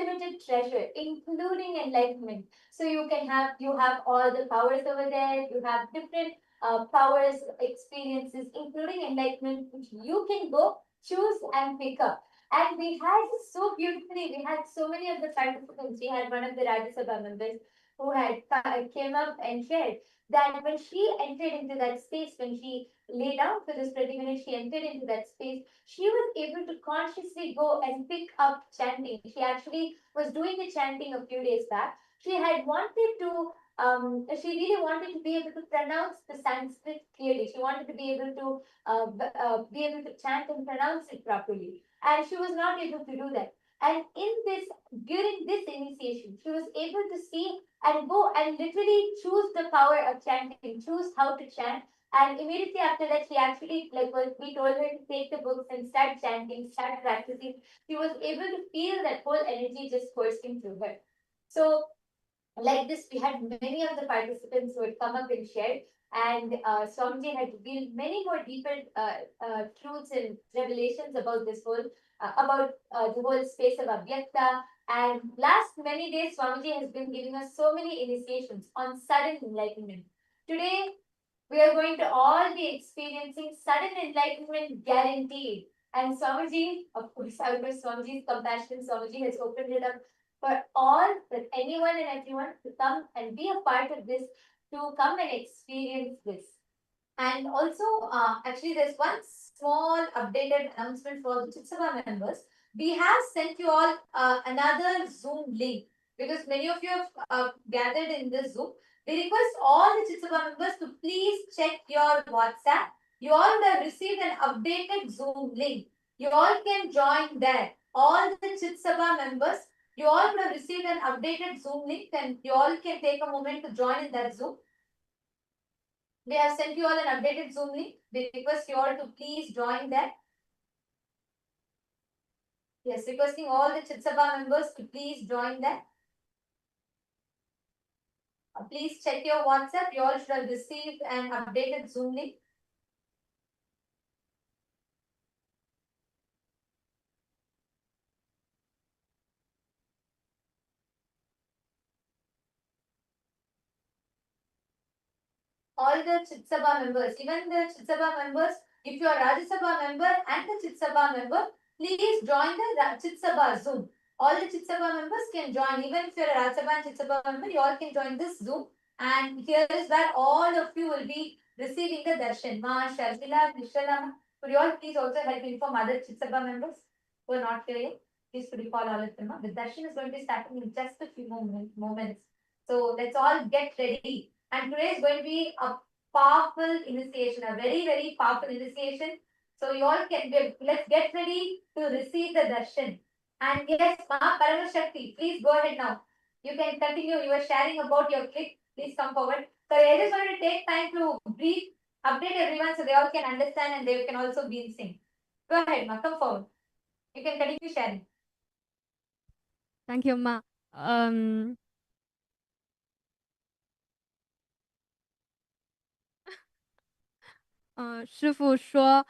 unlimited treasure, including enlightenment. So you have all the powers over there. You have different powers, experiences, including enlightenment, which you can go choose and pick up. And we had so beautifully, we had so many of the participants. We had one of the Rajya Sabha members who had came up and shared that when she entered into that space, when she lay down for this 30 minutes, she entered into that space, she was able to consciously go and pick up chanting. She actually was doing the chanting a few days back. She had wanted to, she really wanted to be able to pronounce the Sanskrit clearly. She wanted to be able to chant and pronounce it properly. And she was not able to do that. And during this initiation, she was able to see and go and literally choose the power of chanting, choose how to chant. And immediately after that, she actually, we told her to take the books and start chanting, start practicing. She was able to feel that whole energy just coursing through her. So, like this, we had many of the participants who had come up and shared. And Swamiji had revealed many more deeper truths and revelations about this whole, about the whole space of Abhyakta. And last many days, Swamiji has been giving us so many initiations on sudden enlightenment. Today, we are going to all be experiencing sudden enlightenment guaranteed. And Swamiji, of course, out of Swamiji's compassion, Swamiji has opened it up for all, for anyone and everyone to come and be a part of this, to come and experience this. And also, actually, there's one small updated announcement for the Chitsava members. We have sent you all another Zoom link because many of you have gathered in this Zoom. We request all the Chitsava members to please check your WhatsApp. You all would have received an updated Zoom link. You all can join there. All the Chitsava members, you all would have received an updated Zoom link and you all can take a moment to join in that Zoom. We have sent you all an updated Zoom link. We request you all to please join there. Yes, requesting all the Chitsava members to please join there. Please check your WhatsApp. You all should have received an updated Zoom link. All the Chitsava members, even the Chitsava members, if you are Rajya Sabha member and the Chitsava member, please join the Chitsava Zoom. All the Chitsava members can join. Even if you are a Rajya Sabha and Chitsava member, you all can join this Zoom. And here is where all of you will be receiving the Darshan. Ma, Sharmila, Nishala, could you all please also help inform other Chitsava members who are not here yet? Please could you call all of them? The Darshan is going to be starting in just a few moments. So let's all get ready. And today is going to be a powerful initiation, a very, very powerful initiation. So you all can let's get ready to receive the darshan. And yes, Ma Paramashakti, please go ahead now. You can continue. You are sharing about your clip. Please come forward. So I just want to take time to brief, update everyone so they all can understand and they can also be in sync. Go ahead, Ma. Come forward. You can continue sharing. Thank you, Ma. 师父说，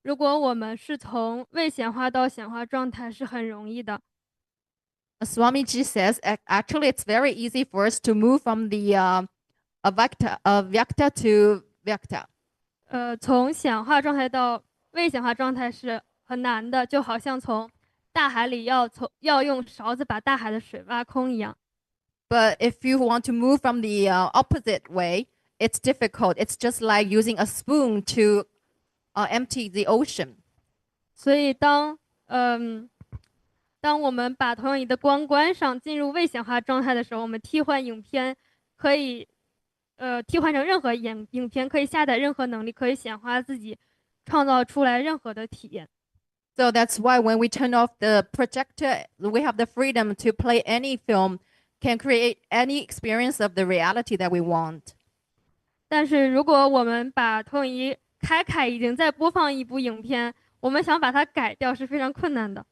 如果我们是从未显化到显化状态是很容易的。Swamiji says, actually, it's very easy for us to move from the Vyakta to Vyakta. 从显化状态到未显化状态是很难的，就好像从大海里要用勺子把大海的水挖空一样。But if you want to move from the opposite way, it's difficult. It's just like using a spoon to empty the ocean. 所以当我们把投影仪的光关上，进入未显化状态的时候，我们替换影片可以替换成任何影片，可以下载任何能力，可以显化自己，创造出来任何的体验。So that's why when we turn off the projector, we have the freedom to play any film, can create any experience of the reality that we want. 但是如果我们把投影仪开已经在播放一部影片，我们想把它改掉是非常困难的。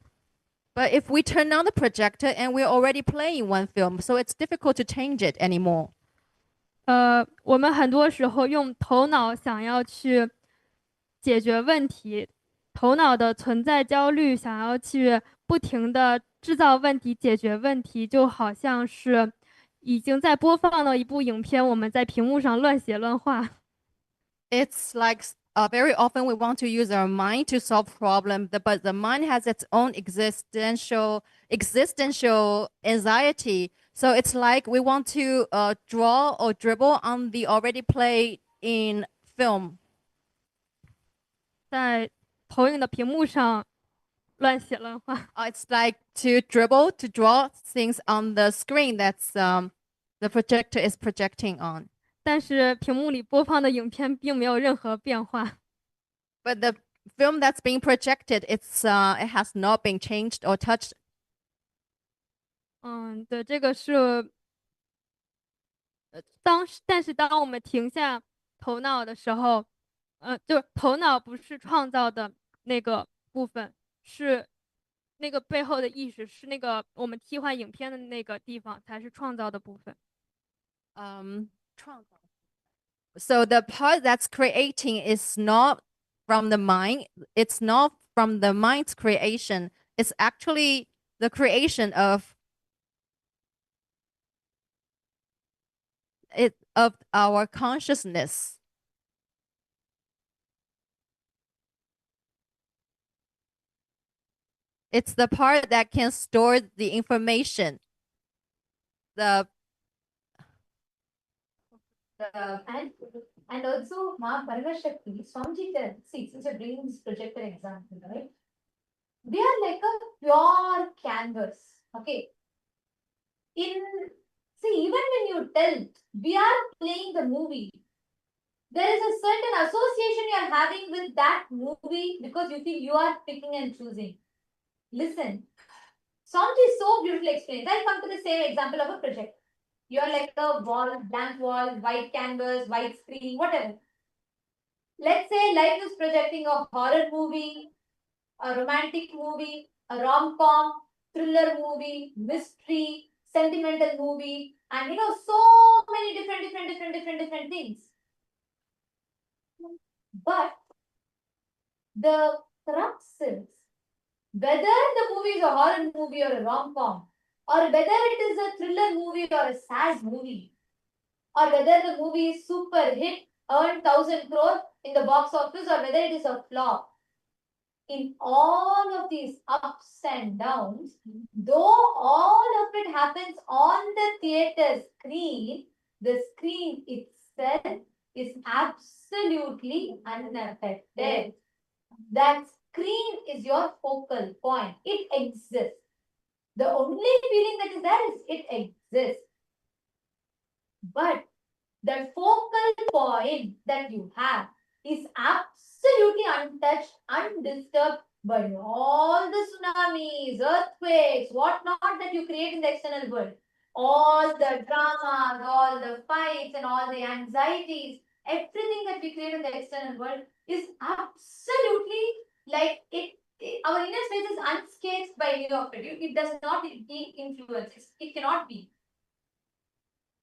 But if we turn on the projector and we're already playing one film, so it's difficult to change it anymore. 我们很多时候用头脑想要去解决问题，头脑的存在焦虑想要去不停的制造问题、解决问题，就好像是已经在播放了一部影片，我们在屏幕上乱写乱画。It's like very often we want to use our mind to solve problems, but the mind has its own existential anxiety. So it's like we want to draw or dribble on the already played in film. 在投影的屏幕上乱写乱画。It's like to dribble, to draw things on the screen that's the projector is projecting on. 但是屏幕里播放的影片并没有任何变化。But the film that's being projected, it has not been changed or touched. 对，这个是，但是当我们停下头脑的时候，就头脑不是创造的那个部分，是那个背后的意识，是那个我们替换影片的那个地方才是创造的部分。So the part that's creating is not from the mind. It's not from the mind's creation. It's actually the creation of our consciousness. It's the part that can store the information. And also, Ma Paramashakti, Swamiji said, see, since you're bringing this projector example, right? They are like a pure canvas. Okay. See, even when you tell we are playing the movie, there is a certain association you are having with that movie because you feel you are picking and choosing. Listen, Swamiji so beautifully explains. I'll come to the same example of a project. You're like a wall, blank wall, white canvas, white screen, whatever. Let's say life is projecting a horror movie, a romantic movie, a rom-com, thriller movie, mystery, sentimental movie, and so many different things. But the crux is whether the movie is a horror movie or a rom-com, or whether it is a thriller movie or a sad movie, or whether the movie is super hit, earned 1,000 crore in the box office, or whether it is a flop. In all of these ups and downs, though all of it happens on the theater screen, the screen itself is absolutely unaffected. That screen is your focal point. It exists. The only feeling that is there is it exists. But the focal point that you have is absolutely untouched, undisturbed by all the tsunamis, earthquakes, whatnot that you create in the external world. All the dramas, all the fights, and all the anxieties, everything that we create in the external world is absolutely like it. Our inner space is unscathed by any of it. It does not be influenced. It cannot be.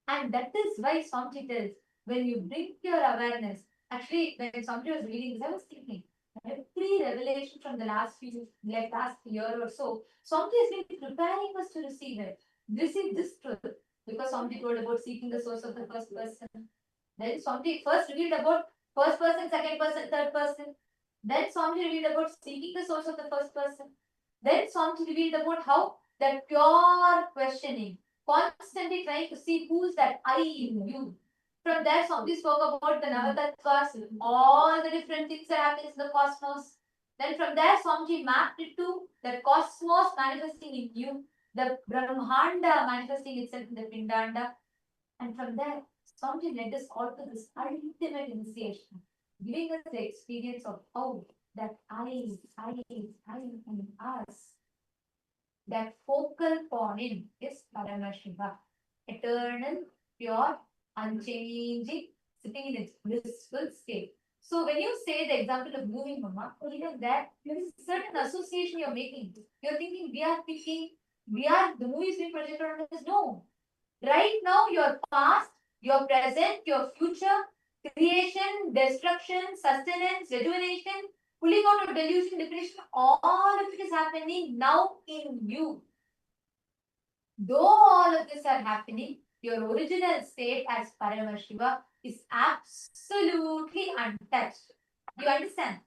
And that is why Swamiji tells, when you bring your awareness, actually, when Swamiji was reading this, I was thinking, every revelation from the last year or so, Swamiji has been preparing us to receive it. Receive this truth. Because Swamiji told about seeking the source of the first person. Then Swamiji first revealed about first person, second person, third person. Then Swamiji revealed about seeking the source of the first person. Then Swamiji revealed about how that pure questioning, constantly trying to see who's that I in you. From there, Swamiji spoke about the Navatattvas, all the different things that happen in the cosmos. Then from there, Swamiji mapped it to the cosmos manifesting in you, the Brahmanda manifesting itself in the Pindanda. And from there, Swamiji led us all to this ultimate initiation, giving us the experience of how that I in us. That focal point is Paramashiva, eternal, pure, unchanging, sitting in its blissful state. So when you say the example of moving, Mama, even that, there is a certain association you're making. You're thinking the movie is being projected on us. No. Right now, your past, your present, your future, creation, destruction, sustenance, rejuvenation, pulling out of delusion, depression, all of it is happening now in you. Though all of this are happening, your original state as Paramashiva is absolutely untouched. You understand?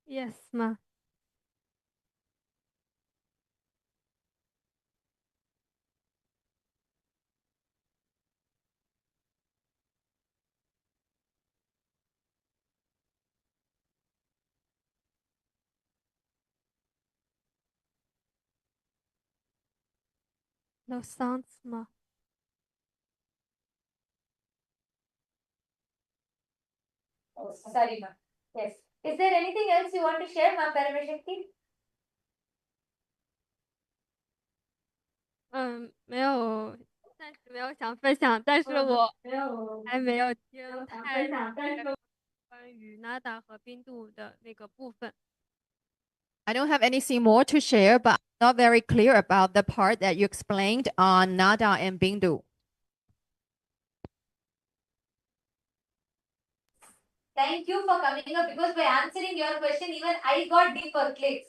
Yes, ma. No sounds, ma. Oh, sorry, ma'am. Yes. Is there anything else you want to share, ma'am, Paramashakti? 没有，暂时没有想分享，但是我还没有听太关于 Nada 和冰度的那个部分。 I don't have anything more to share, but I'm not very clear about the part that you explained on Nada and Bindu. Thank you for coming up, because by answering your question, even I got deeper clicks.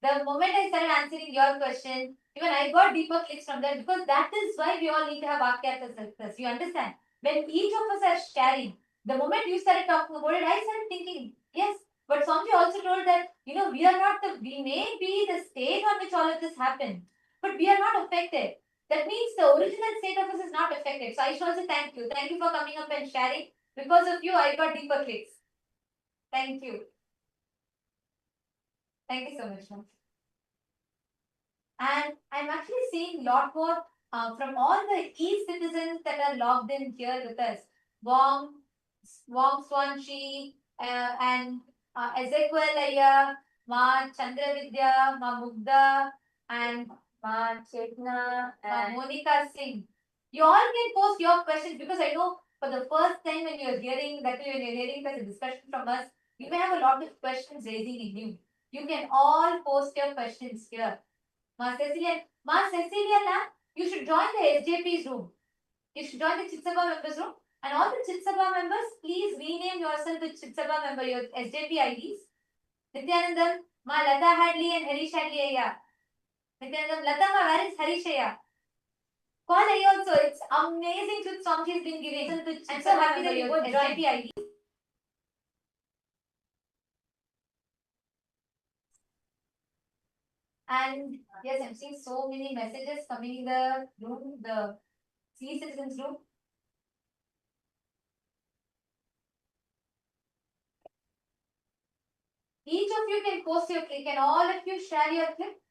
The moment I started answering your question, even I got deeper clicks from that, because that is why we all need to have Akyata success. You understand? When each of us are sharing, the moment you started talking about it, I started thinking, yes, but Swamiji also told that, we are not we may be the state on which all of this happened, but we are not affected. That means the original state of us is not affected. So I should also thank you. Thank you for coming up and sharing. Because of you, I got deeper clicks. Thank you. Thank you so much, ma'am. And I'm actually seeing a lot more from all the e-citizens that are logged in here with us. Wong Swanchi, and Ezekiel Ayya, Ma Chandravidya, Ma Mugda, and Ma Chetna, and Ma Monica Singh. You all can post your questions, because I know for the first time when you're hearing this discussion from us, you may have a lot of questions raising in you. You can all post your questions here. Ma Cecilia, you should join the SJP's room. You should join the Chitsabha members room. And all the Chitsabha members, please rename yourself with Chitsabha member, your SJP IDs. Nityanandam, Ma Lata Hadley and Harish Hadley Ayya. Nityanandam, Lata Ma, where is Harish Ayya? Call Ayya also. It's amazing to Swamiji has been giving. I'm so happy that you both joined the IDs. And yes, I'm seeing so many messages coming in the room, the C-citizens room. Each of you can post your click. Can all of you share your click?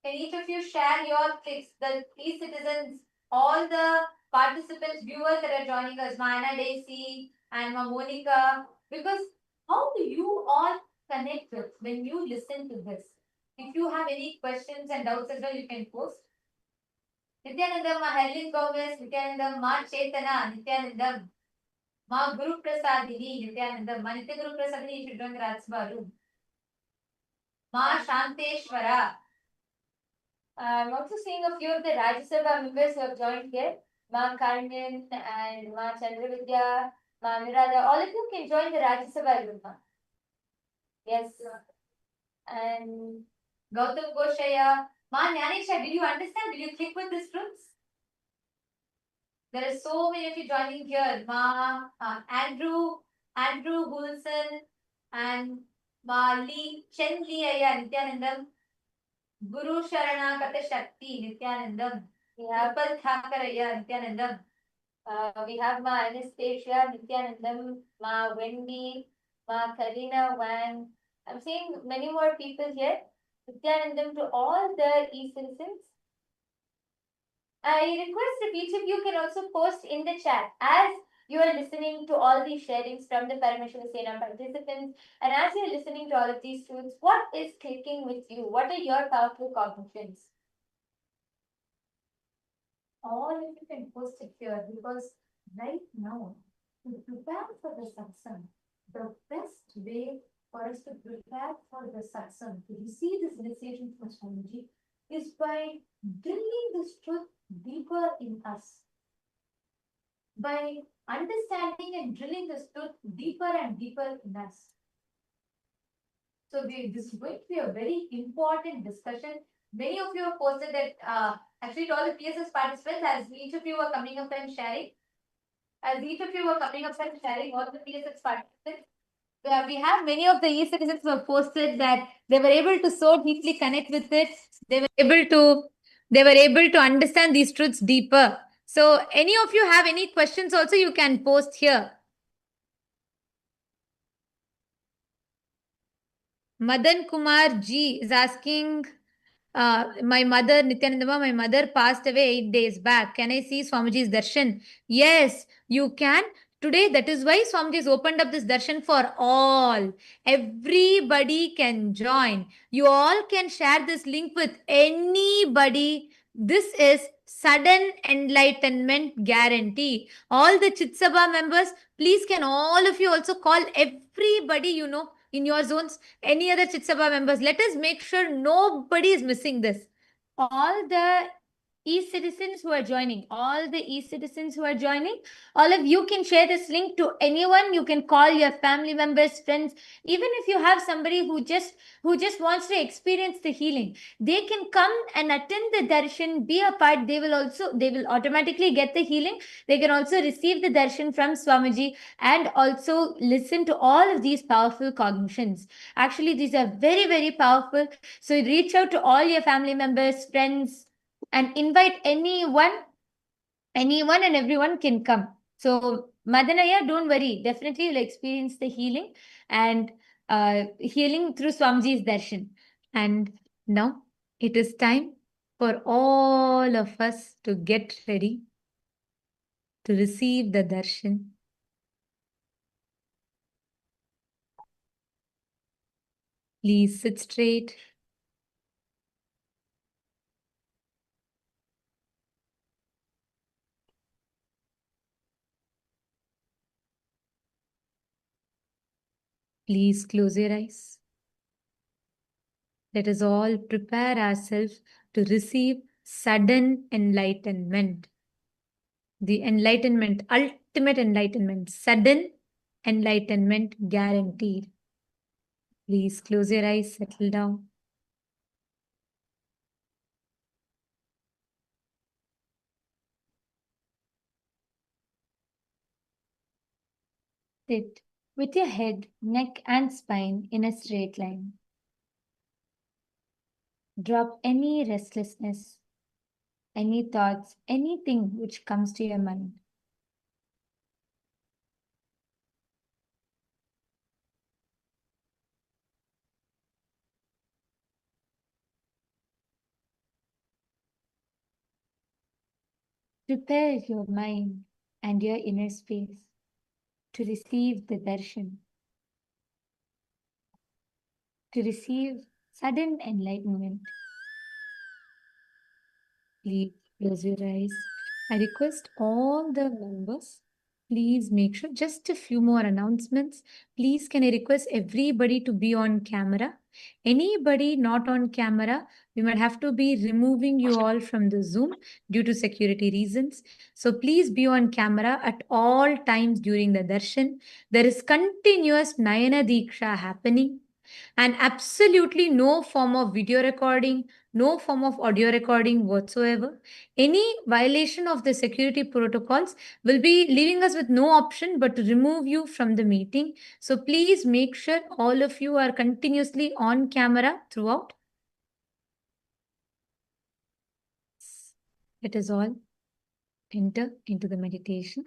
Can each of you share your clicks? The e-citizens, all the participants, viewers that are joining us, Mana Daisy and Monica. Because how do you all connect with when you listen to this? If you have any questions and doubts as well, you can post. Nityanandam, Ma Helen Gomez, Nityanandam, Ma Chetana, Nityanandam, Ma Guru Prasadini, Nityanandam, Ma Nitya Guru Prasadini, you should join the Rajsabha room. Ma Shanteshwara. I'm also seeing a few of the Rajya Sabha members who have joined here. Ma Karnan and Ma Chandravidya, Ma Mirada. All of you can join the Rajya Sabha room. Yes. And Gautam Goshaya. Ma Nyanesha, did you understand? Did you click with these rooms? There are so many of you joining here. Ma Andrew Bulson and Ma Lee Chen Lee Ayya Nityanandam. Guru Sharana Kata Shakti Nityanandam. We have Pal Thakaraya Nityanandam. We have Ma Anastasia Nityanandam, Ma Wendy, Ma Karina Wang. I'm seeing many more people here. Nityanandam to all the e-citizens. I request if each of you can also post in the chat as you are listening to all these sharings from the Paramashiva Sena participants, and as you are listening to all of these truths, what is clicking with you? What are your powerful cognitions? All of you can post it here, because right now, to prepare for the satsang, the best way for us to prepare for the satsang, to receive this initiation from Swamiji, is by drilling this truth deeper in us. By understanding and drilling this truth deeper and deeper in us. So this is going to be a very important discussion. Many of you have posted that actually to all the PSS participants, as each of you were coming up and sharing, all the PSS participants, we have many of the e-citizens who have posted that they were able to so deeply connect with it. They were able to understand these truths deeper. So any of you have any questions also, you can post here. Madan Kumar G is asking, my mother, Nityanandama, my mother passed away 8 days back. Can I see Swamiji's darshan? Yes, you can. Today, that is why Swamiji has opened up this darshan for all. Everybody can join. You all can share this link with anybody. This is sudden enlightenment guarantee. All the Chitsabha members, please can all of you also call everybody you know in your zones, any other Chitsabha members. Let us make sure nobody is missing this. All the e-citizens who are joining, all of you can share this link to anyone. You can call your family members, friends. Even if you have somebody who just wants to experience the healing, they can come and attend the darshan, be a part. They will automatically get the healing. They can also receive the darshan from Swamiji and also listen to all of these powerful cognitions. Actually, these are very, very powerful. So reach out to all your family members, friends, and invite anyone and everyone can come. So Madanaya, don't worry, definitely you'll experience the healing and healing through Swamiji's darshan. And now it is time for all of us to get ready to receive the darshan. Please sit straight. Please close your eyes. Let us all prepare ourselves to receive sudden enlightenment. The enlightenment, ultimate enlightenment, sudden enlightenment guaranteed. Please close your eyes, settle down. Sit with your head, neck, and spine in a straight line. Drop any restlessness, any thoughts, anything which comes to your mind. Prepare your mind and your inner space to receive the darshan, to receive sudden enlightenment. Please close your eyes. I request all the members, please make sure, just a few more announcements. Please, can I request everybody to be on camera? Anybody not on camera, we might have to be removing you all from the Zoom due to security reasons. So please be on camera at all times during the darshan. There is continuous Nayana Diksha happening and absolutely no form of video recording, no form of audio recording whatsoever. Any violation of the security protocols will be leaving us with no option but to remove you from the meeting. So please make sure all of you are continuously on camera throughout. Let us all enter into the meditation.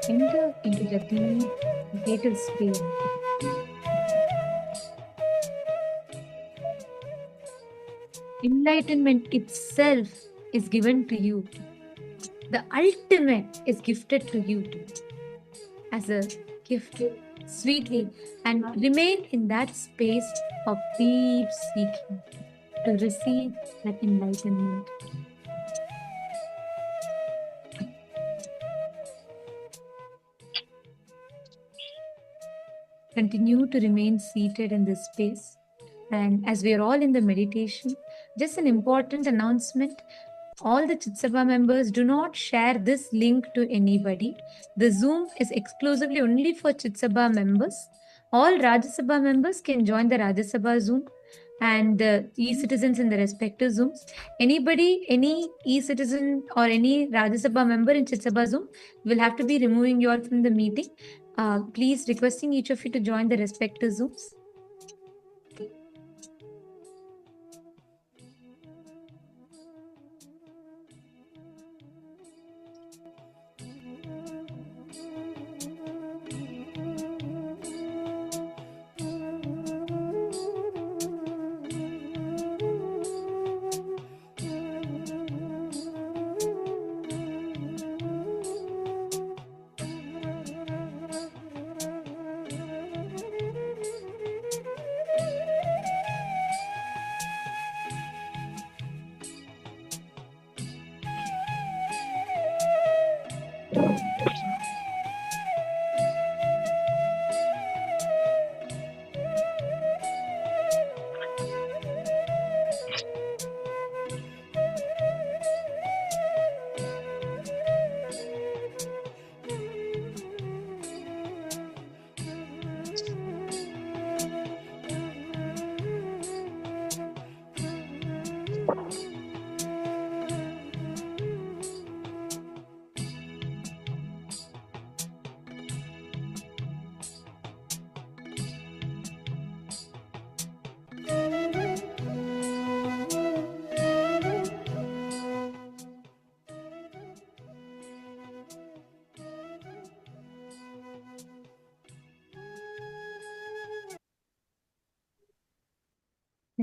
Enter into the deep vital space. Enlightenment itself is given to you. The ultimate is gifted to you as a gift sweetly, and remain in that space of deep seeking to receive that enlightenment. Continue to remain seated in this space. And as we are all in the meditation, just an important announcement. All the Chitsabha members, do not share this link to anybody. The Zoom is exclusively only for Chitsabha members. All Rajya Sabha members can join the Rajya Sabha Zoom, and e-citizens in the respective Zooms. Anybody, any e-citizen or any Rajya Sabha member in Chitsabha Zoom will have to be removing you all from the meeting. Please requesting each of you to join the respective Zooms.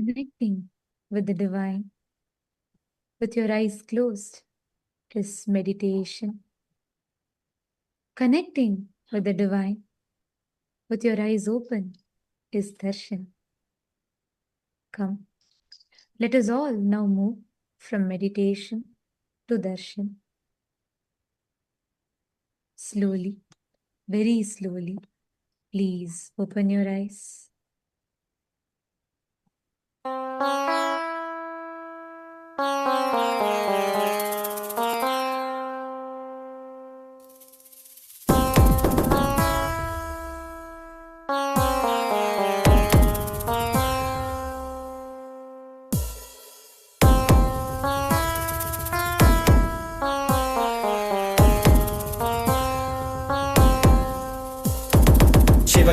Connecting with the divine with your eyes closed is meditation. Connecting with the divine with your eyes open is darshan. Come, let us all now move from meditation to darshan. Slowly, very slowly, please open your eyes.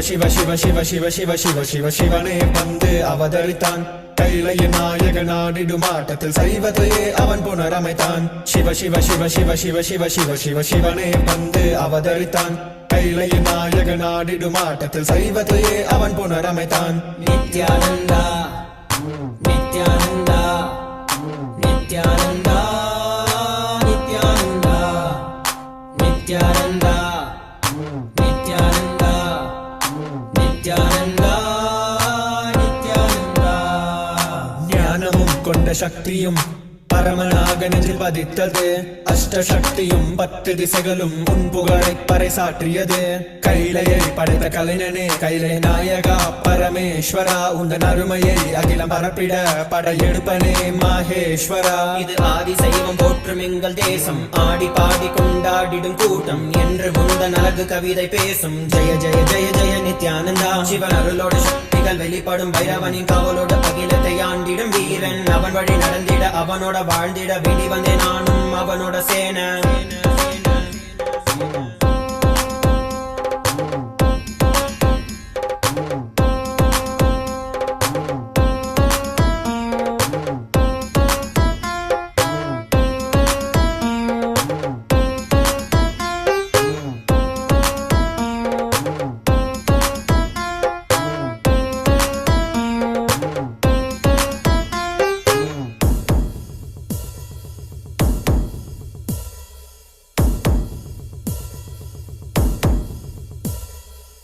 Shiva Shiva Shiva Shiva Shiva Shiva Shiva Shivane வந்து அவதரித்தான் கைலைய நாயக நாடிடுமாட்டத்தில் சைவத்தையே அவன் புனரமைத்தான் சிவ சிவ சிவ சிவ சிவ சிவ சிவ சிவ சிவனே வந்து அவதரித்தான் கைலைய நாயக நாடிடுமாட்டத்தில் சைவத்தையே அவன் புனரமைத்தான் நித்யானந்தா நித்யானந்தா நித்யானந்தா நித்யானந்தா நித்யானந்தா நித்யானந்தா நித்யானந்தா நித்யானந்தா ஞானமும் கொண்ட சக்தியும் பரமனாக நெஞ்சில் பதித்தது அஷ்டசக்தியும் 10 திசைகளும் உன் புகழை பறைசாற்றியது கைலையை படைத்த கலைஞனே கைலை நாயகா பரமேஸ்வரா உந்தன் அருமையை அகிலம் பரப்பிட படையெடுப்பனே மாஹேஸ்வரா இது ஆதி சைவம் போற்றும் எங்கள் தேசம் ஆடி பாடி கொண்டாடிடும் கூட்டம் என்று முந்தன் அழகு கவிதை பேசும் ஜெய ஜெய ஜெய ஜெய நித்யானந்தா சிவன் அருளோட சக்திகள் வெளிப்படும் பைரவனின் காவலோட அகிலத்தை ஆண்டிடும் வீரன் அவன் வழி நடந்திட அவனோட வாழ்ந்திட வேண்டி வந்தேன் நானும் அவனோட சேன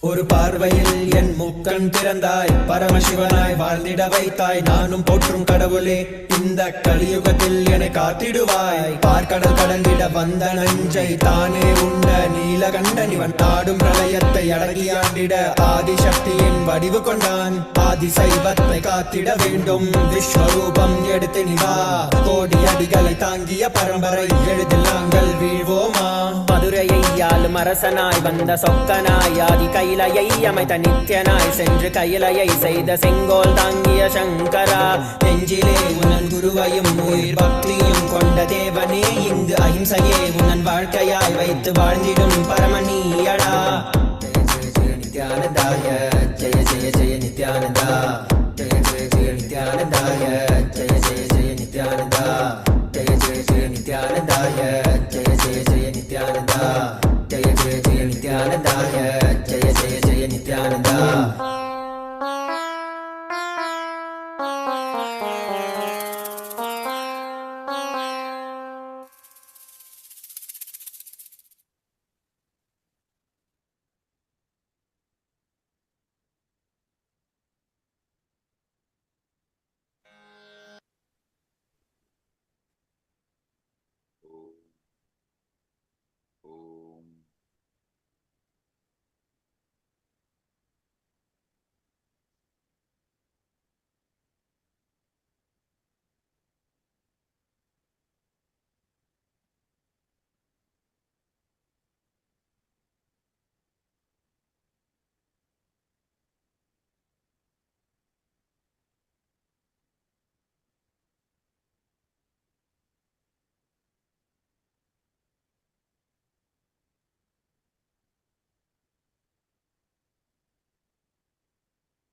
ஒரு பார்வையில் என் முக்கண் திறந்தாய் பரமசிவனாய் வாழ்ந்திட வைத்தாய் நானும் போற்றும் கடவுளே இந்த கலியுகத்தில் என்னை காத்திடுவாய் பார்க்கடல் கடந்திட வந்த நஞ்சை தானே உண்ட நீலகண்டன் இவன் ஆடும் பிரளயத்தை அடங்கியாண்டிட ஆதிசக்தியின் வடிவு கொண்டான் ஆதி சைவத்தை காத்திட வேண்டும் விஸ்வரூபம் எடுத்து நிவா கோடி அடிகளை தாங்கிய பரம்பரை எளிதில் நாங்கள் வீழ்வோமா மதுரையை ஆளும் அரசனாய் வந்த சொக்கனாய் ஆதி கைலையை அமைத்த நித்யனாய் சென்று கையிலையை செய்த செங்கோல் தாங்கிய சங்கரா நெஞ்சிலே உனன் குருவையும் உயிர் பக்தியும் கொண்ட தேவனே இங்கு அஹிம்சையே உனன் வாழ்க்கையாய் வைத்து வாழ்ந்திடும் பரமணியடா Jaya Jaya Jaya நித்யானந்தாய Jaya Jaya Jaya நித்யானந்தாய Jaya Jaya Jaya Nithyananda Jaya Jaya Jaya நித்யானந்தாய Jaya Jaya Jaya Nithyananda Jaya Jaya Jaya நித்யானந்தாய Jaya Jaya Jaya Nithyananda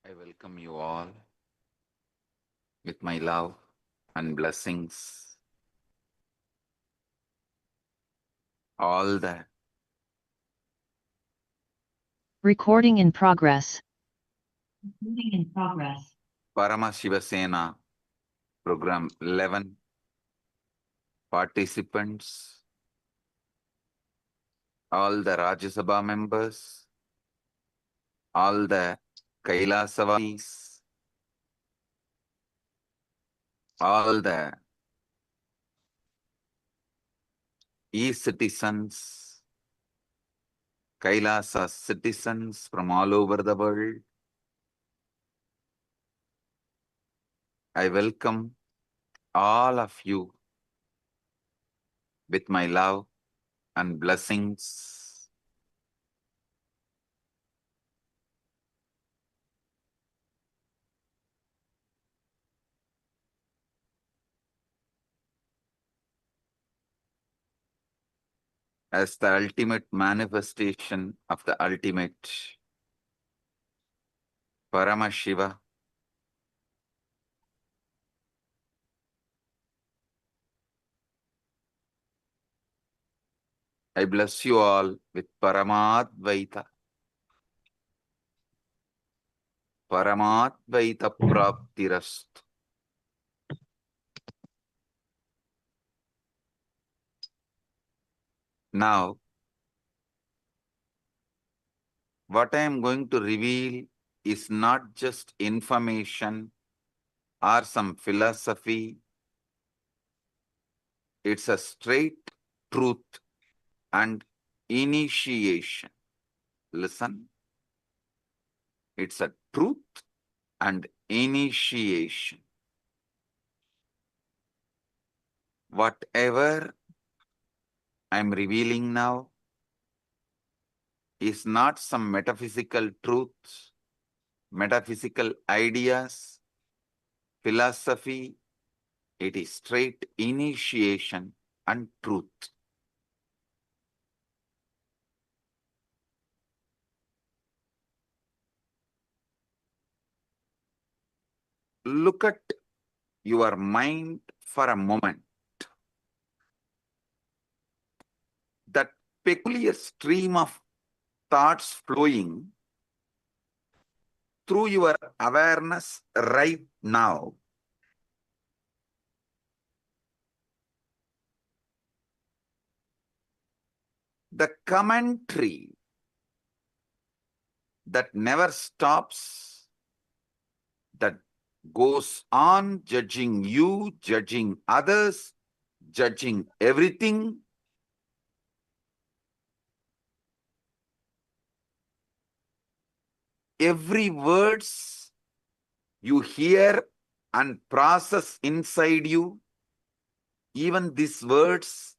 I welcome you all with my love and blessings. All the Recording in progress. Paramashivam program 11 participants, all the Rajya Sabha members, all the Kailasa, all the e-citizens, Kailasa citizens from all over the world. I welcome all of you with my love and blessings. As the ultimate manifestation of the ultimate Paramashiva, I bless you all with Paramadvaita. Paramadvaita Praptirastu. Now, what I am going to reveal is not just information or some philosophy. It's a straight truth and initiation. Listen. It's a truth and initiation. Whatever I'm revealing now is not some metaphysical truths, metaphysical ideas, philosophy. It is straight initiation and truth. Look at your mind for a moment. That peculiar stream of thoughts flowing through your awareness right now. The commentary that never stops, that goes on judging you, judging others, judging everything. Every words you hear and process inside you, even these words,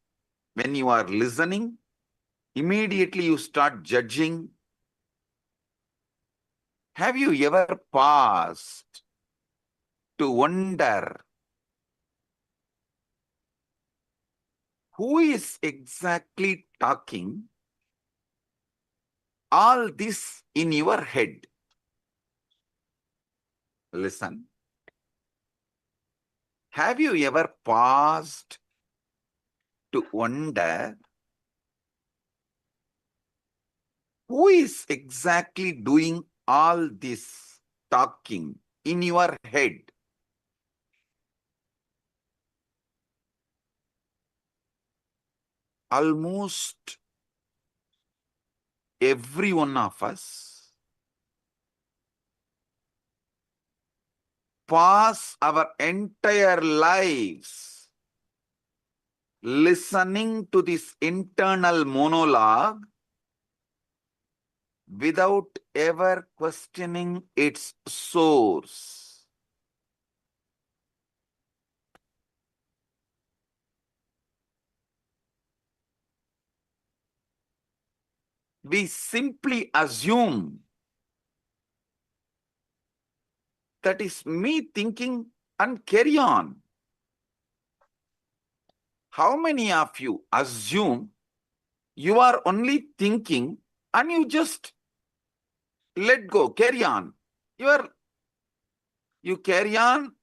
when you are listening, immediately you start judging. Have you ever paused to wonder who is exactly talking all this in your head? Listen. Have you ever paused to wonder who is exactly doing all this talking in your head? Almost every one of us pass our entire lives listening to this internal monologue without ever questioning its source. We simply assume that is me thinking and carry on. How many of you assume you are only thinking and you just let go, carry on? You carry on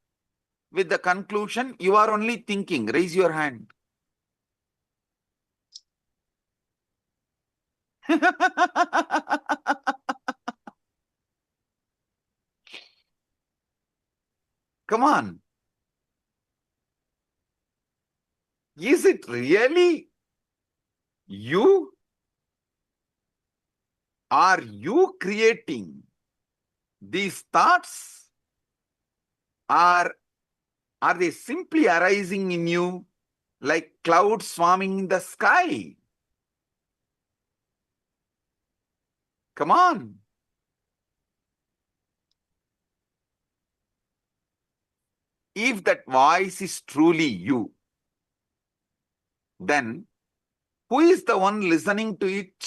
with the conclusion you are only thinking. Raise your hand. Come on. Is it really you? Are you creating these thoughts? Or are they simply arising in you like clouds swarming in the sky? Come on. If that voice is truly you, then who is the one listening to it?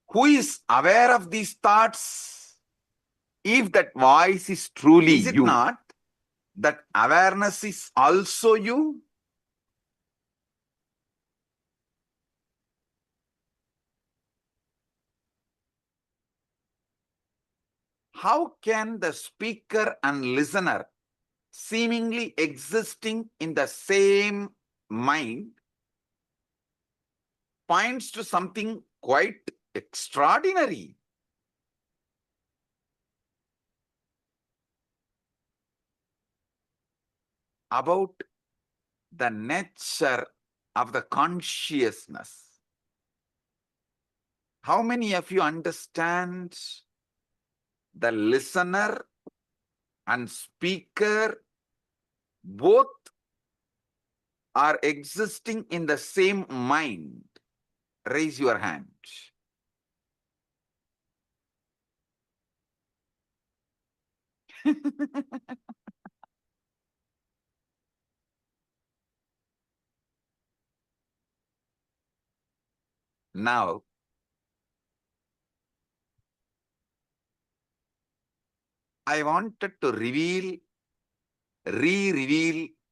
Who is aware of these thoughts? If that voice is truly you, is it not that awareness is also you? How can the speaker and listener seemingly existing in the same mind points to something quite extraordinary? About the nature of the consciousness. How many of you understand the listener and speaker both are existing in the same mind? Raise your hand. Now, I wanted to re-reveal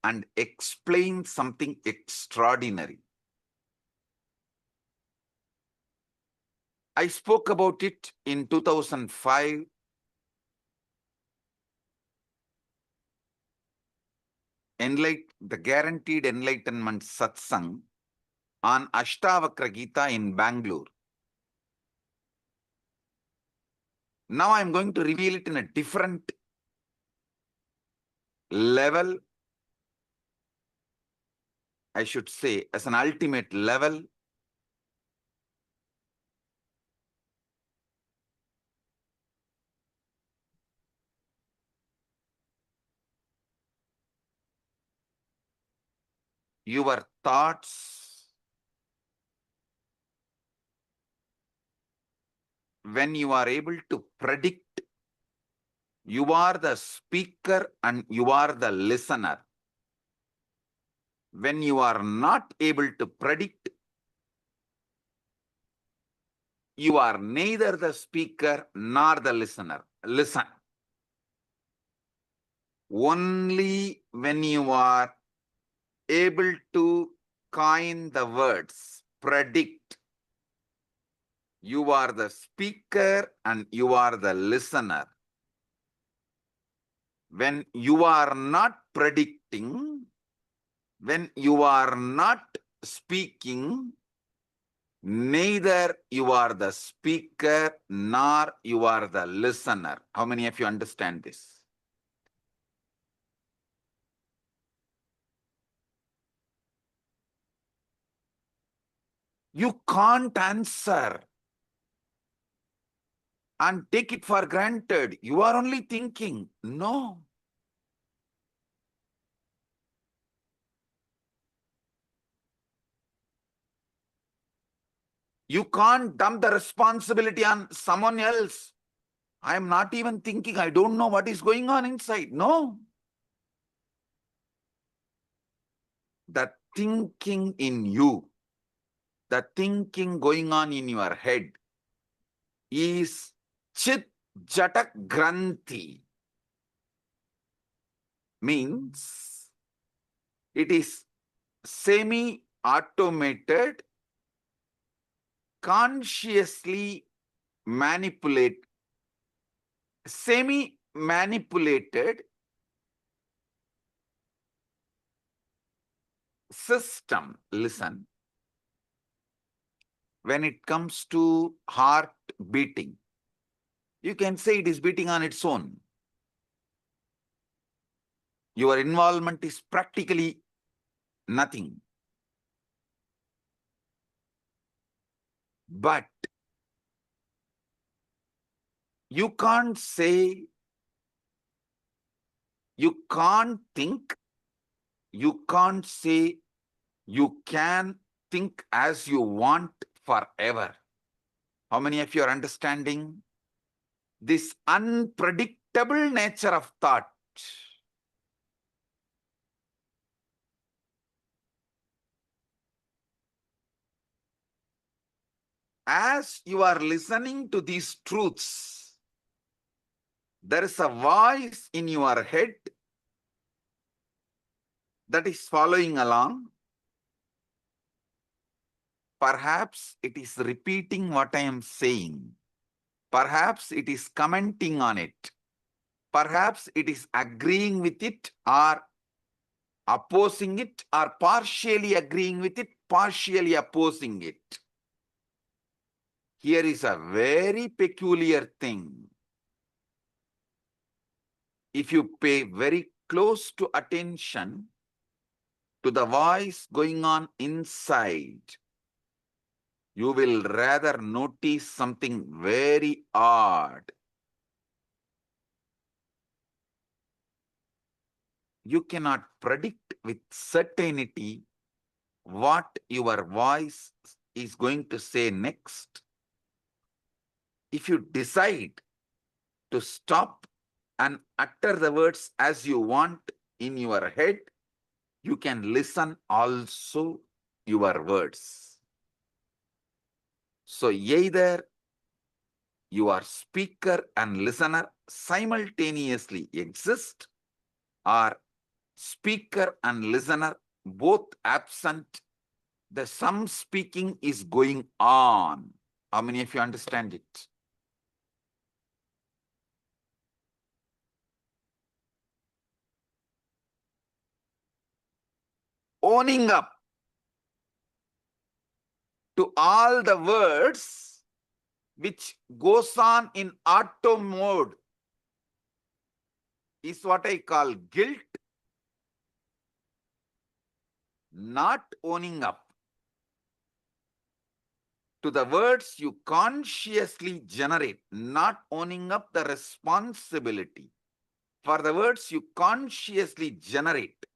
and explain something extraordinary. I spoke about it in 2005. The Guaranteed Enlightenment Satsang on Ashtavakra Gita in Bangalore. Now I'm going to reveal it in a different level, I should say, as an ultimate level. your thoughts, when you are able to predict, you are the speaker and you are the listener. When you are not able to predict, you are neither the speaker nor the listener. Listen. Only when you are able to coin the words, predict, you are the speaker and you are the listener. When you are not predicting, when you are not speaking, neither you are the speaker nor you are the listener. How many of you understand this? You can't answer and take it for granted. You are only thinking. No. You can't dump the responsibility on someone else. I am not even thinking. I don't know what is going on inside. No. The thinking in you, the thinking going on in your head is Chit Jatak Granthi. Means it is semi-automated, consciously semi-manipulated system. Listen. When it comes to heart beating, you can say it is beating on its own. Your involvement is practically nothing. But you can't say, you can't think, you can't say you can think as you want forever. How many of you are understanding this unpredictable nature of thought? As you are listening to these truths, there is a voice in your head that is following along. Perhaps it is repeating what I am saying. Perhaps it is commenting on it. Perhaps it is agreeing with it or opposing it, or partially agreeing with it, partially opposing it. Here is a very peculiar thing. If you pay very close to attention to the voice going on inside, you will rather notice something very odd. You cannot predict with certainty what your voice is going to say next. If you decide to stop and utter the words as you want in your head, you can listen also your words. So either your speaker and listener simultaneously exist, or speaker and listener both absent, the some speaking is going on. How many of you understand it? Owning up to all the words which goes on in auto mode is what I call guilt. Not owning up to the words you consciously generate, not owning up the responsibility for the words you consciously generate,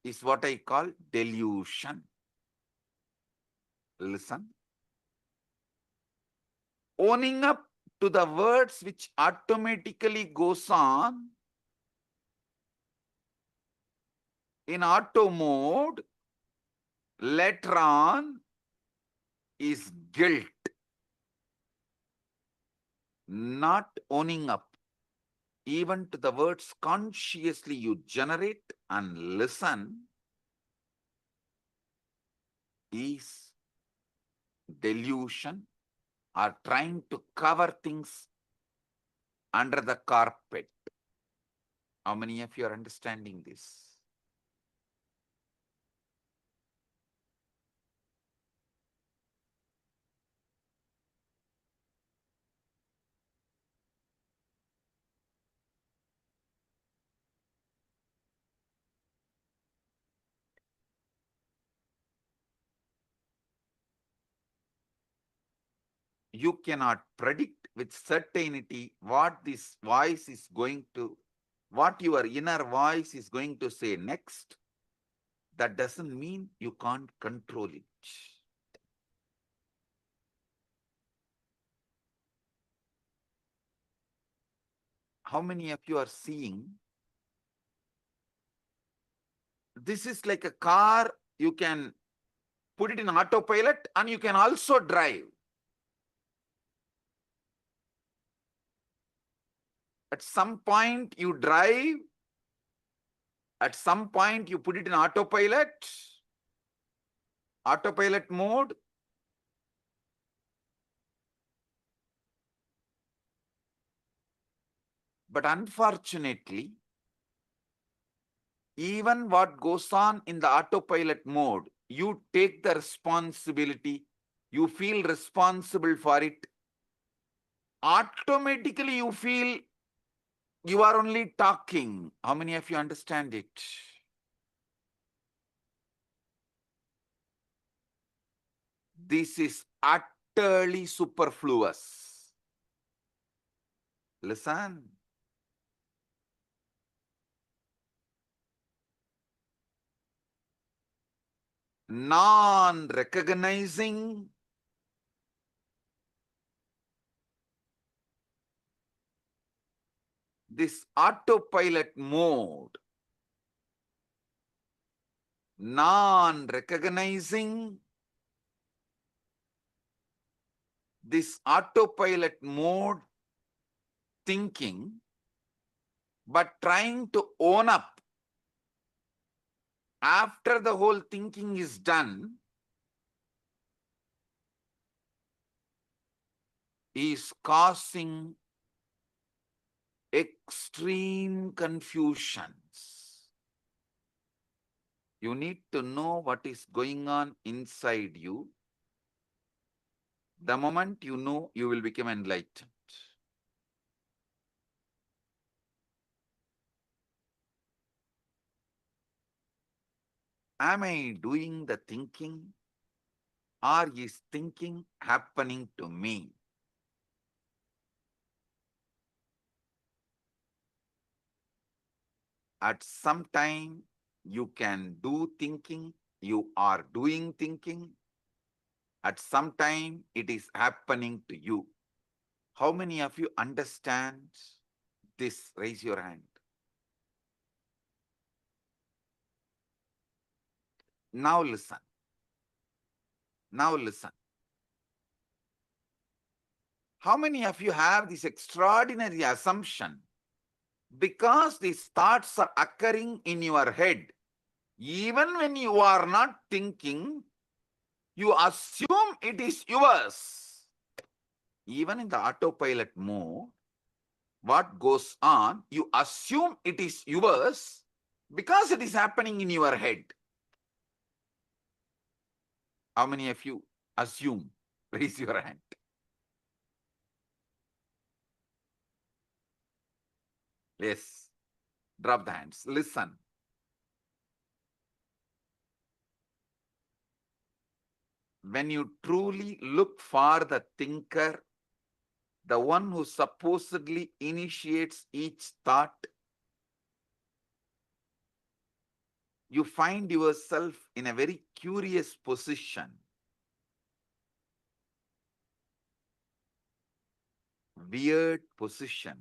is what I call delusion. Listen. Owning up to the words which automatically goes on in auto mode later on is guilt. Not owning up even to the words consciously you generate and listen is delusion, or trying to cover things under the carpet. How many of you are understanding this? You cannot predict with certainty what this voice is going to, what your inner voice is going to say next. That doesn't mean you can't control it. How many of you are seeing? This is like a car, you can put it in autopilot and you can also drive. At some point you drive, at some point you put it in autopilot mode. But unfortunately, even what goes on in the autopilot mode, you take the responsibility, you feel responsible for it. Automatically you feel you are only talking. How many of you understand it? This is utterly superfluous. Listen. Non-recognizing this autopilot mode, non-recognizing this autopilot mode thinking, but trying to own up after the whole thinking is done, is causing extreme confusions. You need to know what is going on inside you. The moment you know, you will become enlightened. Am I doing the thinking, or is thinking happening to me? At some time, you can do thinking, you are doing thinking. At some time, it is happening to you. How many of you understand this? Raise your hand. Now listen. Now listen. How many of you have this extraordinary assumption? Because these thoughts are occurring in your head, even when you are not thinking, you assume it is yours. Even in the autopilot mode, what goes on, you assume it is yours because it is happening in your head. How many of you assume? Raise your hand. Yes. Drop the hands. Listen. When you truly look for the thinker, the one who supposedly initiates each thought, you find yourself in a very curious position. Weird position.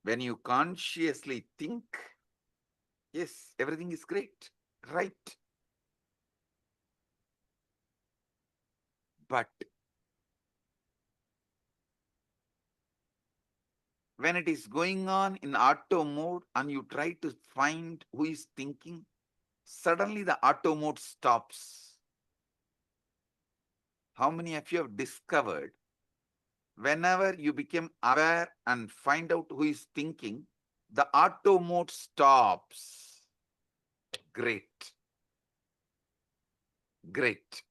When you consciously think, yes, everything is great, right. But when it is going on in auto mode and you try to find who is thinking, suddenly the auto mode stops. How many of you have discovered whenever you become aware and find out who is thinking, the auto mode stops? Great. Great.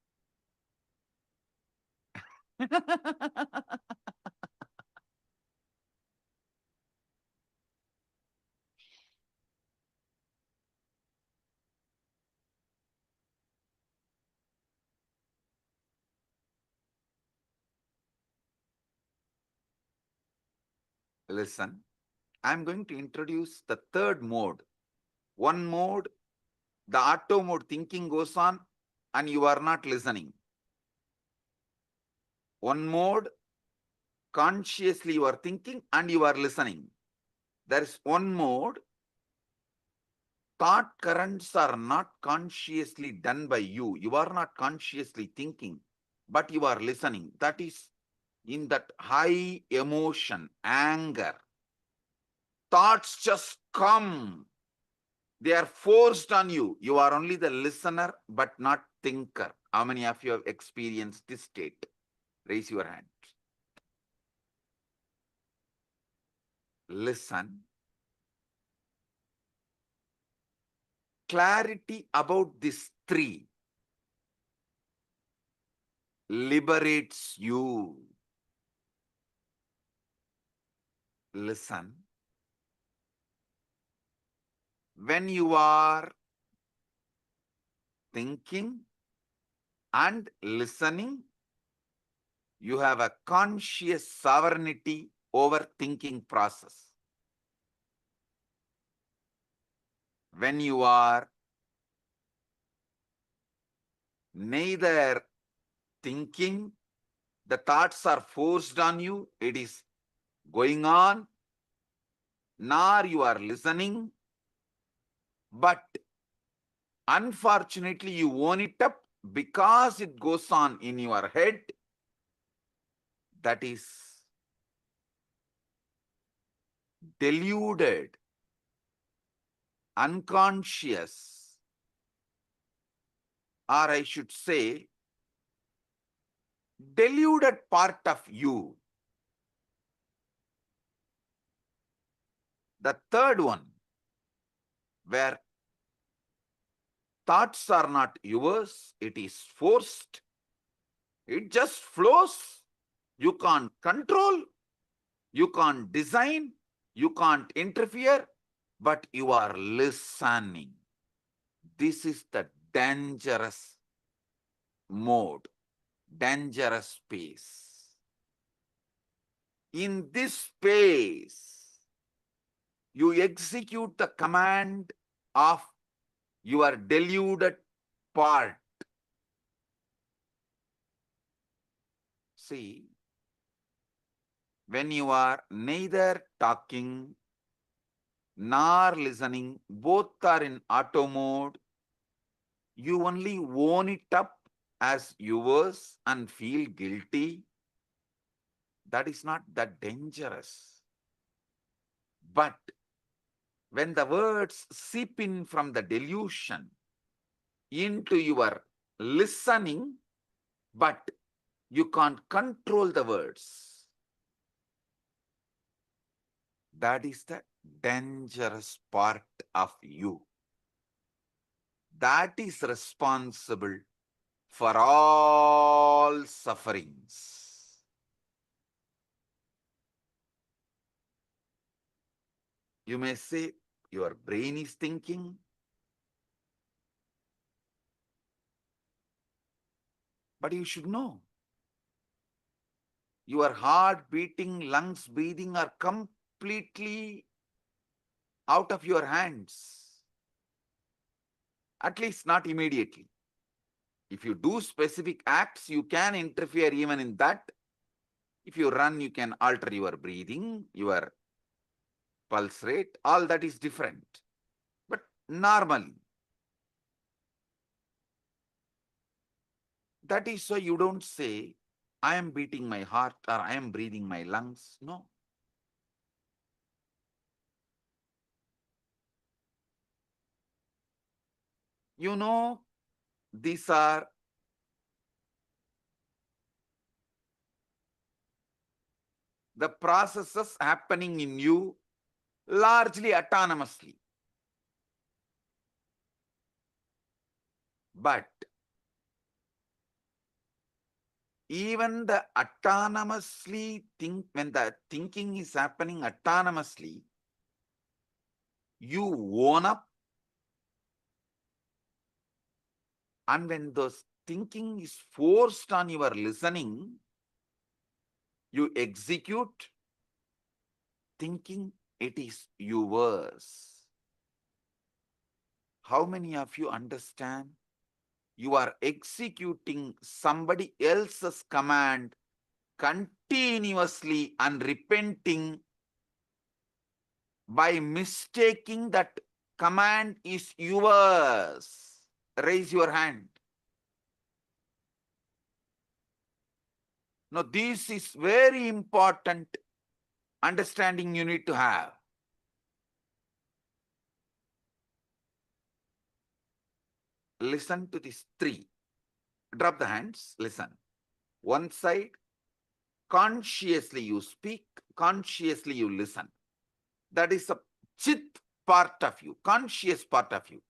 Listen, I'm going to introduce the third mode. One mode, the auto mode thinking goes on and you are not listening. One mode, consciously you are thinking and you are listening. There is one mode, thought currents are not consciously done by you. You are not consciously thinking, but you are listening. That is in that high emotion, anger. Thoughts just come. They are forced on you. You are only the listener, but not thinker. How many of you have experienced this state? Raise your hand. Listen. Clarity about these three liberates you. Listen. When you are thinking and listening, you have a conscious sovereignty over thinking process. When you are neither thinking, the thoughts are forced on you, it is going on, nor you are listening, but unfortunately you own it up because it goes on in your head. That is deluded, unconscious, or I should say, deluded part of you. The third one, where thoughts are not yours, it is forced. It just flows. You can't control, you can't design, you can't interfere, but you are listening. This is the dangerous mode, dangerous space. In this space, you execute the command of your deluded part. See, when you are neither talking nor listening, both are in auto mode, you only own it up as yours and feel guilty. That is not that dangerous. But when the words seep in from the delusion into your listening, but you can't control the words, that is the dangerous part of you. That is responsible for all sufferings. You may say, your brain is thinking. But you should know. Your heart beating, lungs breathing are completely out of your hands. At least not immediately. If you do specific acts, you can interfere even in that. If you run, you can alter your breathing, your pulse rate, all that is different. But normally, that is why you don't say, I am beating my heart or I am breathing my lungs. No. You know, these are the processes happening in you largely autonomously. But even the autonomously when the thinking is happening autonomously, you own up, and when those thinking is forced on your listening, you execute thinking it is yours. How many of you understand? You are executing somebody else's command continuously and repenting by mistaking that command is yours. Raise your hand. Now, this is very important understanding you need to have. Listen to these three. Drop the hands, listen. One side, consciously you speak, consciously you listen. That is a chit part of you, conscious part of you.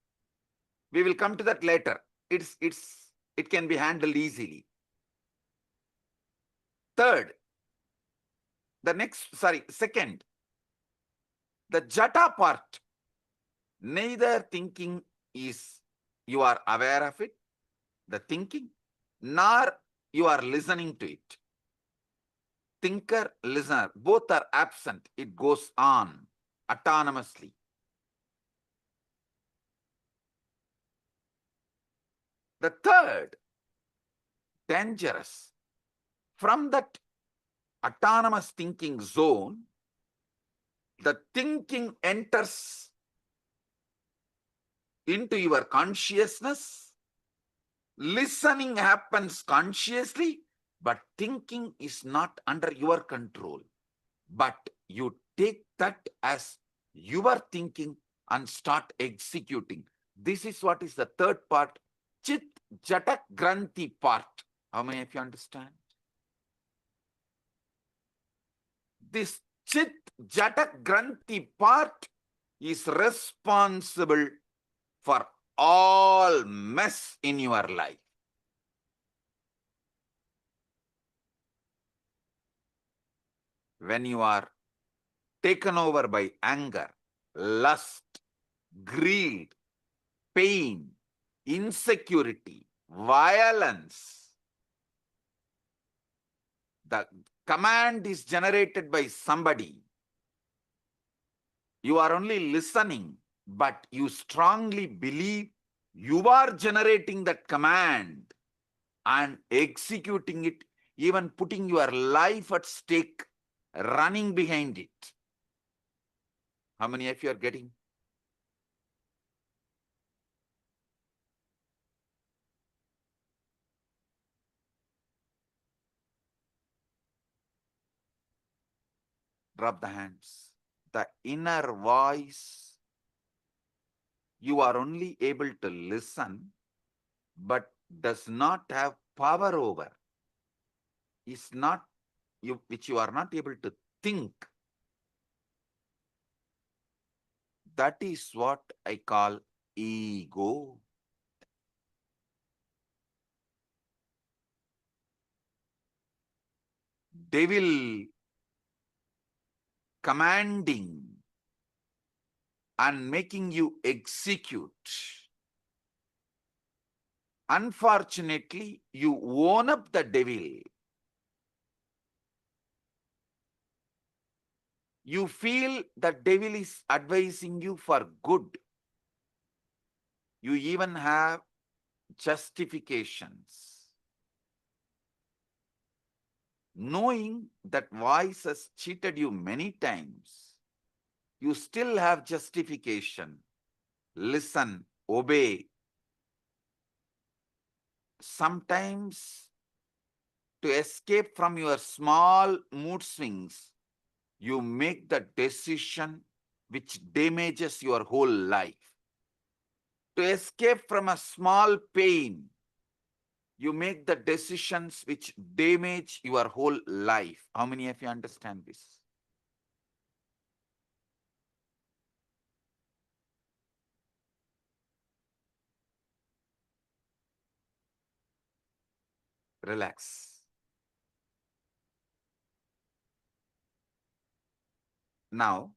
We will come to that later. It can be handled easily. Second, the jata part. Neither thinking is you are aware of it, the thinking, nor you are listening to it. Thinker, listener, both are absent. It goes on autonomously. The third, dangerous. From that autonomous thinking zone, the thinking enters into your consciousness. Listening happens consciously, but thinking is not under your control. But you take that as your thinking and start executing. This is what is the third part, Chit Jata Granthi part. How many of you understand? This Chit Jata Granthi part is responsible for all mess in your life. When you are taken over by anger, lust, greed, pain, insecurity, violence, the command is generated by somebody. You are only listening, but you strongly believe you are generating that command and executing it, even putting your life at stake, running behind it. How many of you are getting? Drop the hands. The inner voice, you are only able to listen, but does not have power over. Is not you, which you are not able to think. That is what I call ego. Devil commanding and making you execute. Unfortunately, you own up the devil. You feel the devil is advising you for good. You even have justifications. Knowing that voice has cheated you many times, you still have justification. Listen, obey. Sometimes, to escape from your small mood swings, you make the decision which damages your whole life. To escape from a small pain, you make the decisions which damage your whole life. How many of you understand this? Relax. Now,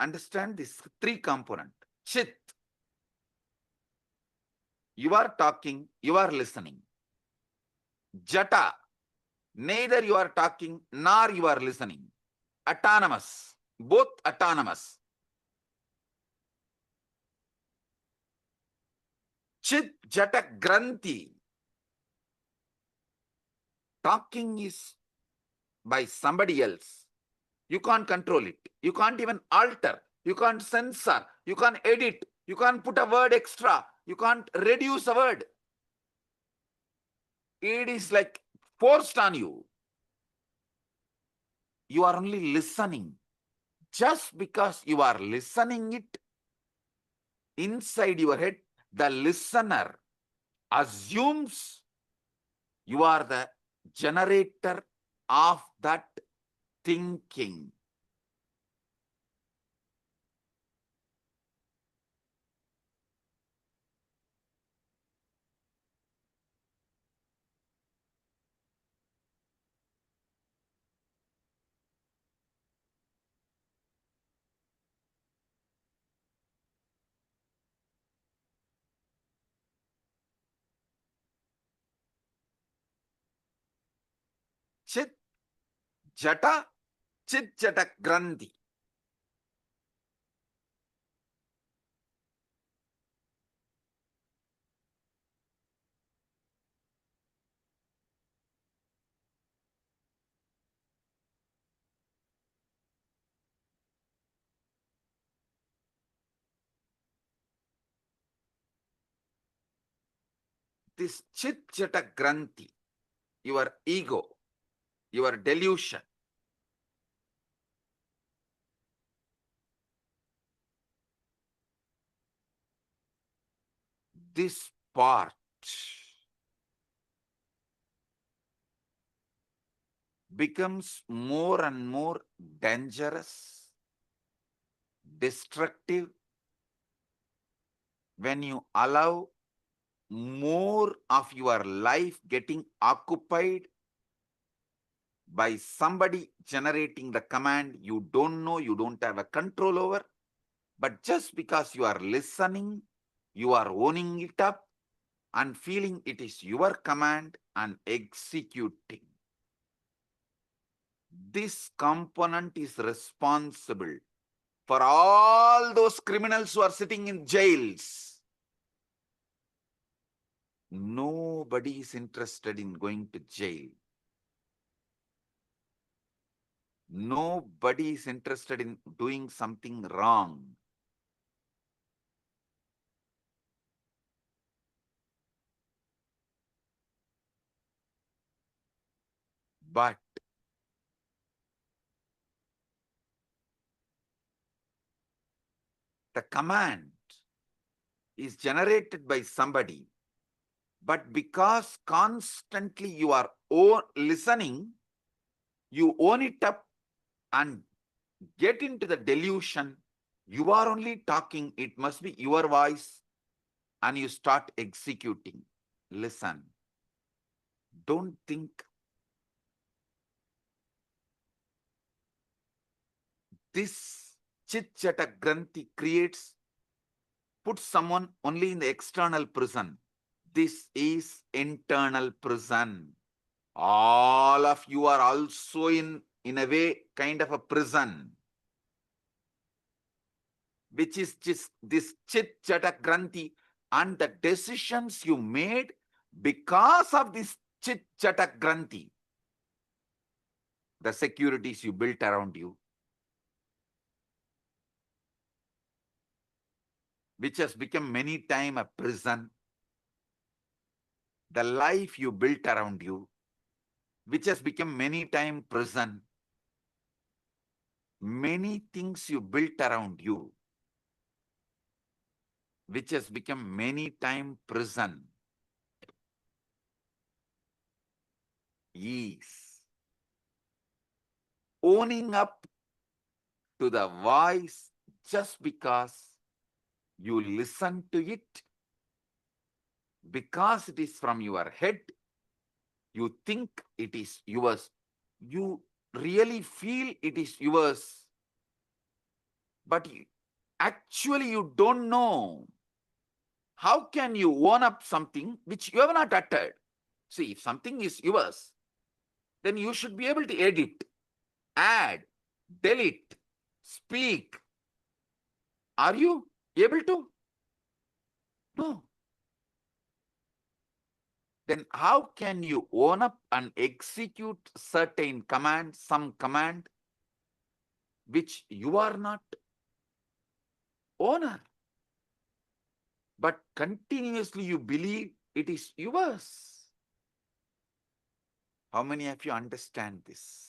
understand this three component. Chit. You are talking, you are listening. Jata. Neither you are talking nor you are listening. Autonomous. Both autonomous. Chit Jata Granthi. Talking is by somebody else. You can't control it. You can't even alter. You can't censor. You can't edit. You can't put a word extra. You can't reduce a word. It is like forced on you. You are only listening. Just because you are listening it, inside your head, the listener assumes you are the generator of that thinking. Chit Jata, Chit Jata Granthi. This Chit Jata Granthi, your ego, your delusion, this part becomes more and more dangerous, destructive, when you allow more of your life getting occupied by somebody generating the command you don't know, you don't have a control over, but just because you are listening, you are owning it up and feeling it is your command and executing. This component is responsible for all those criminals who are sitting in jails. Nobody is interested in going to jail. Nobody is interested in doing something wrong. But the command is generated by somebody, but because constantly you are listening, you own it up and get into the delusion. You are only talking, it must be your voice, and you start executing. Listen, don't think. This Chit Jata Granthi creates put someone only in the external prison. This is internal prison. All of you are also in a way, kind of a prison, which is just this chit jata granthi, and the decisions you made because of this chit jata granthi, the securities you built around you, which has become many times a prison, the life you built around you, which has become many times prison, many things you built around you, which has become many times prison, is owning up to the voice just because you listen to it, because it is from your head, you think it is yours, you really feel it is yours, but actually you don't know. How can you own up something which you have not uttered? See, if something is yours, then you should be able to edit, add, delete, speak. Are you able to? No. Then how can you own up and execute certain command, some command, which you are not owner, but continuously you believe it is yours? How many of you understand this?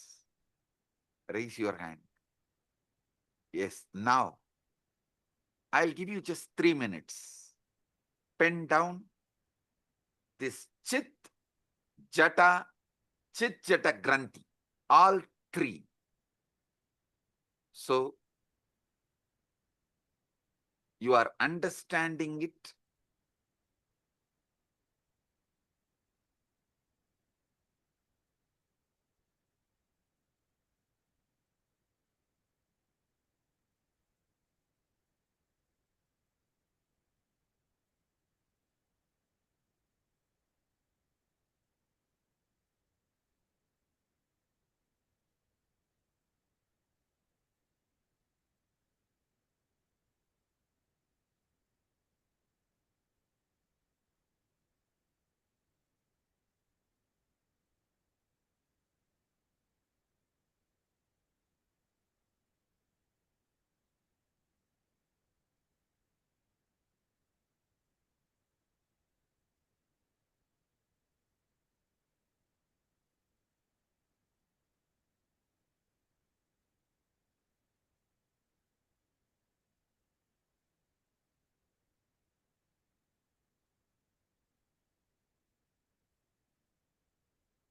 Raise your hand. Yes, now I'll give you just 3 minutes. Pen down this chit, jata, granthi, all three. So you are understanding it.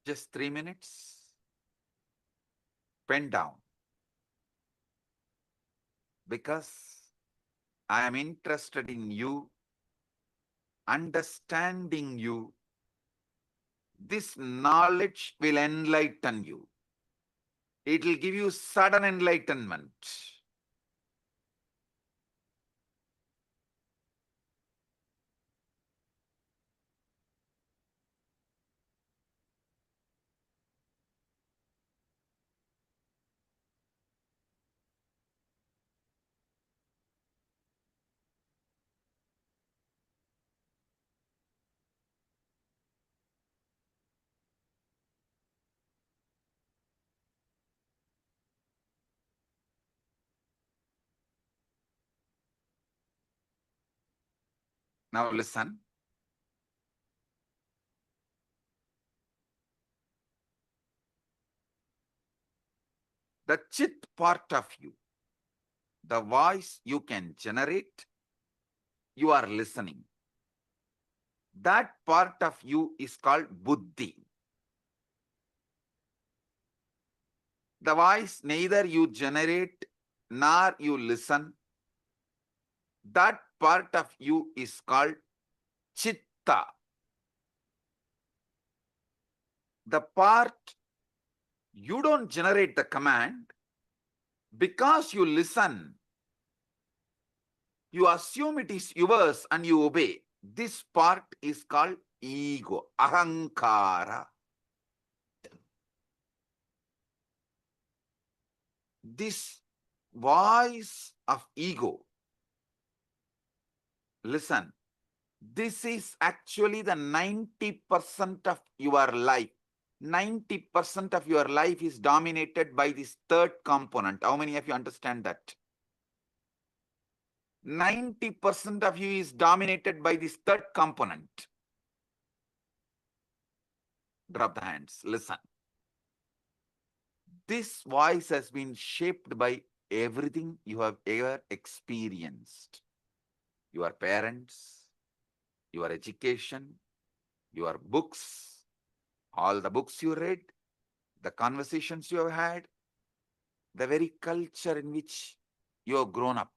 Just 3 minutes. Pen down. Because I am interested in you, understanding you. This knowledge will enlighten you. It will give you sudden enlightenment. Now listen. The chit part of you, the voice you can generate, you are listening. That part of you is called buddhi. The voice neither you generate nor you listen. That part of you is called chitta. The part you don't generate the command because you listen. You assume it is yours and you obey. This part is called ego, ahankara. This voice of ego, listen, this is actually the 90% of your life. 90% of your life is dominated by this third component. How many of you understand that? 90% of you is dominated by this third component. Drop the hands. Listen. This voice has been shaped by everything you have ever experienced. Your parents, your education, your books, all the books you read, the conversations you have had, the very culture in which you have grown up.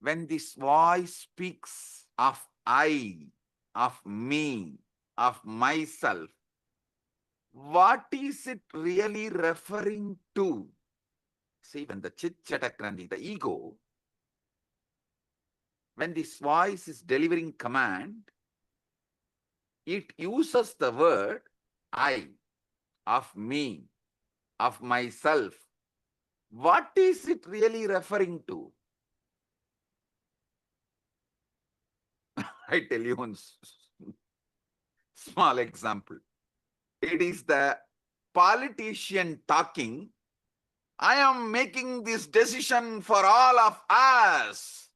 When this voice speaks of I, of me, of myself, what is it really referring to? See, when the chit-chatakrandi, the ego, when this voice is delivering command, it uses the word I, of me, of myself. What is it really referring to? I tell you one small example. It is the politician talking, I am making this decision for all of us.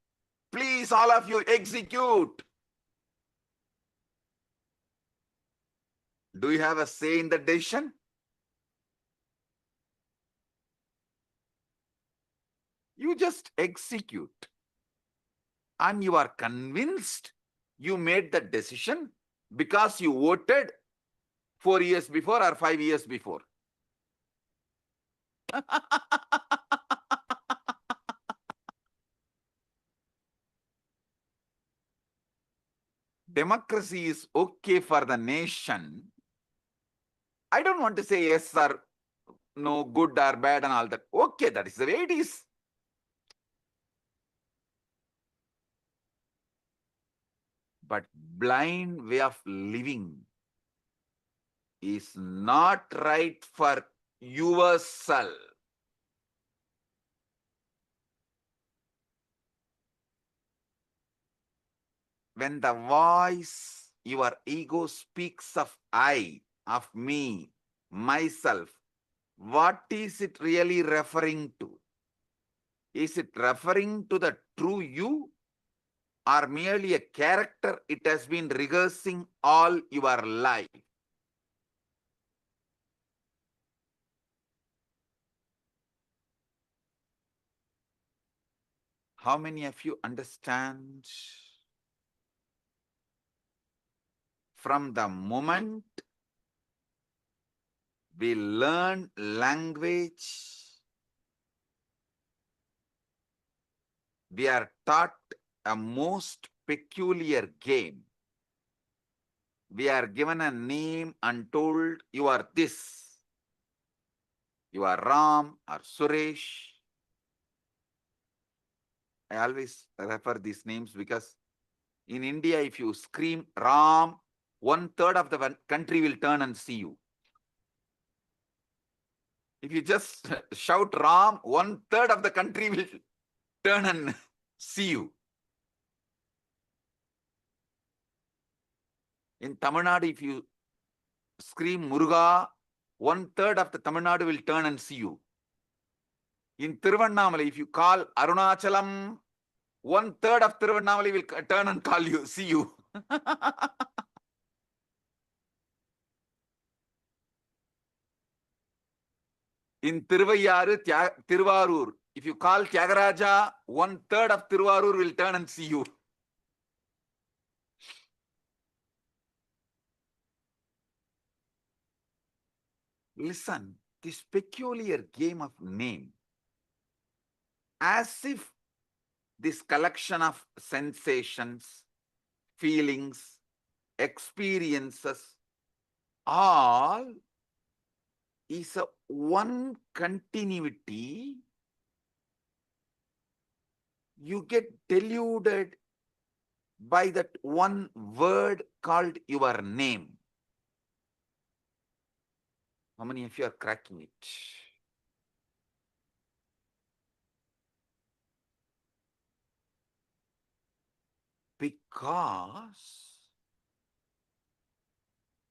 Please, all of you, execute. Do you have a say in the decision? You just execute. And you are convinced you made the decision because you voted 4 years before or 5 years before. Democracy is okay for the nation. I don't want to say yes or no, good or bad and all that. Okay, that is the way it is. But blind way of living is not right for yourself. When the voice, your ego speaks of I, of me, myself, what is it really referring to? Is it referring to the true you or merely a character it has been rehearsing all your life? How many of you understand? From the moment we learn language, we are taught a most peculiar game. We are given a name and told, you are this. You are Ram or Suresh. I always refer these names because in India, if you scream Ram, 1/3 of the country will turn and see you. If you just shout Ram, 1/3 of the country will turn and see you. In Tamil Nadu, if you scream Muruga, 1/3 of the Tamil Nadu will turn and see you. In Tiruvannamalai, if you call Arunachalam, 1/3 of Tiruvannamalai will turn and call you, see you. In Tiruvarur, if you call Tyagaraja, 1/3 of Tiruvarur will turn and see you. Listen, this peculiar game of name, as if this collection of sensations, feelings, experiences, all is a one continuity you get deluded by that one word called your name. How many of you are cracking it? Because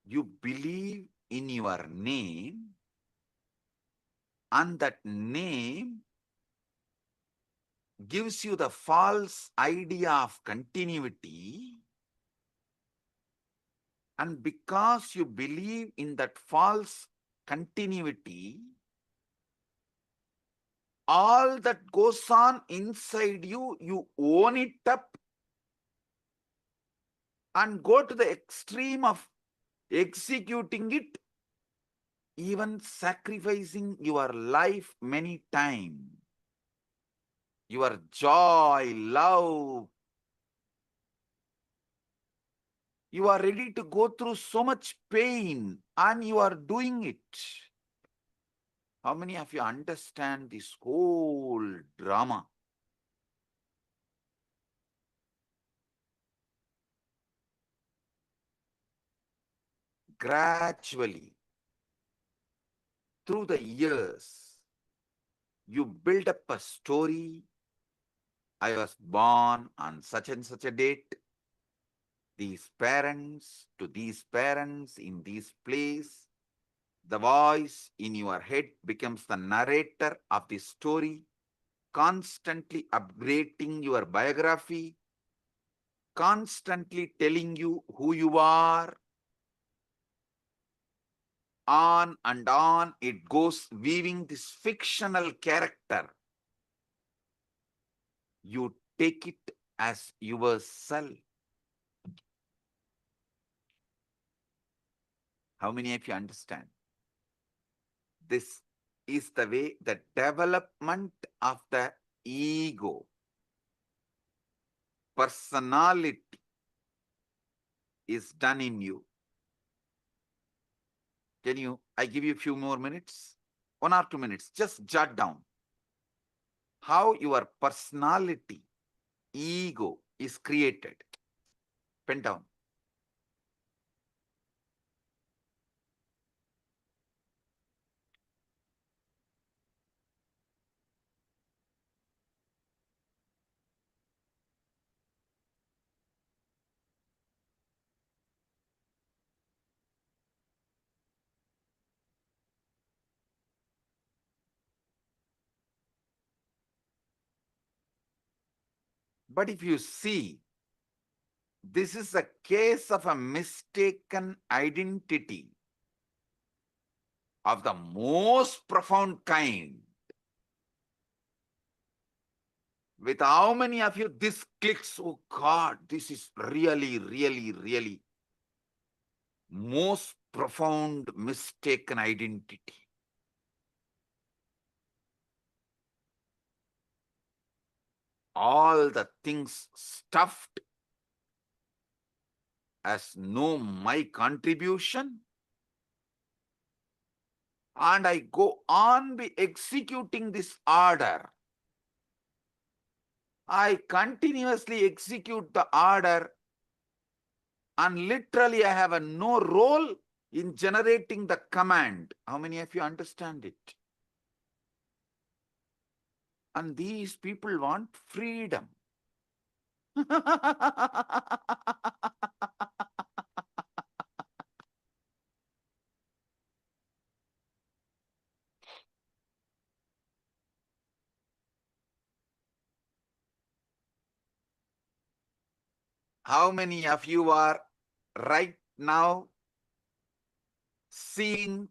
you believe in your name, and that name gives you the false idea of continuity, and because you believe in that false continuity, all that goes on inside you, you own it up and go to the extreme of executing it, even sacrificing your life many times. Your joy, love, you are ready to go through so much pain and you are doing it. How many of you understand this whole drama? Gradually, through the years, you build up a story. I was born on such and such a date. These parents to these parents in this place. The voice in your head becomes the narrator of the story, constantly upgrading your biography, constantly telling you who you are. On and on it goes, weaving this fictional character. You take it as yourself. How many of you understand? This is the way the development of the ego, personality is done in you. I give you a few more minutes, 1 or 2 minutes, just jot down how your personality, ego is created. Pen down. But if you see, this is a case of a mistaken identity of the most profound kind. With how many of you this clicks? Oh God, this is really, really, really most profound mistaken identity. All the things stuffed as no my contribution, and I go on be executing this order. I continuously execute the order, and literally I have no role in generating the command. How many of you understand it? And these people want freedom. How many of you are right now seeing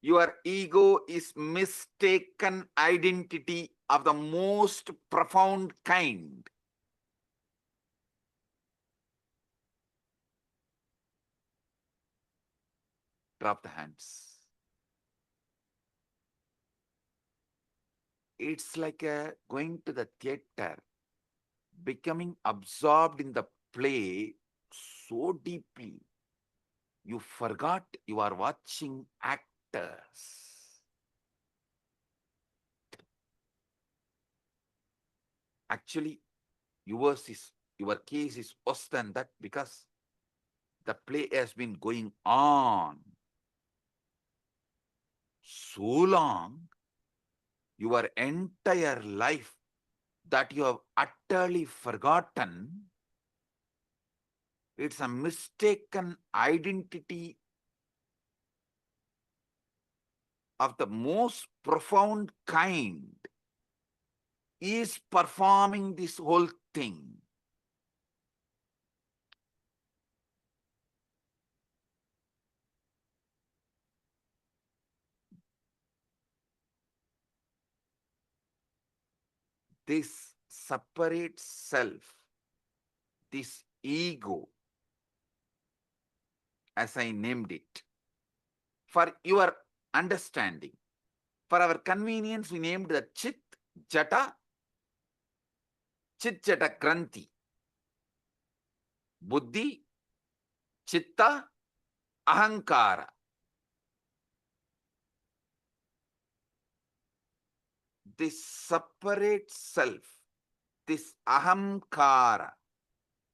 your ego is mistaken identity of the most profound kind? Drop the hands. It's like going to the theater, becoming absorbed in the play so deeply, you forgot you are watching actors. Actually, your case is worse than that because the play has been going on so long, your entire life, that you have utterly forgotten. It's a mistaken identity of the most profound kind is performing this whole thing. This separate self, this ego, as I named it, for your understanding, for our convenience, we named the Chit Jata Granthi. Buddhi, Chitta, Ahankara. This separate self, this Ahamkara,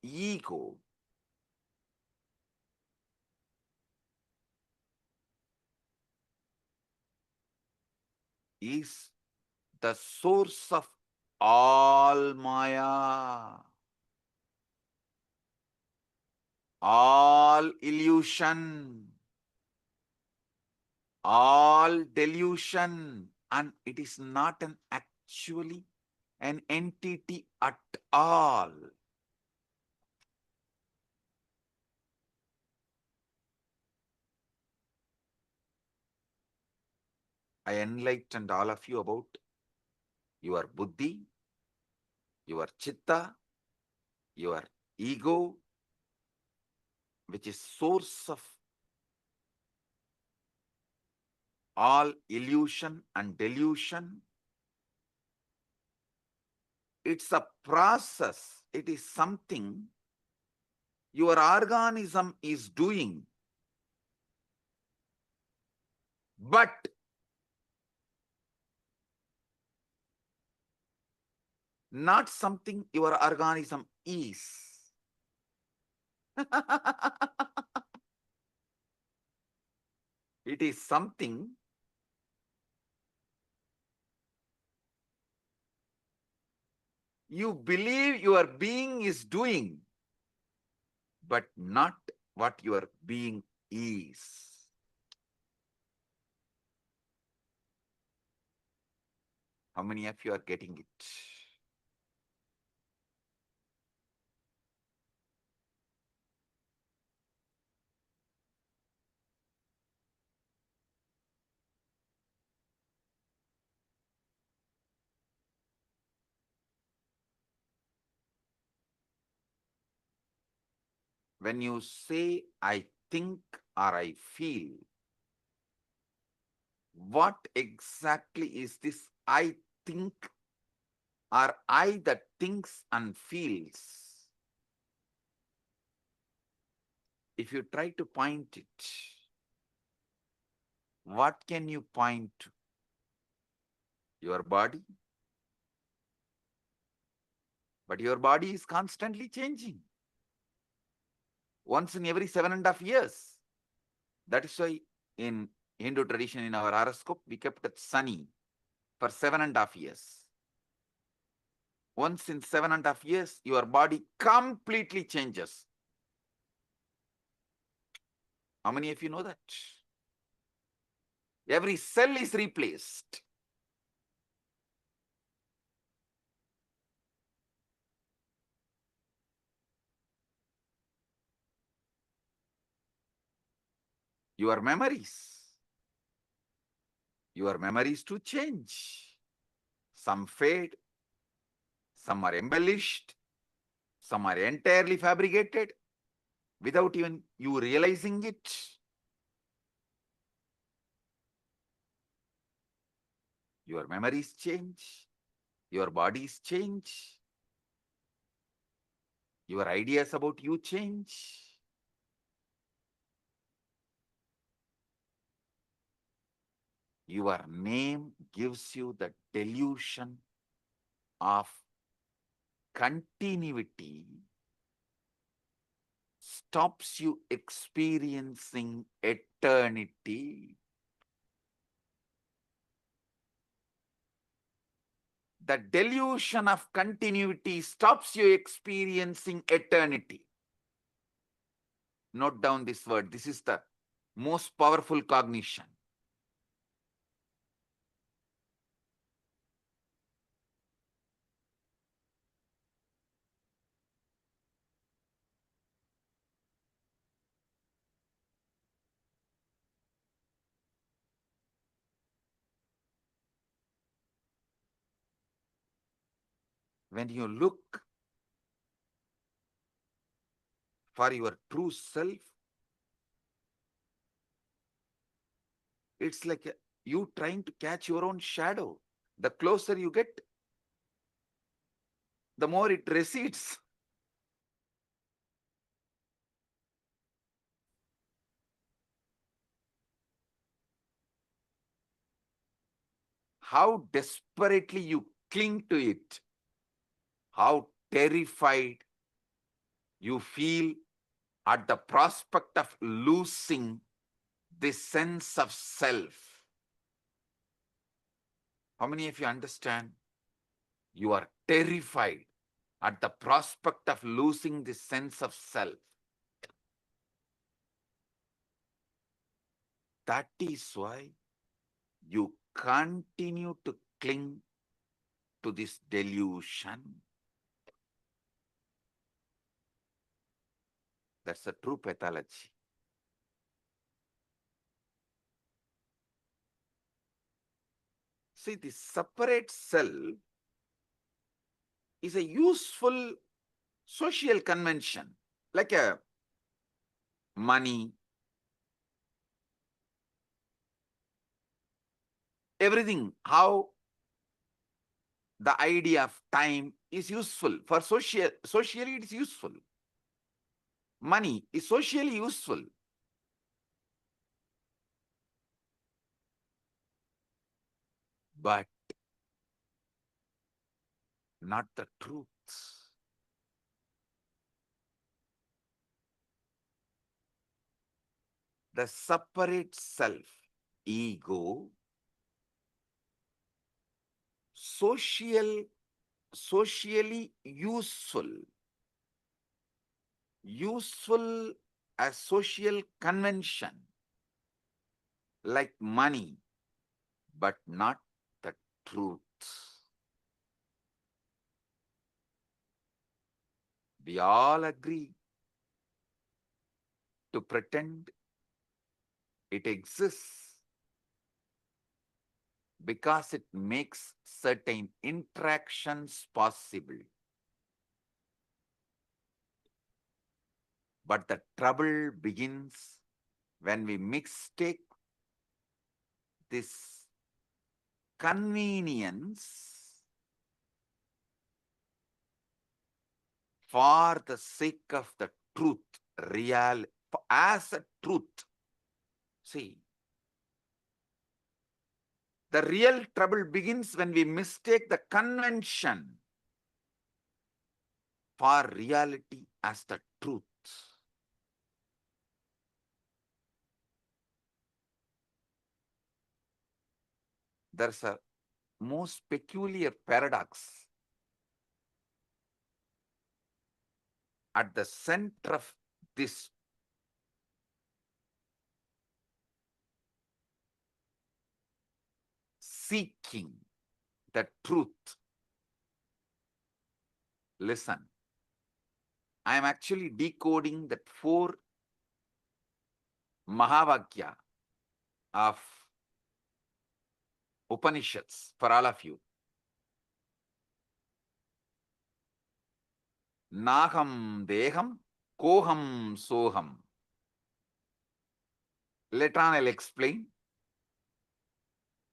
ego, is the source of all Maya, all illusion, all delusion, and it is not actually an entity at all. I enlightened all of you about your buddhi, your chitta, your ego, which is source of all illusion and delusion. It's a process. It is something your organism is doing. But not something your organism is. It is something you believe your being is doing, but not what your being is. How many of you are getting it? When you say, I think or I feel, what exactly is this I think or I that thinks and feels? If you try to point it, what can you point to? Your body? But your body is constantly changing. Once in every 7.5 years. That is why in Hindu tradition, in our horoscope, we kept it sunny for 7.5 years. Once in 7.5 years, your body completely changes. How many of you know that? Every cell is replaced. Your memories to change. Some fade, some are embellished, some are entirely fabricated without even you realizing it. Your memories change, your bodies change, your ideas about you change. Your name gives you the delusion of continuity stops you experiencing eternity. The delusion of continuity stops you experiencing eternity. Note down this word. This is the most powerful cognition. When you look for your true self, it's like you trying to catch your own shadow. The closer you get, the more it recedes. How desperately you cling to it, how terrified you feel at the prospect of losing this sense of self. How many of you understand? You are terrified at the prospect of losing this sense of self. That is why you continue to cling to this delusion. That's the true pathology. See, the separate self is a useful social convention, like a money, everything, how the idea of time is useful. For socially it is useful. Money is socially useful. But not the truth. The separate self, ego, socially useful as social convention, like money, but not the truth. We all agree to pretend it exists because it makes certain interactions possible. But the trouble begins when we mistake this convenience for the sake of the truth, as a truth. See, the real trouble begins when we mistake the convention for reality as the truth. There's a most peculiar paradox at the center of this seeking the truth. Listen, I am actually decoding that 4 Mahavakya of Upanishads for all of you. Naham deham, koham soham. Later on I'll explain.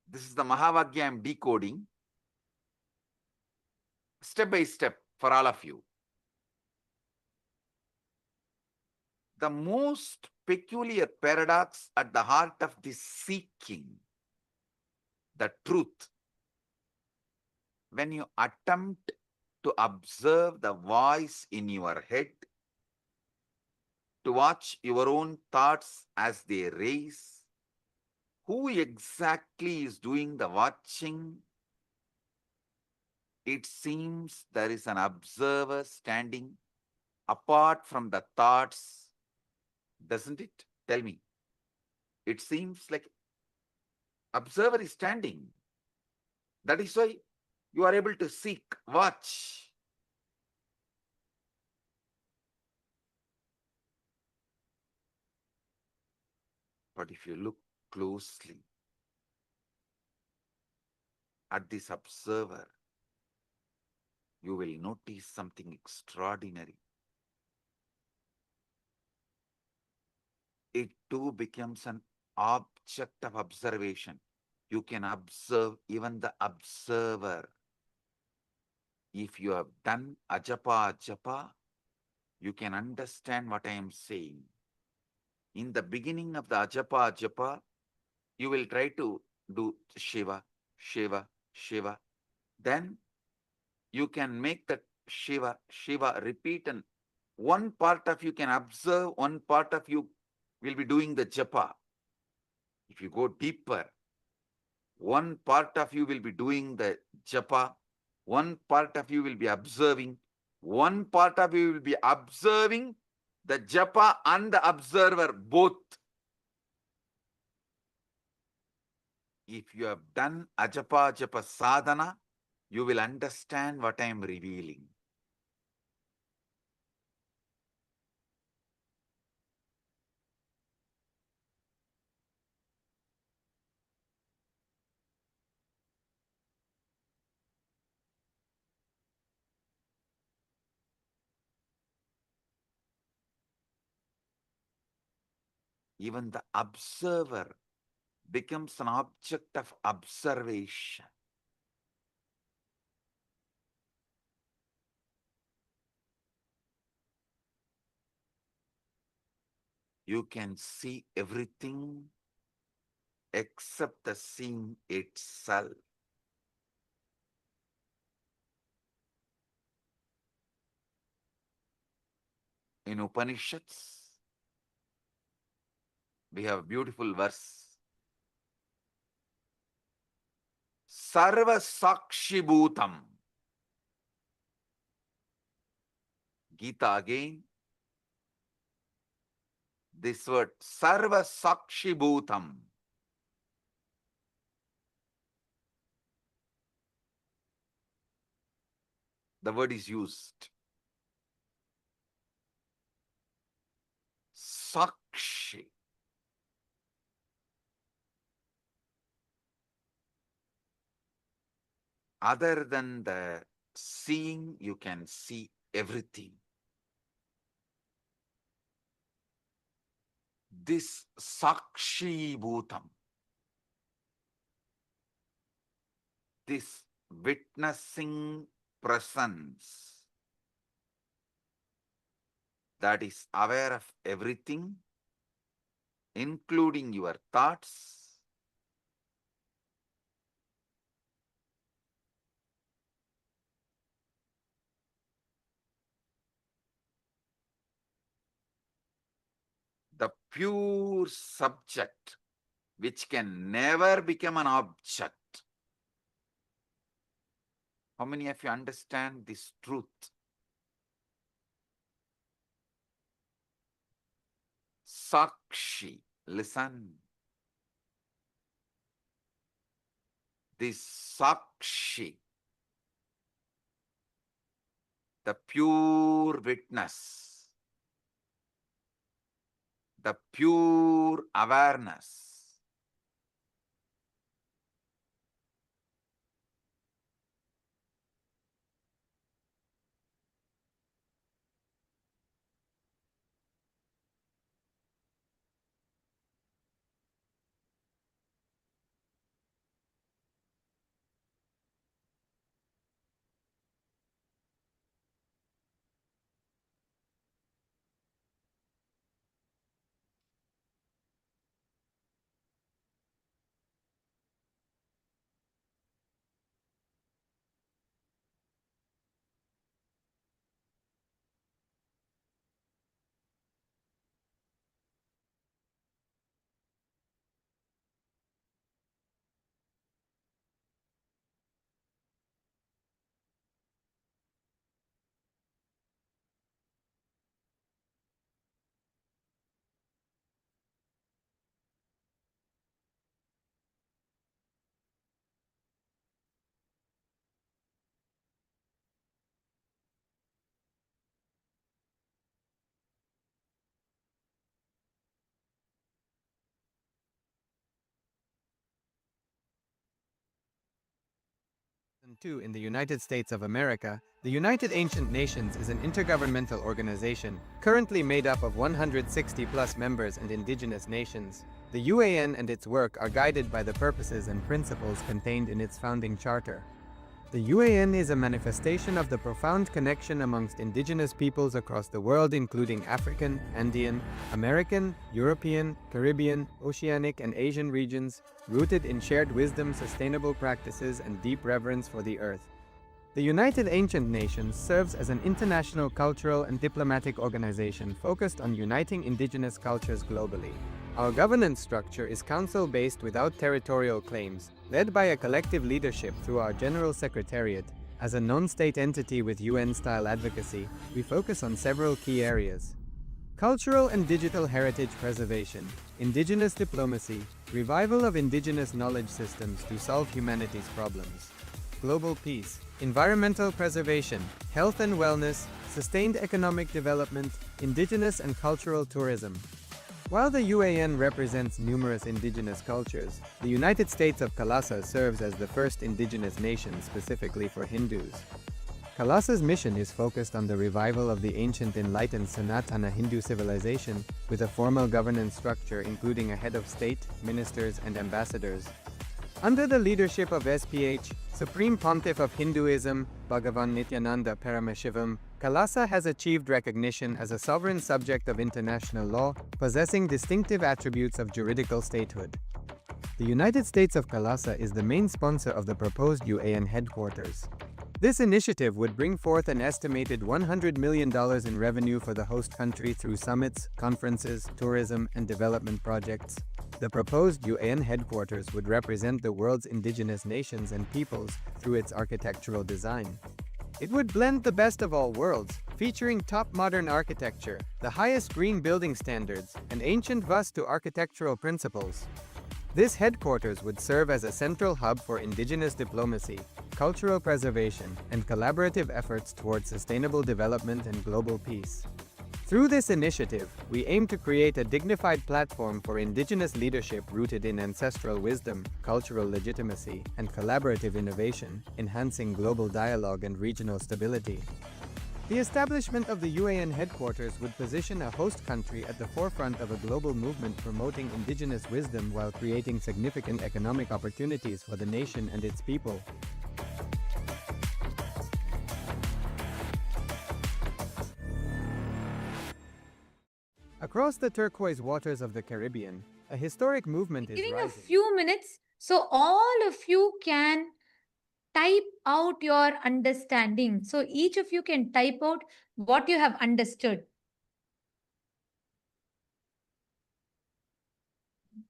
This is the Mahavakya I am decoding step by step for all of you. The most peculiar paradox at the heart of this seeking the truth, when you attempt to observe the voice in your head, to watch your own thoughts as they raise. Who exactly is doing the watching? It seems there is an observer standing apart from the thoughts, doesn't it? Tell me. It seems like observer is standing. That is why you are able to seek, watch. But if you look closely at this observer, you will notice something extraordinary. It too becomes an object of observation. You can observe even the observer. If you have done ajapa, you can understand what I am saying. In the beginning of the ajapa, you will try to do Shiva, Shiva, Shiva. Then you can make that Shiva, Shiva repeat, and one part of you can observe, one part of you will be doing the japa. If you go deeper, one part of you will be doing the japa, one part of you will be observing, one part of you will be observing the japa and the observer both. If you have done ajapa sadhana, you will understand what I am revealing. Even the observer becomes an object of observation. You can see everything except the seeing itself. In Upanishads, we have a beautiful verse. Sarva Sakshi Bhutam. Gita again. This word, Sarva Sakshi Bhutam. The word is used. Sakshi. Other than the seeing, you can see everything. This Sakshi Bhutam, this witnessing presence that is aware of everything, including your thoughts, the pure subject, which can never become an object. How many of you understand this truth? Sakshi, listen. This Sakshi, the pure witness, the pure awareness, 2002 in the United States of America, the United Ancient Nations is an intergovernmental organization currently made up of 160 plus members and indigenous nations. The UAN and its work are guided by the purposes and principles contained in its founding charter. The UAN is a manifestation of the profound connection amongst indigenous peoples across the world, including African, Andean, American, European, Caribbean, Oceanic, and Asian regions, rooted in shared wisdom, sustainable practices, and deep reverence for the earth. The United Ancient Nations serves as an international cultural and diplomatic organization focused on uniting indigenous cultures globally. Our governance structure is council-based without territorial claims, led by a collective leadership through our General Secretariat. As a non-state entity with UN-style advocacy, we focus on several key areas: cultural and digital heritage preservation, indigenous diplomacy, revival of indigenous knowledge systems to solve humanity's problems, global peace, environmental preservation, health and wellness, sustained economic development, indigenous and cultural tourism. While the UAN represents numerous indigenous cultures, the United States of Kailasa serves as the first indigenous nation specifically for Hindus. Kailasa's mission is focused on the revival of the ancient enlightened Sanatana Hindu civilization with a formal governance structure including a head of state, ministers, and ambassadors. Under the leadership of SPH, Supreme Pontiff of Hinduism, Bhagavan Paramashivam, Kailasa has achieved recognition as a sovereign subject of international law, possessing distinctive attributes of juridical statehood. The United States of Kailasa is the main sponsor of the proposed UAN headquarters. This initiative would bring forth an estimated $100 million in revenue for the host country through summits, conferences, tourism, and development projects. The proposed UAN headquarters would represent the world's indigenous nations and peoples through its architectural design. It would blend the best of all worlds, featuring top modern architecture, the highest green building standards, and ancient Vastu architectural principles. This headquarters would serve as a central hub for indigenous diplomacy, cultural preservation, and collaborative efforts towards sustainable development and global peace. Through this initiative, we aim to create a dignified platform for indigenous leadership rooted in ancestral wisdom, cultural legitimacy, and collaborative innovation, enhancing global dialogue and regional stability. The establishment of the UAN headquarters would position a host country at the forefront of a global movement promoting indigenous wisdom while creating significant economic opportunities for the nation and its people. Across the turquoise waters of the Caribbean, a historic movement is Giving rising. a few minutes so all of you can type out your understanding. So each of you can type out what you have understood.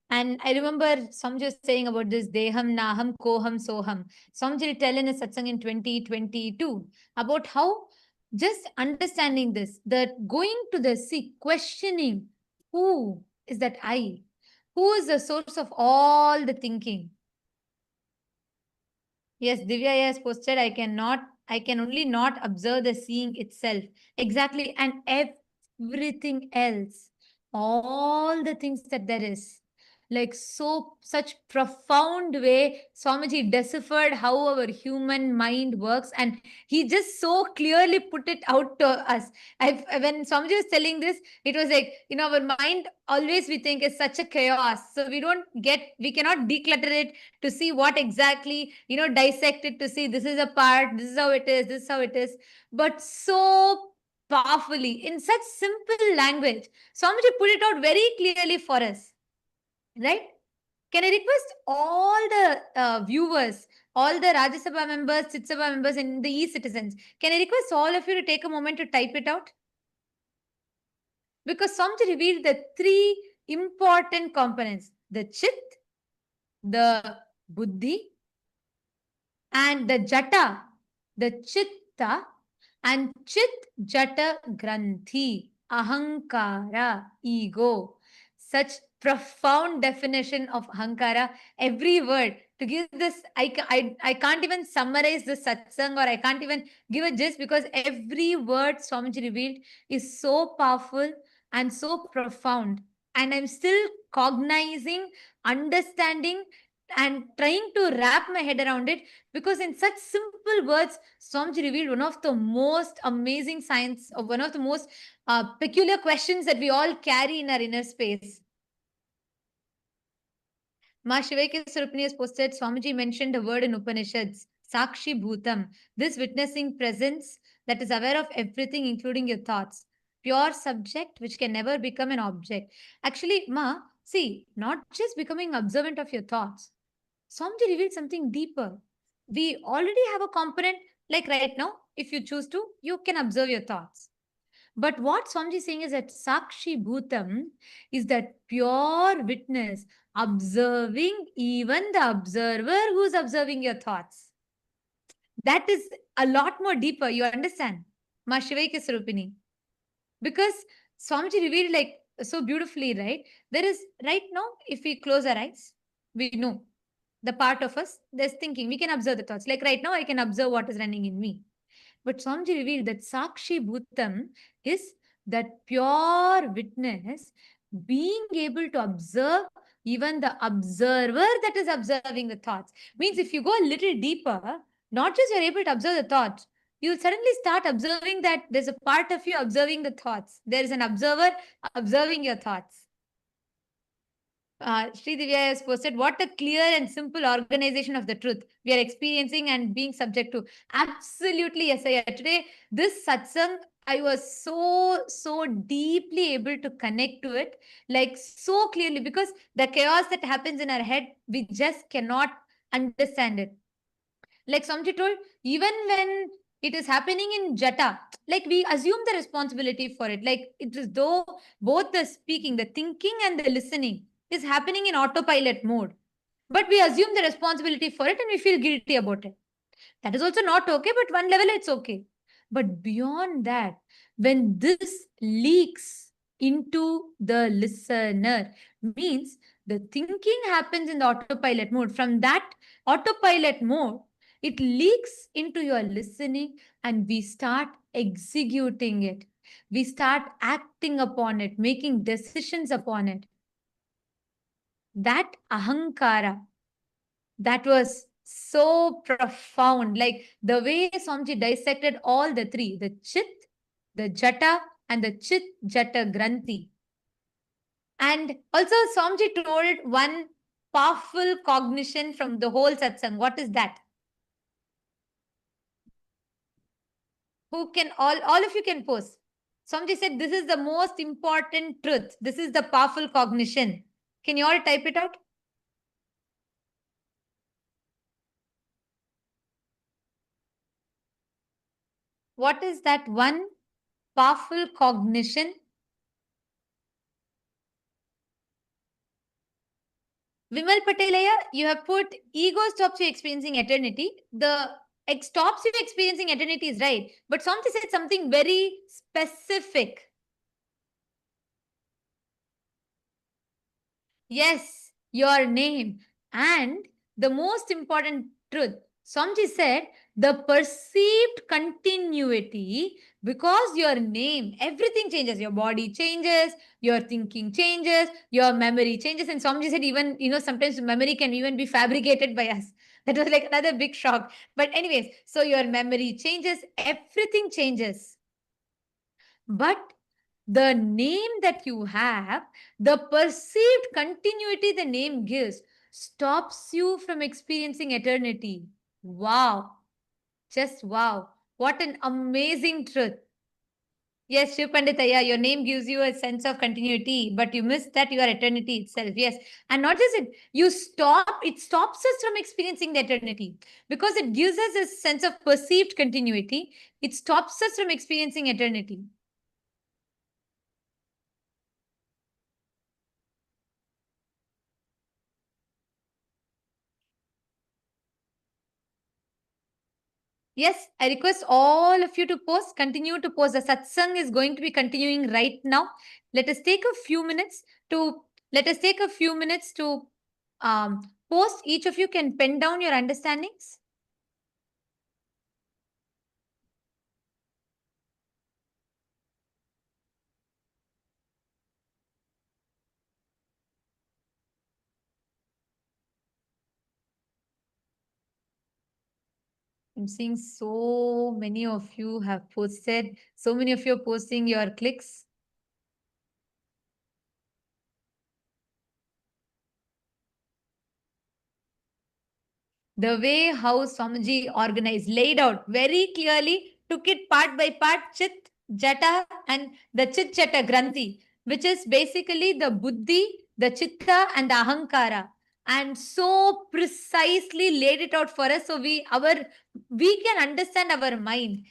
And I remember Samjay saying about this Deham, Naham, Koham, Soham. Samjay tell in a satsang in 2022 about how just understanding this, that going to the sea, questioning who is that I? Who is the source of all the thinking? Yes, Divya has posted, I can only not observe the seeing itself. Exactly. And everything else, all the things that there is. Like such profound way, Swamiji deciphered how our human mind works, and he just so clearly put it out to us. When Swamiji was telling this, it was like, our mind always we think is such a chaos. So we cannot declutter it to see what exactly, dissect it to see this is a part, this is how it is, this is how it is. But so powerfully, in such simple language, Swamiji put it out very clearly for us. Right? Can I request all the viewers, all the Rajya Sabha members, Chit Sabha members, and the e-citizens, can I request all of you to take a moment to type it out? Because Swamiji revealed the three important components: the Chit, the Buddhi, and the Jata, the Chitta, and Chit Jata Granthi, Ahankara, ego. Such profound definition of Ahankara, every word. To give this, I can't even summarize the satsang, or I can't even give a gist, because every word Swamiji revealed is so powerful and so profound. And I'm still cognizing, understanding, and trying to wrap my head around it, because in such simple words, Swamiji revealed one of the most amazing science, or one of the most peculiar questions that we all carry in our inner space. Ma Shivaike Surupani has posted, Swamiji mentioned a word in Upanishads, Sakshi Bhutam, this witnessing presence that is aware of everything, including your thoughts. Pure subject which can never become an object. Actually, Ma, see, not just becoming observant of your thoughts. Swamiji revealed something deeper. We already have a component, like right now, if you choose to, you can observe your thoughts. But what Swamiji is saying is that Sakshi Bhutam is that pure witness, observing even the observer who's observing your thoughts. That is a lot more deeper, you understand? Ma Shivaike Sarupini. Because Swamiji revealed like so beautifully, right? There is, right now, if we close our eyes, we know the part of us that's thinking, we can observe the thoughts. Like right now, I can observe what is running in me. But Swamiji revealed that Sakshi Bhutam is that pure witness being able to observe even the observer that is observing the thoughts. Means if you go a little deeper, not just you're able to observe the thoughts, you'll suddenly start observing that there's a part of you observing the thoughts. There is an observer observing your thoughts. Sri Divya has posted, what a clear and simple organization of the truth we are experiencing and being subject to. Absolutely, yes. Today, this satsang, I was so deeply able to connect to it, like so clearly, because the chaos that happens in our head, we just cannot understand it. Like Samji told, even when it is happening in Jata, like we assume the responsibility for it. Like it is though both the speaking, the thinking and the listening is happening in autopilot mode. But we assume the responsibility for it and we feel guilty about it. That is also not okay, but one level it's okay. But beyond that, when this leaks into the listener, means the thinking happens in the autopilot mode. From that autopilot mode, it leaks into your listening and we start executing it. We start acting upon it, making decisions upon it. That ahankara, that was so profound. Like the way Swamiji dissected all the three, the Chit, the Jata, and the Chit Jata Granthi. And also Swamiji told one powerful cognition from the whole satsang. What is that? Who can, all of you can post. Swamiji said, this is the most important truth. This is the powerful cognition. Can you all type it out? What is that one powerful cognition? Vimal Patelaya, you have put ego stops you experiencing eternity. The stops you experiencing eternity is right. But Swamiji said something very specific. Yes, your name. And the most important truth, Swamiji said, the perceived continuity, because your name, everything changes. Your body changes, your thinking changes, your memory changes. And Swamiji said even, sometimes memory can even be fabricated by us. That was like another big shock. But anyways, so your memory changes, everything changes. But the name that you have, the perceived continuity the name gives, stops you from experiencing eternity. Wow. Just wow. What an amazing truth. Yes, Shiv Panditaya, your name gives you a sense of continuity, but you miss that you are eternity itself. Yes. And not just it, it stops us from experiencing the eternity because it gives us a sense of perceived continuity. It stops us from experiencing eternity. Yes, I request all of you to post, continue to post. The satsang is going to be continuing right now. Let us take a few minutes to post. Each of you can pen down your understandings. I'm seeing so many of you have posted, so many of you are posting your clicks. The way how Swamiji organized, laid out very clearly, took it part by part, Chit, Jata, and the Chit Jata Granthi, which is basically the Buddhi, the Chitta, and the Ahankara. And so precisely laid it out for us so we can understand our mind.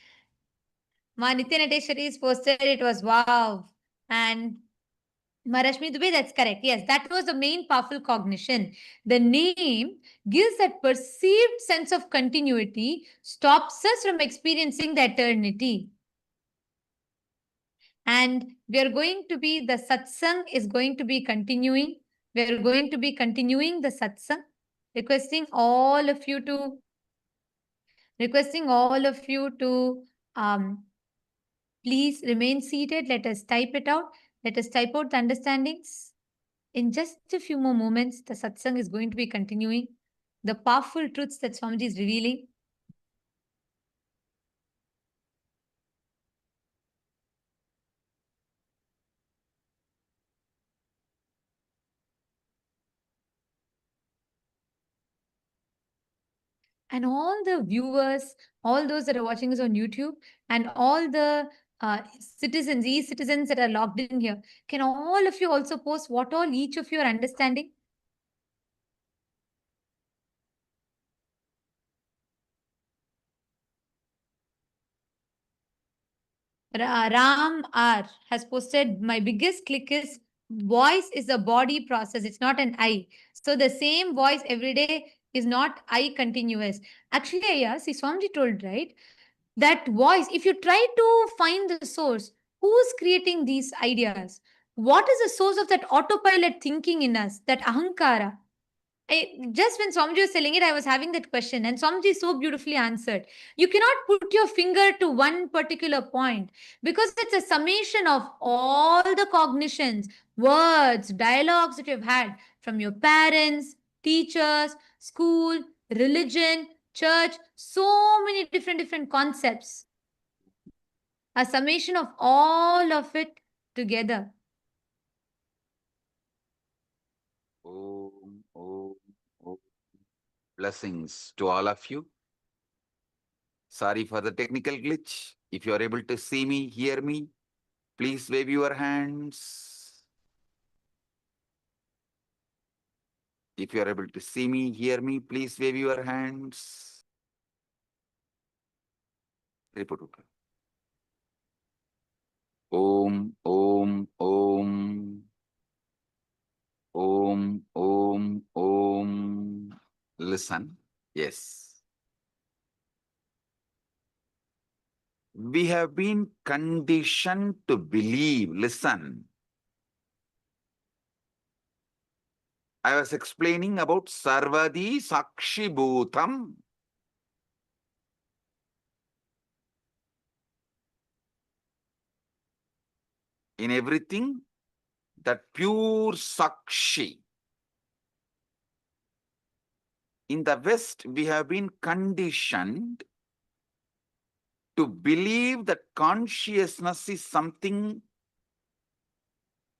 Ma Nityanandeshwari is posted, it was wow. And Marashmi Dubey, that's correct. Yes, that was the main powerful cognition. The name gives that perceived sense of continuity, stops us from experiencing the eternity. And we are going to be, the satsang is going to be continuing. We are going to be continuing the satsang, requesting all of you to, please remain seated. Let us type it out. Let us type out the understandings. In just a few more moments, the satsang is going to be continuing. The powerful truths that Swamiji is revealing. And all the viewers, all those that are watching us on YouTube, and all the citizens, e-citizens that are logged in here, can all of you also post what all each of you are understanding? Ram R has posted, my biggest click is voice is a body process. It's not an I. So the same voice every day is not I continuous. Actually, yeah, see, Swamiji told, right? That voice, if you try to find the source, who's creating these ideas? What is the source of that autopilot thinking in us, that ahankara? Just when Swamiji was telling it, I was having that question, and Swamiji so beautifully answered. You cannot put your finger to one particular point because it's a summation of all the cognitions, words, dialogues that you've had from your parents, teachers, school, religion, church, so many different concepts. A summation of all of it together. Om, om, om. Blessings to all of you. Sorry for the technical glitch. If you are able to see me, hear me, please wave your hands. If you are able to see me, hear me, please wave your hands. Report. Om, om, om. Om, om, om. Listen. Yes. We have been conditioned to believe. Listen. I was explaining about Sarvadi Sakshi Bhutam. In everything, that pure Sakshi. In the West, we have been conditioned to believe that consciousness is something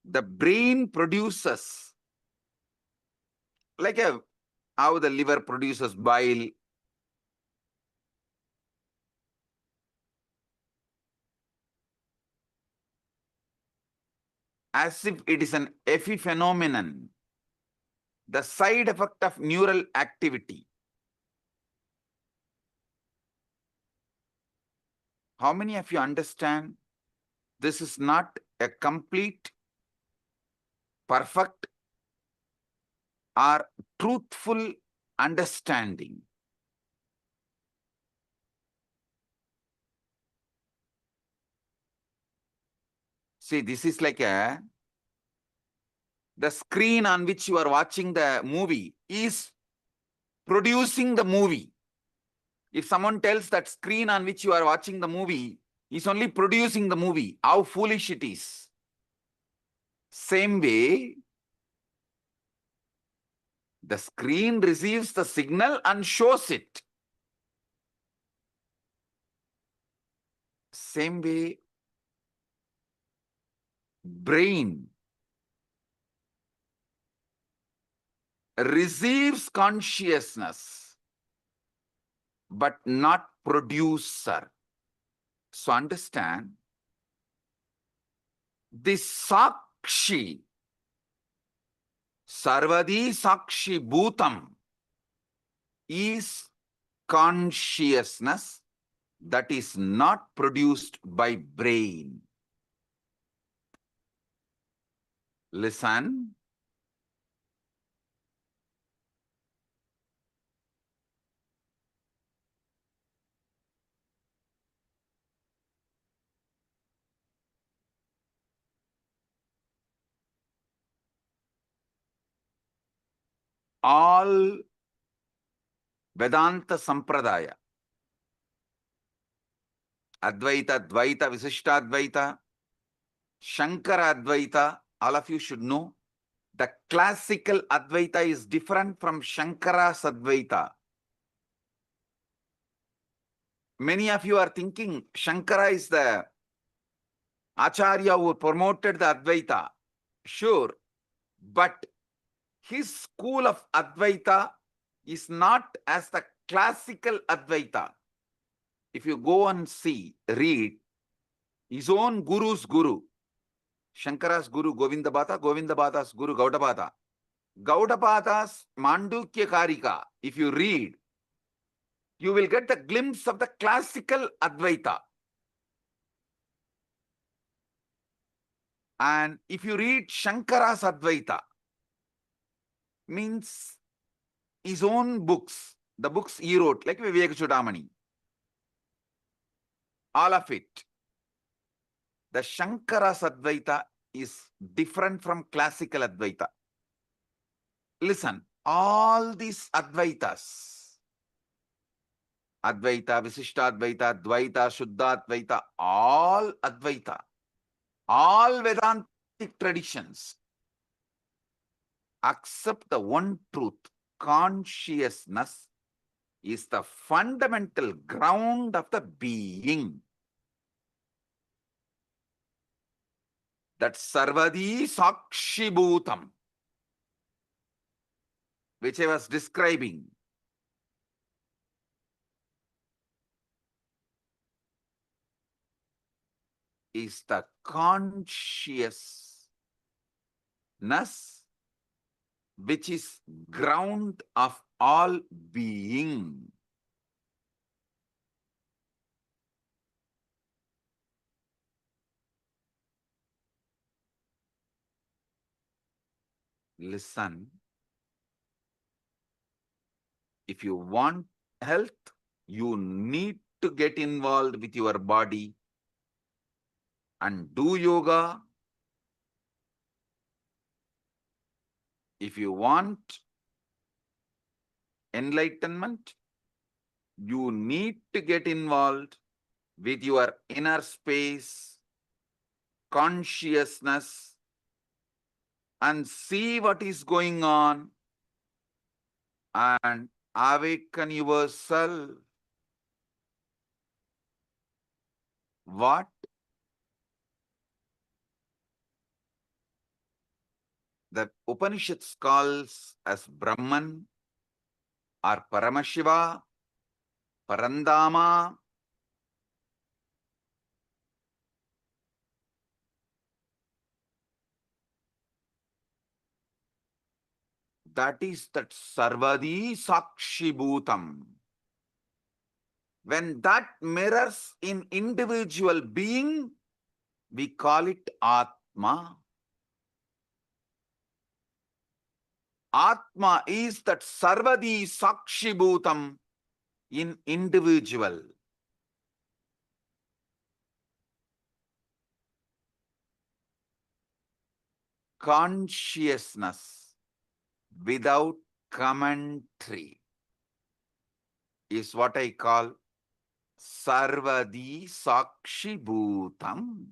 the brain produces. Like how the liver produces bile. As if it is an epiphenomenon, the side effect of neural activity. How many of you understand this is not a complete, perfect, or truthful understanding? See, this is like the screen on which you are watching the movie is producing the movie. If someone tells that screen on which you are watching the movie is only producing the movie, how foolish it is. Same way, the screen receives the signal and shows it. same way, brain receives consciousness, but not producer. So understand, this Sakshi, Sarvadi Sakshi Bhutam, is consciousness that is not produced by brain. Listen. All Vedanta Sampradaya, Advaita, Dvaita, Visishtadvaita, Shankara Advaita, all of you should know, the classical Advaita is different from Shankara's Advaita. Many of you are thinking Shankara is the Acharya who promoted the Advaita. Sure, but his school of Advaita is not as the classical Advaita. If you go and see, read, his own guru's guru, Shankara's guru Govindabhata, Govindabhata's guru Gaudabhata. Gaudabhata's Mandukya Karika, if you read, you will get the glimpse of the classical Advaita. And if you read Shankara's Advaita, means his own books, the books he wrote, like Viveka Chudamani, all of it, the Shankara's Advaita is different from classical Advaita. Listen, all these Advaitas, Advaita, Visishtadvaita, Dvaita, Shuddhadvaita, all Advaita, all Vedantic traditions accept the one truth. Consciousness is the fundamental ground of the being. That Sarvadi Sakshi Bhutam, which I was describing, is the consciousness which is ground of all being. Listen, if you want health, you need to get involved with your body and do yoga. If you want enlightenment, you need to get involved with your inner space, consciousness, and see what is going on and awaken yourself. What? The Upanishads calls as Brahman or Paramashiva, Parandama. That is that Sarvadi Sakshi Bhutam. When that mirrors in individual being, we call it Atma. Atma is that Sarvadi Sakshi Bhutam in individual. Consciousness without commentary is what I call Sarvadi Sakshi Bhutam.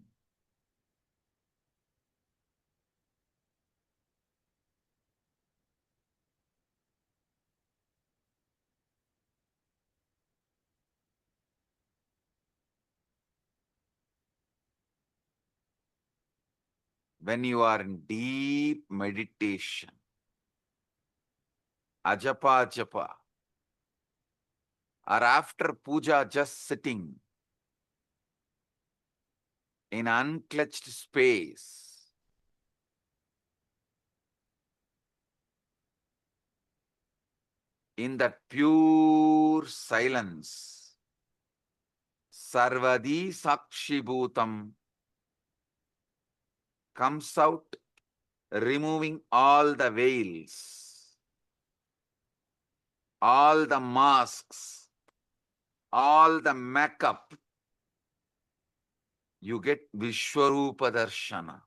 when you are in deep meditation, ajapa japa, or after puja just sitting in unclutched space, in that pure silence, sarvadi sakshibhutam comes out, removing all the veils, all the masks, all the makeup. You get Vishwarupa Darshana.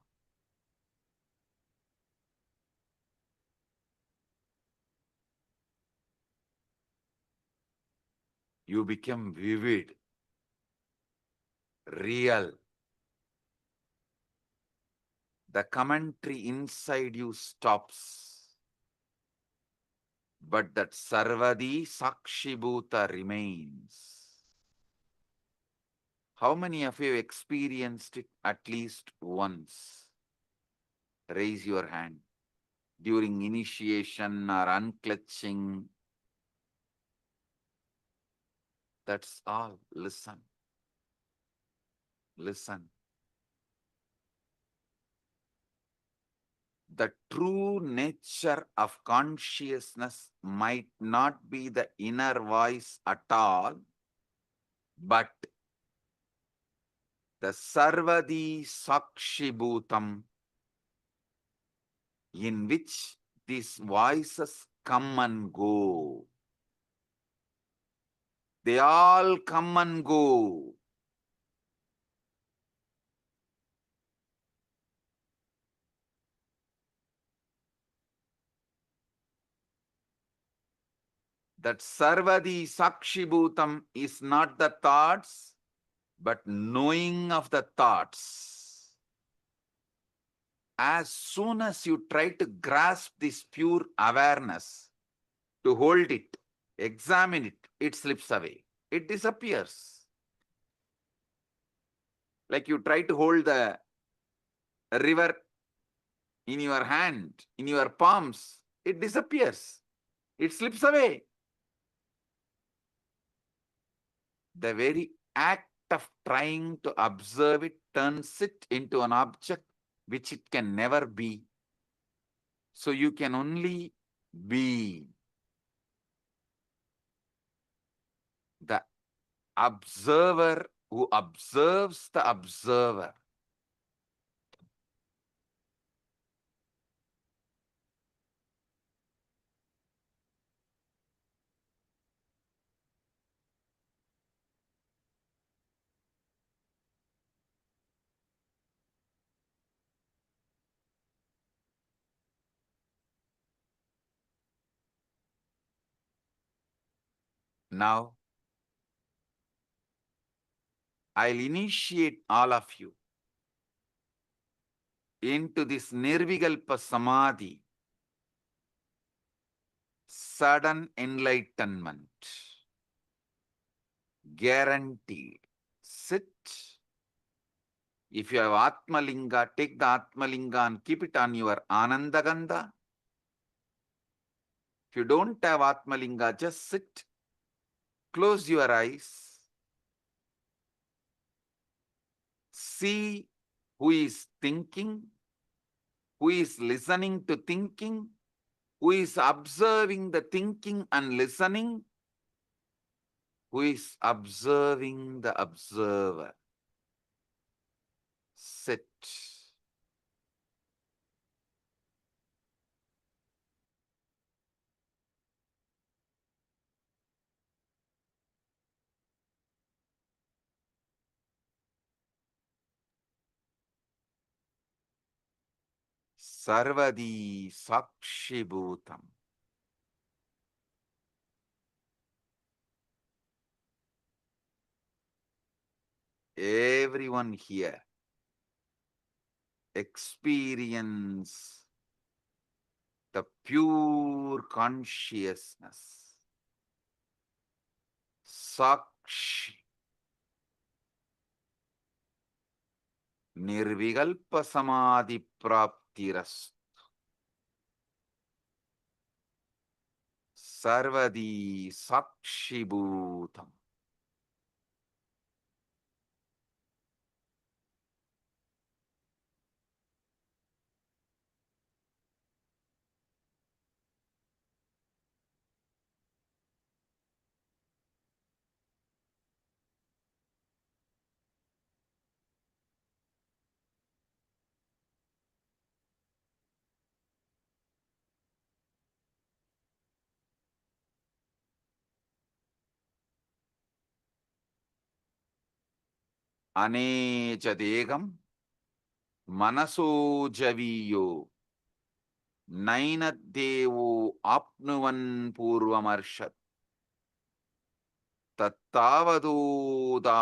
You become vivid, real. The commentary inside you stops. But that Sarvadi Sakshibhuta remains. How many of you experienced it at least once? Raise your hand. During initiation or unclutching. That's all. Listen. Listen. The true nature of consciousness might not be the inner voice at all, but the Sarvadi Sakshibhutam, in which these voices come and go. They all come and go. That Sarvadi Sakshibhutam is not the thoughts, but knowing of the thoughts. As soon as you try to grasp this pure awareness, to hold it, examine it, it slips away. It disappears. Like you try to hold the river in your hand, in your palms, it disappears. It slips away. The very act of trying to observe it turns it into an object which it can never be. So you can only be. The observer who observes the observer. Now, I'll initiate all of you into this Nirvikalpa Samadhi, sudden enlightenment, guaranteed. Sit. If you have Atmalinga, take the Atmalinga and keep it on your Anandagandha. If you don't have Atmalinga, just sit. Close your eyes. See who is thinking, who is listening to thinking, who is observing the thinking and listening, who is observing the observer. Sit. Sarvadi Sakshibhutam. Everyone here experience the pure consciousness. Sakshi. Nirvikalpa samadhi praptiras. Sarvadi sakshibhutam. Anecha degam manaso javiyo nainaddevo apnuvan purvamarshat tattavadoda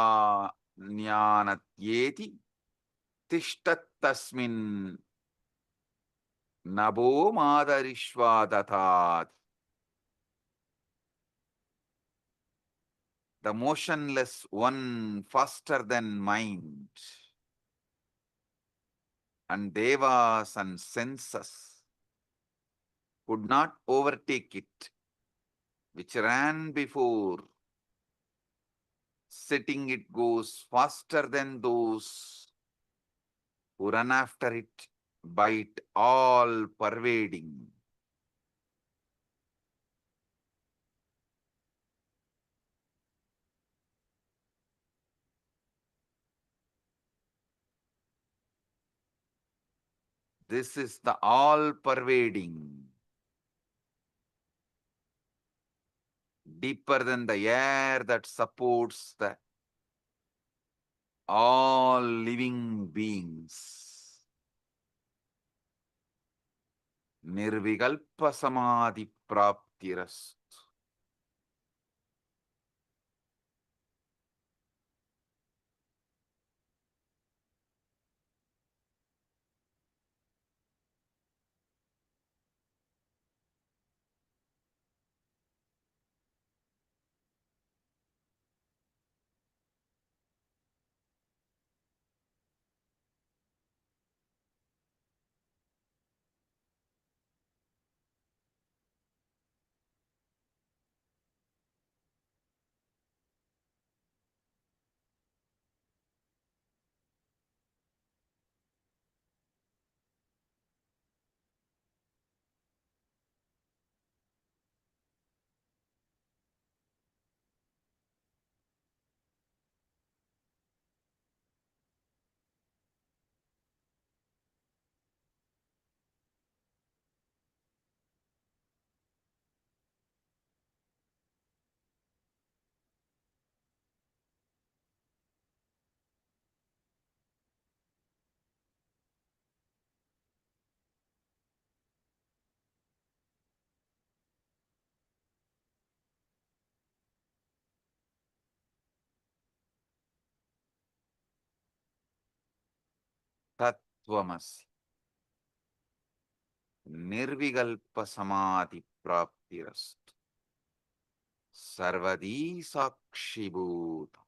jnanatyeti tishtattasmin nabo madarishvadatat. The motionless one faster than mind, and devas and senses could not overtake it, which ran before. Sitting it goes faster than those who run after it, by it all pervading. This is the all pervading, deeper than the air that supports the all living beings. Nirvikalpa samadhi praptiras. Tattvamasi. Nirvikalpa samadhi praptiras. Sarvadi sakshibhuta.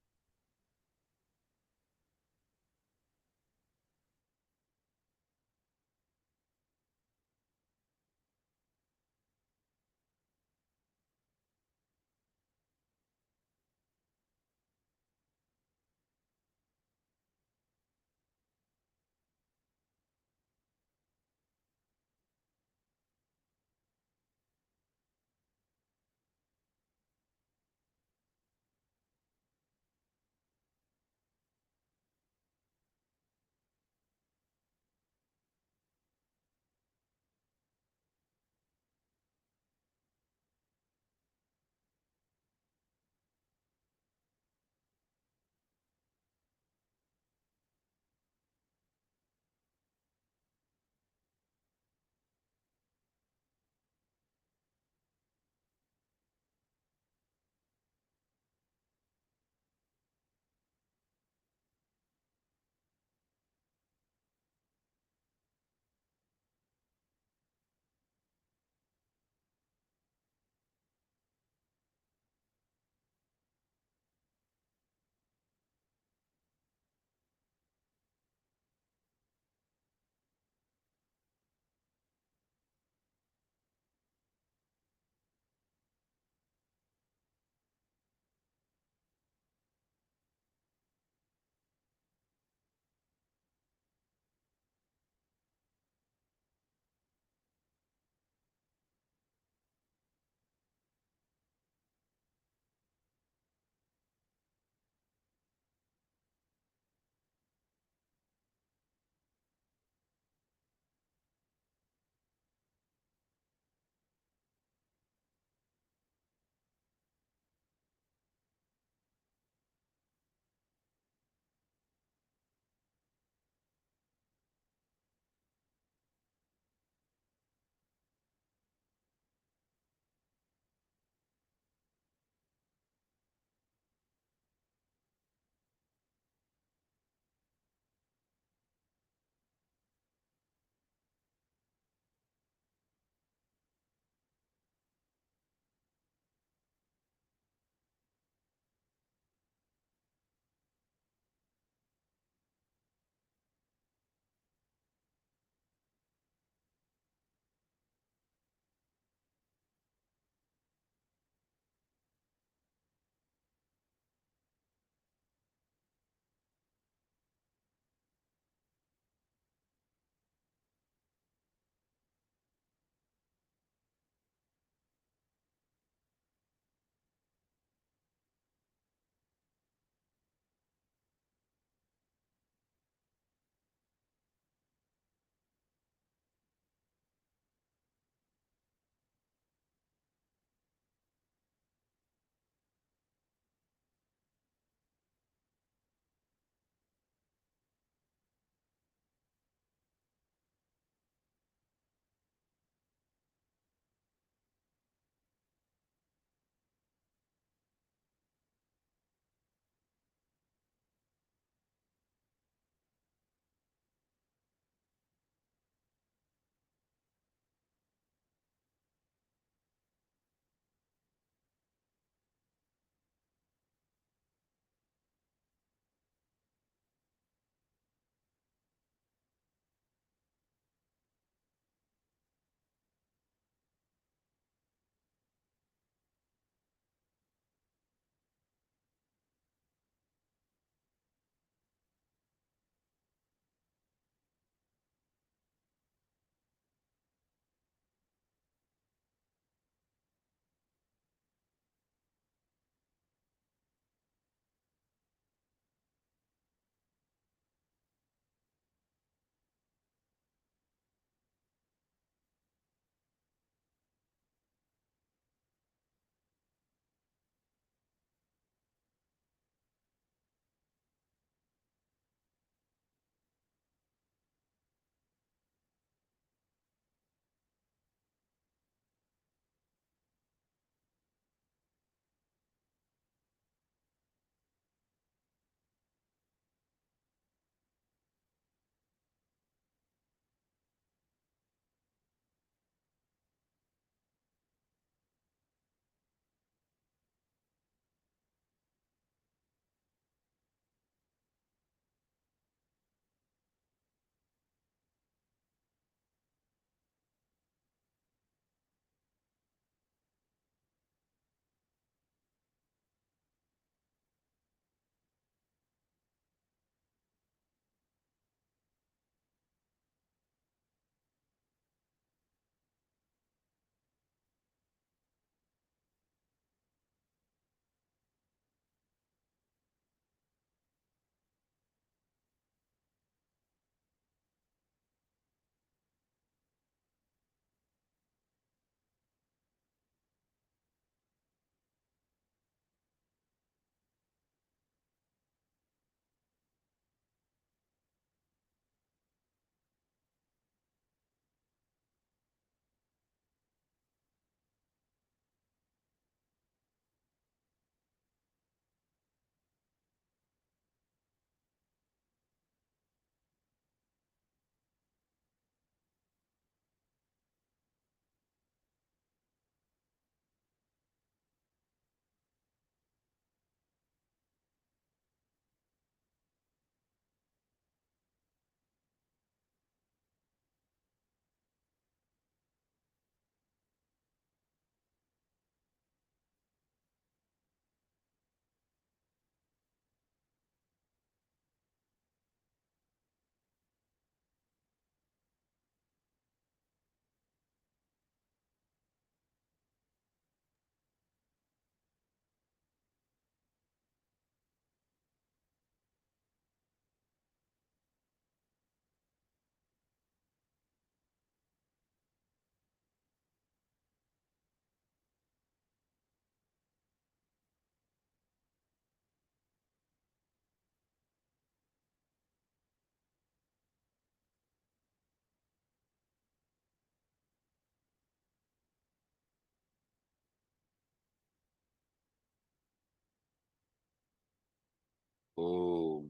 Om.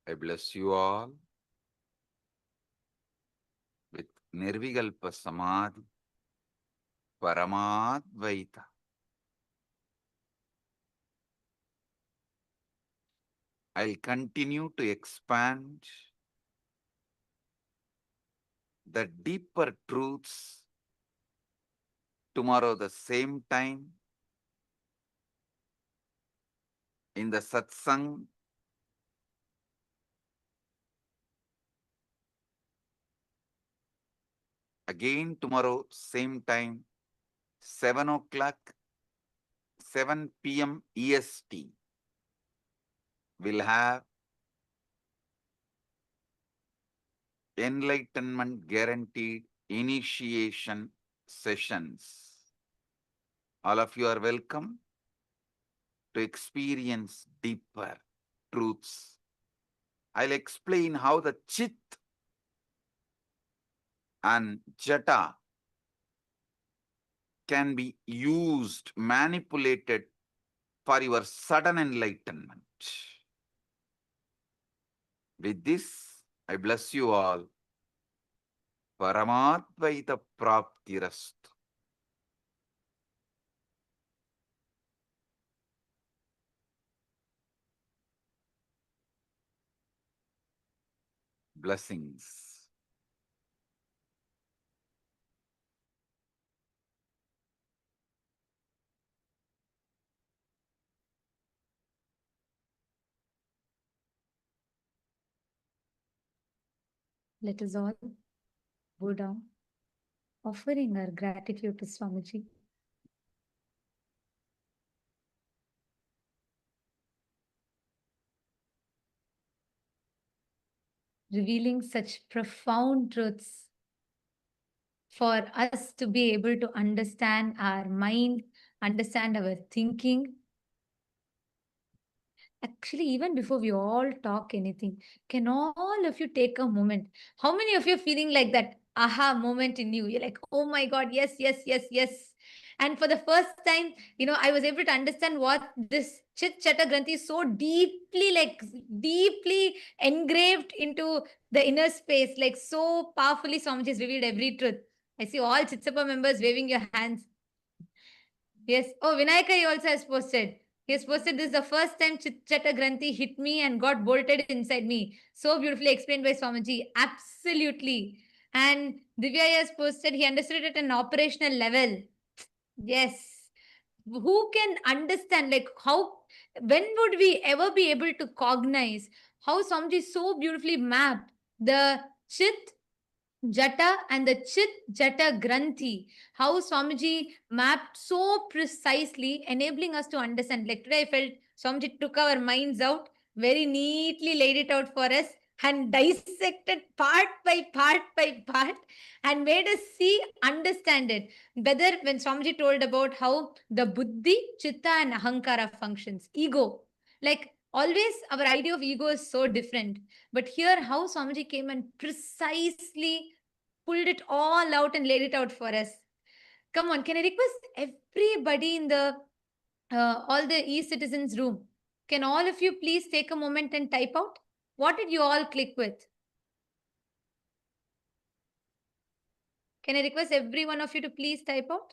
I bless you all with Nirvikalpa Samadhi, Paramadvaita. I'll continue to expand the deeper truths tomorrow the same time in the satsang. Again tomorrow same time, 7 o'clock, 7 p.m. EST. We'll have enlightenment guaranteed initiation sessions. All of you are welcome to experience deeper truths. I'll explain how the chit and jata can be used, manipulated for your sudden enlightenment. With this, I bless you all. Paramadvaita praptirastu. Blessings. Let us all bow down, offering our gratitude to Swamiji. Revealing such profound truths for us to be able to understand our mind, understand our thinking. Actually, even before we all talk anything, can all of you take a moment? How many of you are feeling like that aha moment in you? You're like, oh my God, yes, yes, yes, yes. And for the first time, I was able to understand what this Chit Chata Granthi is so deeply engraved into the inner space, like so powerfully Swamiji has revealed every truth. I see all Chitsapa members waving your hands. Yes. Oh, Vinayaka also has posted. He has posted this is the first time Chit-Chata Granthi hit me and got bolted inside me. So beautifully explained by Swamiji. Absolutely. And Divya has posted, he understood it at an operational level. Yes. Who can understand, like when would we ever be able to cognize how Swamiji so beautifully mapped the Chit Jata and the Chit Jata Granthi, how Swamiji mapped so precisely, enabling us to understand. Like today, I felt Swamiji took our minds out, very neatly laid it out for us, and dissected part by part, and made us see, understand it. Whether when Swamiji told about how the Buddhi, Chitta, and Ahankara functions, ego, like always, our idea of ego is so different. But here, how Swamiji came and precisely pulled it all out and laid it out for us. Come on, can I request everybody in the all the e-citizens room? Can all of you please take a moment and type out? What did you all click with? Can I request every one of you to please type out?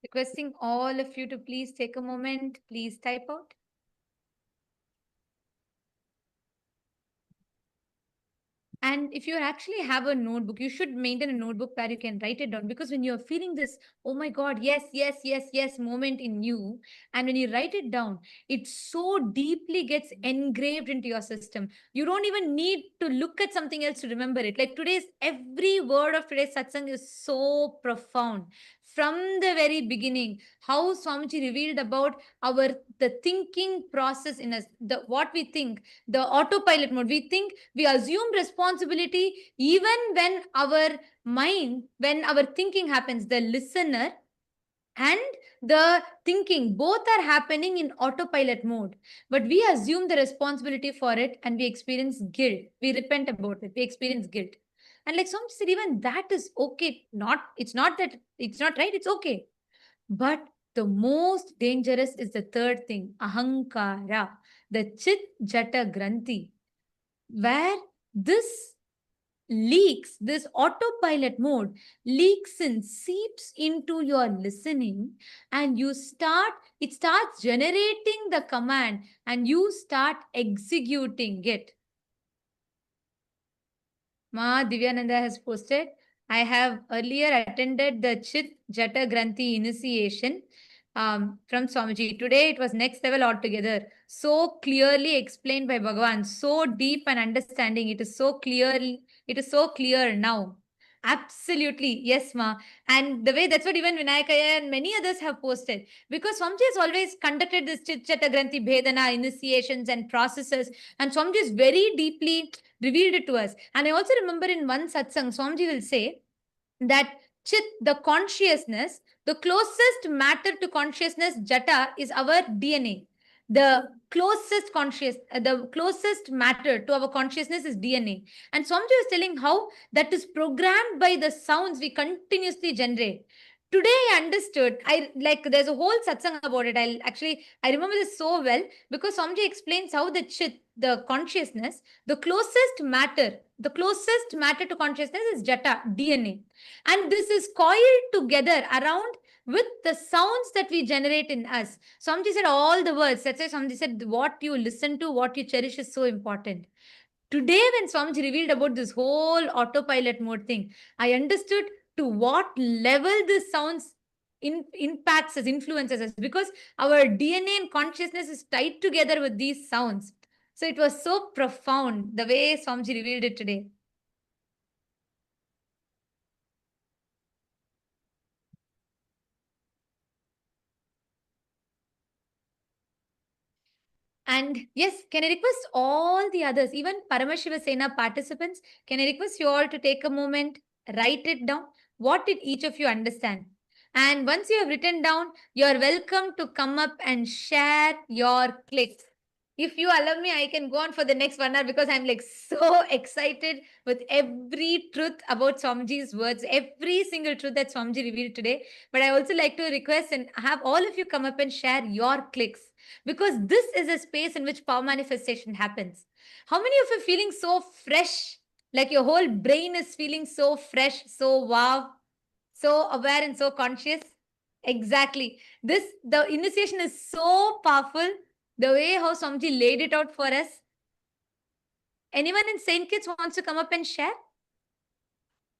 Requesting all of you to please take a moment, please type out. And if you actually have a notebook, you should maintain a notebook where you can write it down. Because when you're feeling this, oh my God, yes, yes, yes, yes moment in you, and when you write it down, it so deeply gets engraved into your system. You don't even need to look at something else to remember it. Like every word of today's satsang is so profound. From the very beginning, how Swamiji revealed about the thinking process in us, what we think, the autopilot mode. We think, we assume responsibility even when our mind, when our thinking happens. The listener and the thinking, both are happening in autopilot mode. But we assume the responsibility for it and we experience guilt. We repent about it. We experience guilt. And like Swami said, even that is okay. It's not that it's not right, it's okay. But the most dangerous is the third thing, ahankara, the chit jata granthi, where this leaks, this autopilot mode leaks and seeps into your listening, and it starts generating the command and you start executing it. Ma Divyananda has posted, I have earlier attended the Chit Jata Granthi initiation from Swamiji. Today it was next level altogether. So clearly explained by Bhagavan, so deep and understanding. It is so clear now. Absolutely, yes, ma. And the way that's what even Vinayakaya and many others have posted. Because Swamiji has always conducted this Chit Jata Granthi Bhedana initiations and processes, and Swamiji is very deeply revealed it to us. And I also remember in one satsang, Swamiji will say that Chit, the consciousness, the closest matter to consciousness, Jata, is our DNA. The closest matter to our consciousness is DNA. And Swamiji was telling how that is programmed by the sounds we continuously generate. Today I understood. There's a whole satsang about it. I remember this so well because Swamiji explains how the Chit, the consciousness, the closest matter to consciousness is Jata, DNA. And this is coiled together around with the sounds that we generate in us. Swamiji said all the words. That's why Swamiji said what you listen to, what you cherish is so important. Today, when Swamiji revealed about this whole autopilot mode thing, I understood to what level this sounds impacts us, influences us, because our DNA and consciousness is tied together with these sounds. So it was so profound the way Swamiji revealed it today. And yes, can I request all the others, even Paramashiva Sena participants, can I request you all to take a moment, write it down. What did each of you understand? And once you have written down, you are welcome to come up and share your clicks. If you allow me, I can go on for the next 1 hour because I'm like so excited with every truth about Swamiji's words, every single truth that Swamiji revealed today. But I also like to request and have all of you come up and share your clicks, because this is a space in which power manifestation happens. How many of you are feeling so fresh? Like your whole brain is feeling so fresh, so wow, so aware and so conscious? Exactly. The initiation is so powerful. The way how Swamiji laid it out for us. Anyone in Saint Kitts wants to come up and share?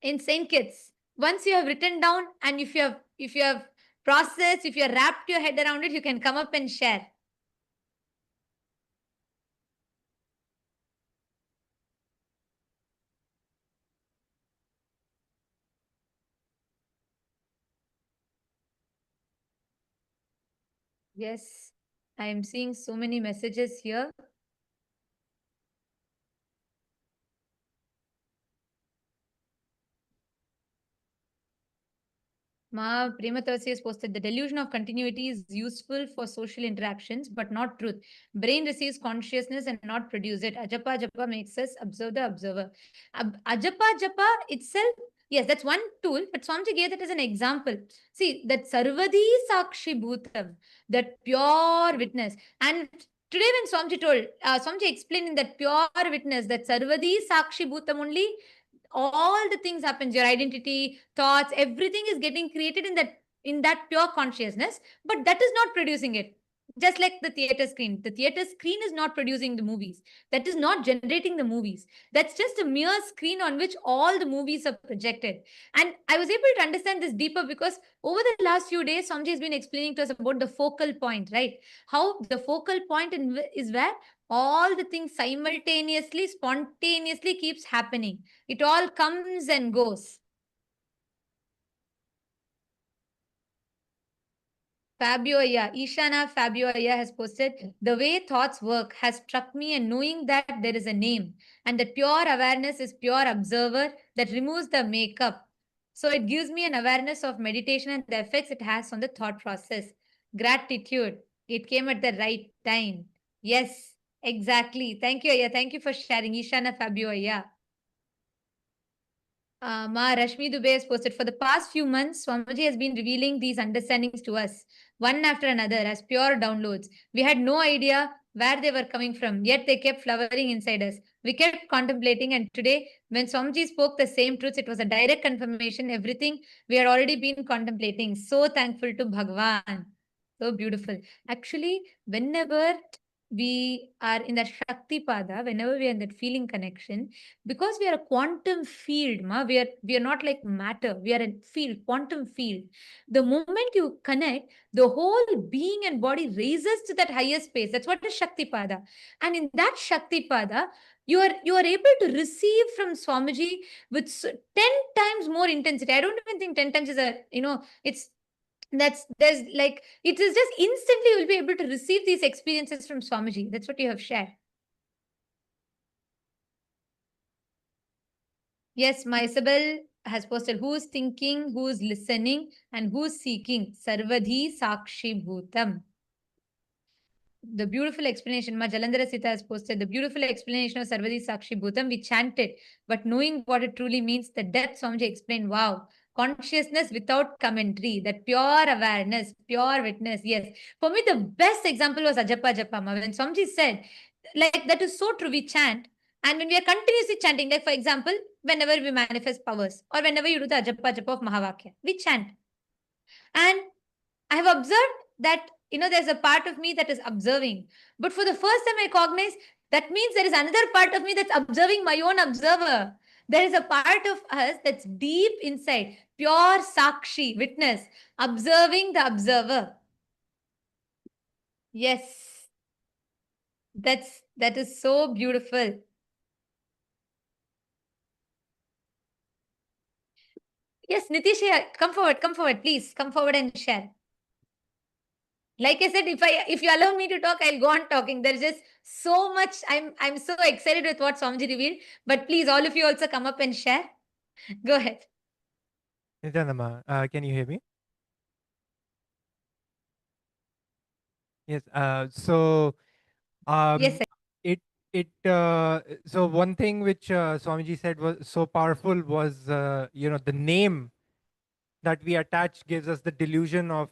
In Saint Kitts, once you have written down and if you have processed, if you have wrapped your head around it, you can come up and share. Yes, I am seeing so many messages here. Ma Prematasi has posted, the delusion of continuity is useful for social interactions, but not truth. Brain receives consciousness and not produce it. Ajapa Japa makes us observe the observer. Ajapa Japa itself, yes, that's one tool, but Swamiji gave that as an example. See, that Sarvadi Sakshi Bhutam, that pure witness. And today when Swamiji told, Swamiji explained in that pure witness, that Sarvadi Sakshi Bhutam only, all the things happens, your identity, thoughts, everything is getting created in that pure consciousness, but that is not producing it. Just like the theater screen is not producing the movies, that is not generating the movies, that's just a mere screen on which all the movies are projected. And I was able to understand this deeper because over the last few days Swamiji has been explaining to us about the focal point, right? How the focal point is where all the things simultaneously, spontaneously keeps happening. It all comes and goes. Fabio Aya, Ishana Fabio Aya has posted, the way thoughts work has struck me, and knowing that there is a name and that pure awareness is pure observer that removes the makeup. So it gives me an awareness of meditation and the effects it has on the thought process. Gratitude. It came at the right time. Yes, exactly. Thank you, Aya. Thank you for sharing. Ishana Fabio, Aya. Ma Rashmi Dubey has posted, for the past few months, Swamiji has been revealing these understandings to us, one after another, as pure downloads. We had no idea where they were coming from, yet they kept flowering inside us. We kept contemplating, and today, when Swamiji spoke the same truths, it was a direct confirmation, everything we had already been contemplating. So thankful to Bhagavan. So beautiful. Actually, whenever we are in that Shakti Pada, whenever we are in that feeling connection, because we are a quantum field, we are not like matter, we are a field, quantum field. The moment you connect, the whole being and body raises to that higher space. That's what is Shakti Pada. And in that Shakti Pada, you are able to receive from Swamiji with 10 times more intensity. I don't even think 10 times is it's there's like, it is just instantly you will be able to receive these experiences from Swamiji. That's what you have shared. Yes, my Isabel has posted, who's thinking, who's listening, and who's seeking. Sarvadhi Sakshi Bhutam. The beautiful explanation, Ma Jalandhara Sita has posted, the beautiful explanation of Sarvadhi Sakshi Bhutam. We chanted, but knowing what it truly means, the depth Swamiji explained, wow. Consciousness without commentary, that pure awareness, pure witness. Yes. For me, the best example was Ajapa Japama. When Swamiji said, like, that is so true, we chant. And when we are continuously chanting, like for example, whenever we manifest powers or whenever you do the Ajapa Japa of Mahavakya, we chant. And I have observed that, there's a part of me that is observing. But for the first time I recognize, that means there is another part of me that's observing my own observer. There is a part of us that's deep inside, pure Sakshi, witness, observing the observer. Yes. That is so beautiful. Yes, Nitish, come forward, please. Come forward and share. Like I said, if you allow me to talk, I'll go on talking. There's just so much. I'm so excited with what Swamiji revealed. But please, all of you also come up and share. Go ahead. Nityananda, can you hear me? Yes. Yes, sir. So one thing which Swamiji said was so powerful was the name that we attach gives us the delusion of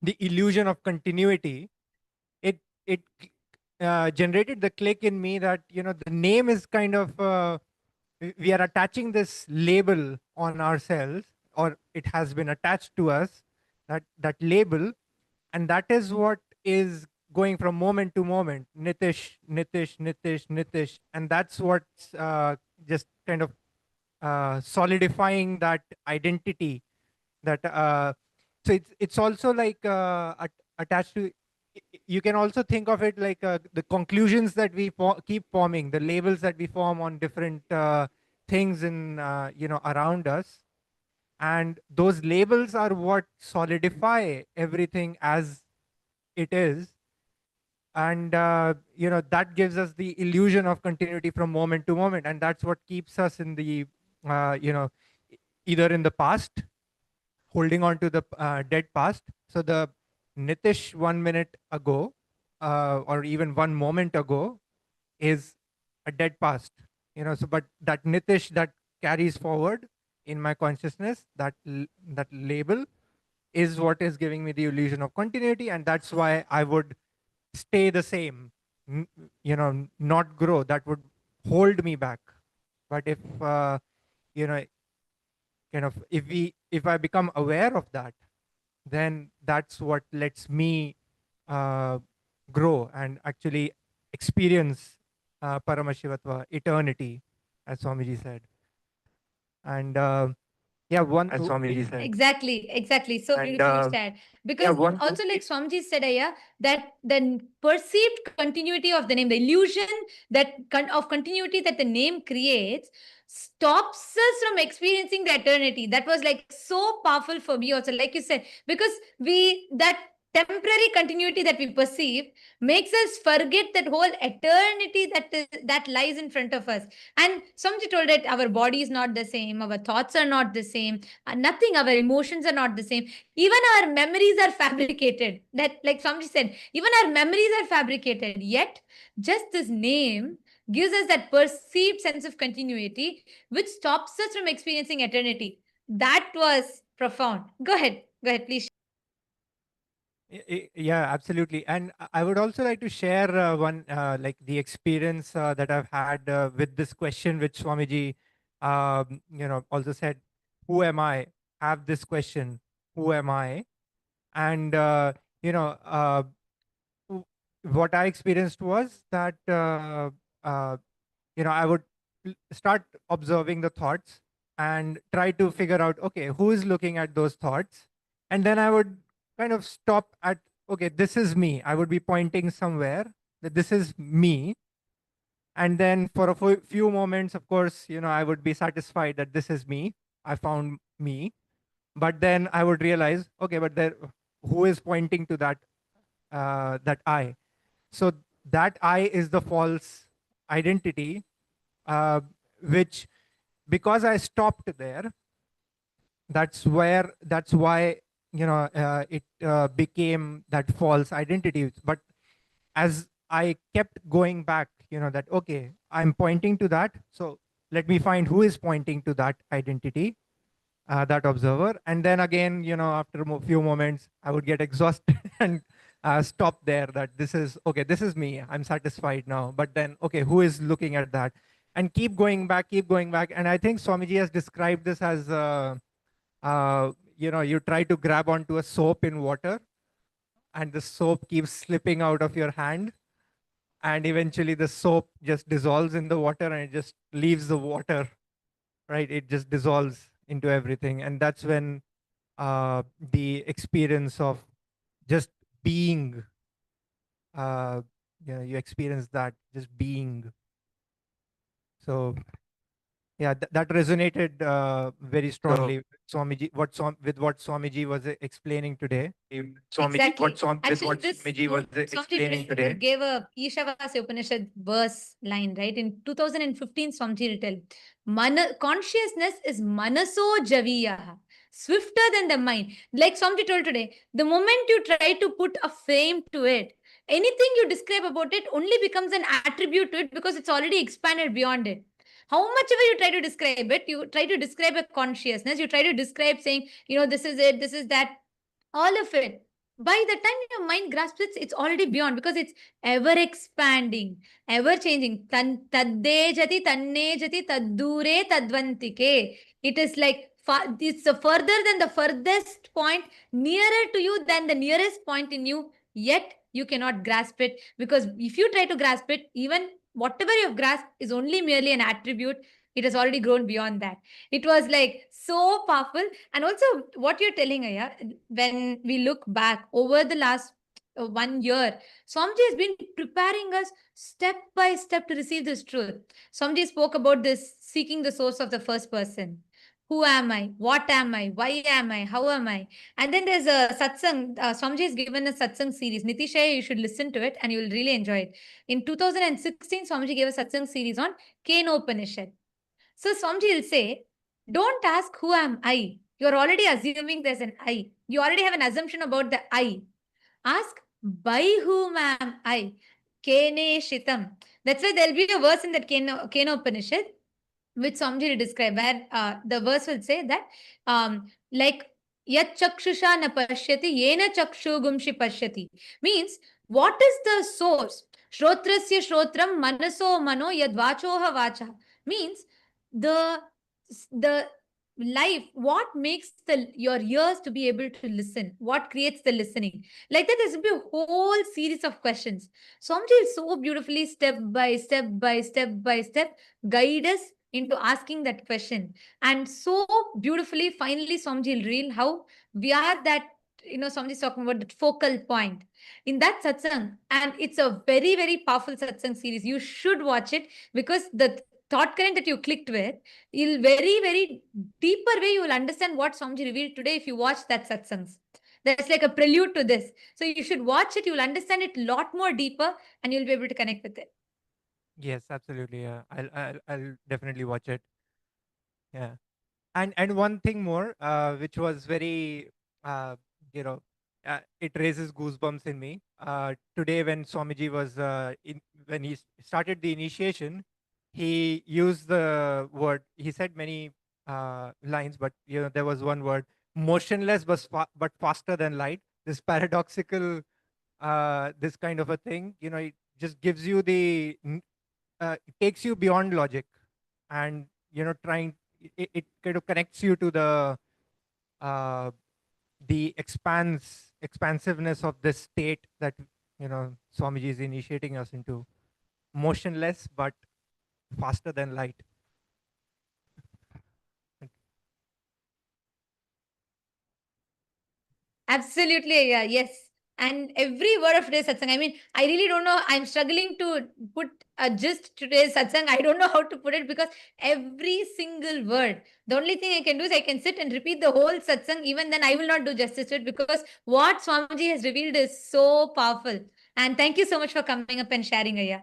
the illusion of continuity. It generated the click in me that the name is kind of we are attaching this label on ourselves, or it has been attached to us, that label, and that is what is going from moment to moment, Nitish, Nitish, Nitish, Nitish, and that's what's just kind of solidifying that identity. That so it's also like attached to. You can also think of it like the conclusions that we keep forming, the labels that we form on different things in around us, and those labels are what solidify everything as it is. And that gives us the illusion of continuity from moment to moment, and that's what keeps us in the either in the past, holding on to the dead past. So the Nitish 1 minute ago, or even 1 moment ago, is a dead past. So but that Nitish that carries forward in my consciousness, that label is what is giving me the illusion of continuity, and that's why I would stay the same, not grow. That would hold me back. But if if I become aware of that, then that's what lets me grow and actually experience Paramashivatva, eternity, as Swamiji said. And as Swamiji said. Exactly. So beautifully said. Because also, like Swamiji said, that the perceived continuity of the name, the illusion of continuity that the name creates, stops us from experiencing the eternity. That was like so powerful for me also, like you said, because temporary continuity that we perceive makes us forget that whole eternity that lies in front of us. And somebody told that our body is not the same, our thoughts are not the same, nothing, our emotions are not the same. Even our memories are fabricated. That, like somebody said, even our memories are fabricated. Yet, just this name gives us that perceived sense of continuity, which stops us from experiencing eternity. That was profound. Go ahead, please. Yeah, absolutely. And I would also like to share one, like the experience that I've had with this question, which Swamiji, also said, who am I? Have this question, who am I? And, what I experienced was that, I would start observing the thoughts and try to figure out, okay, who is looking at those thoughts? And then I would kind of stop at, okay, this is me. I would be pointing somewhere that this is me. And then for a few moments, of course, I would be satisfied that this is me. I found me. But then I would realize, okay, but there, who is pointing to that I? So that I is the false identity, which, because I stopped there, that's why it became that false identity. But as I kept going back, that, okay, I'm pointing to that, so let me find who is pointing to that identity, that observer. And then again, after a few moments, I would get exhausted and stop there, that this is, okay, this is me, I'm satisfied now. But then, okay, who is looking at that? And keep going back. And I think Swamiji has described this as, you try to grab onto a soap in water, and the soap keeps slipping out of your hand. And eventually the soap just dissolves in the water and it just leaves the water, right? It just dissolves into everything. And that's when the experience of just being, you experience that, just being. So yeah, that resonated very strongly. Swamiji, what Swamiji was explaining today. Exactly. Swamiji was explaining today. Gave a Ishavasya Upanishad verse line, right? In 2015, Swamiji written, consciousness is manaso javiya, swifter than the mind. Like Swamiji told today, the moment you try to put a frame to it, anything you describe about it only becomes an attribute to it because it's already expanded beyond it. How much ever you try to describe it, you try to describe a consciousness, you try to describe saying, this is it, this is that, all of it. By the time your mind grasps it, it's already beyond because it's ever expanding, ever changing. Tadde jati, tanne jati, taddure tadvantike. It is like, it's further than the furthest point, nearer to you than the nearest point in you, yet you cannot grasp it, because if you try to grasp it, even whatever you've grasped is only merely an attribute. It has already grown beyond that. It was like so powerful. And also what you're telling, Aya, when we look back over the last 1 year, Swamiji has been preparing us step by step to receive this truth. Swamiji spoke about this, seeking the source of the first person. Who am I? What am I? Why am I? How am I? And then there's a satsang. Swamiji has given a satsang series. Nitishaya, you should listen to it and you will really enjoy it. In 2016, Swamiji gave a satsang series on Kenopanishad. So Swamiji will say, don't ask who am I. You're already assuming there's an I. You already have an assumption about the I. Ask, by whom am I? Kene Shitam. That's why there'll be a verse in that Kenopanishad, which Swamiji will describe, where the verse will say that, like, Yat chakshusha na pashyati, yena chakshu gumshi pashyati. Means, what is the source? Shrotrasya shrotram manaso mano yadvachoha vacha. Means, the life, what makes your ears to be able to listen, what creates the listening. Like that, there's be a whole series of questions. Swamiji so beautifully, step by step guide us into asking that question. And so beautifully, finally, Swamiji will reveal how we are that, Swamiji is talking about that focal point in that satsang. And it's a very, very powerful satsang series. You should watch it, because the thought current that you clicked with, you'll very, very deeper way, you will understand what Swamiji revealed today if you watch that satsangs. That's like a prelude to this. So you should watch it. You'll understand it a lot more deeper and you'll be able to connect with it. Yes, absolutely. Yeah, I'll definitely watch it. Yeah, and one thing more, which was very, you know, it raises goosebumps in me. Today, when Swamiji was when he started the initiation, he used the word. He said many lines, but there was one word: motionless, but faster than light. This paradoxical, this kind of a thing. It just gives you it takes you beyond logic, and trying it kind of connects you to uh, the expansiveness of this state that Swamiji is initiating us into, motionless but faster than light. Absolutely, yeah, yes. And every word of today's satsang, I mean, I really don't know. I'm struggling to put a gist today's satsang. I don't know how to put it because every single word, the only thing I can do is I can sit and repeat the whole satsang. Even then, I will not do justice to it because what Swamiji has revealed is so powerful. And thank you so much for coming up and sharing, Aya.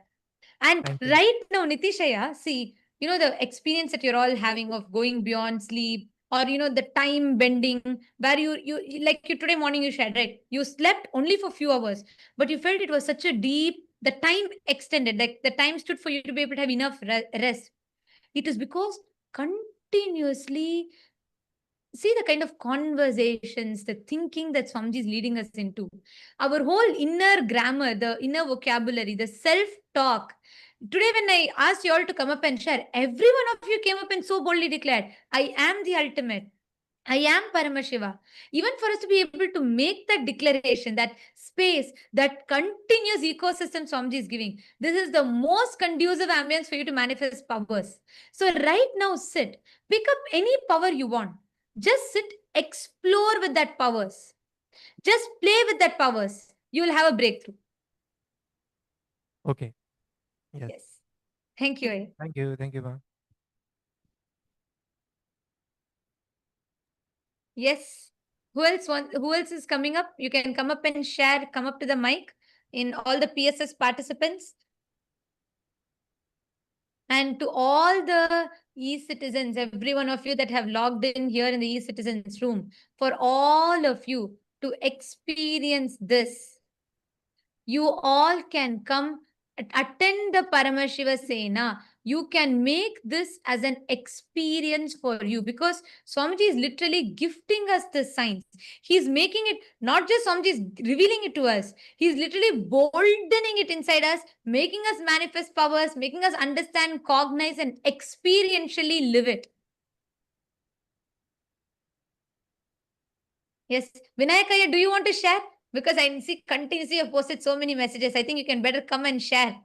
And Thank you. right now, Nitishaya, see, the experience that you're all having of going beyond sleep, or the time bending, where you like you today morning you shared, right? You slept only for few hours, but you felt it was such a deep, the time extended, like the time stood for you to be able to have enough rest. It is because continuously see the kind of conversations, the thinking that Swamiji is leading us into. Our whole inner grammar, the inner vocabulary, the self-talk. Today, when I asked you all to come up and share, every one of you came up and so boldly declared, I am the ultimate. I am Paramashiva. Even for us to be able to make that declaration, that space, that continuous ecosystem Swamiji is giving, this is the most conducive ambience for you to manifest powers. So right now, sit, pick up any power you want. Just sit, explore with that powers. Just play with that powers. You will have a breakthrough. Okay. Yes. Yes. Thank you. Thank you. Thank you, ma'am. Yes. Who else is coming up? You can come up and share, come up to the mic in all the PSS participants. And to all the e-citizens, every one of you that have logged in here in the e-citizens room, for all of you to experience this, you all can come attend the Paramashiva Sena. You can make this as an experience for you because Swamiji is literally gifting us the science. He's making it, not just Swamiji is revealing it to us. He's literally boldening it inside us, making us manifest powers, making us understand, cognize, and experientially live it. Yes. Vinayakaya, do you want to share? Because I see continuously you've posted so many messages. I think you can better come and share.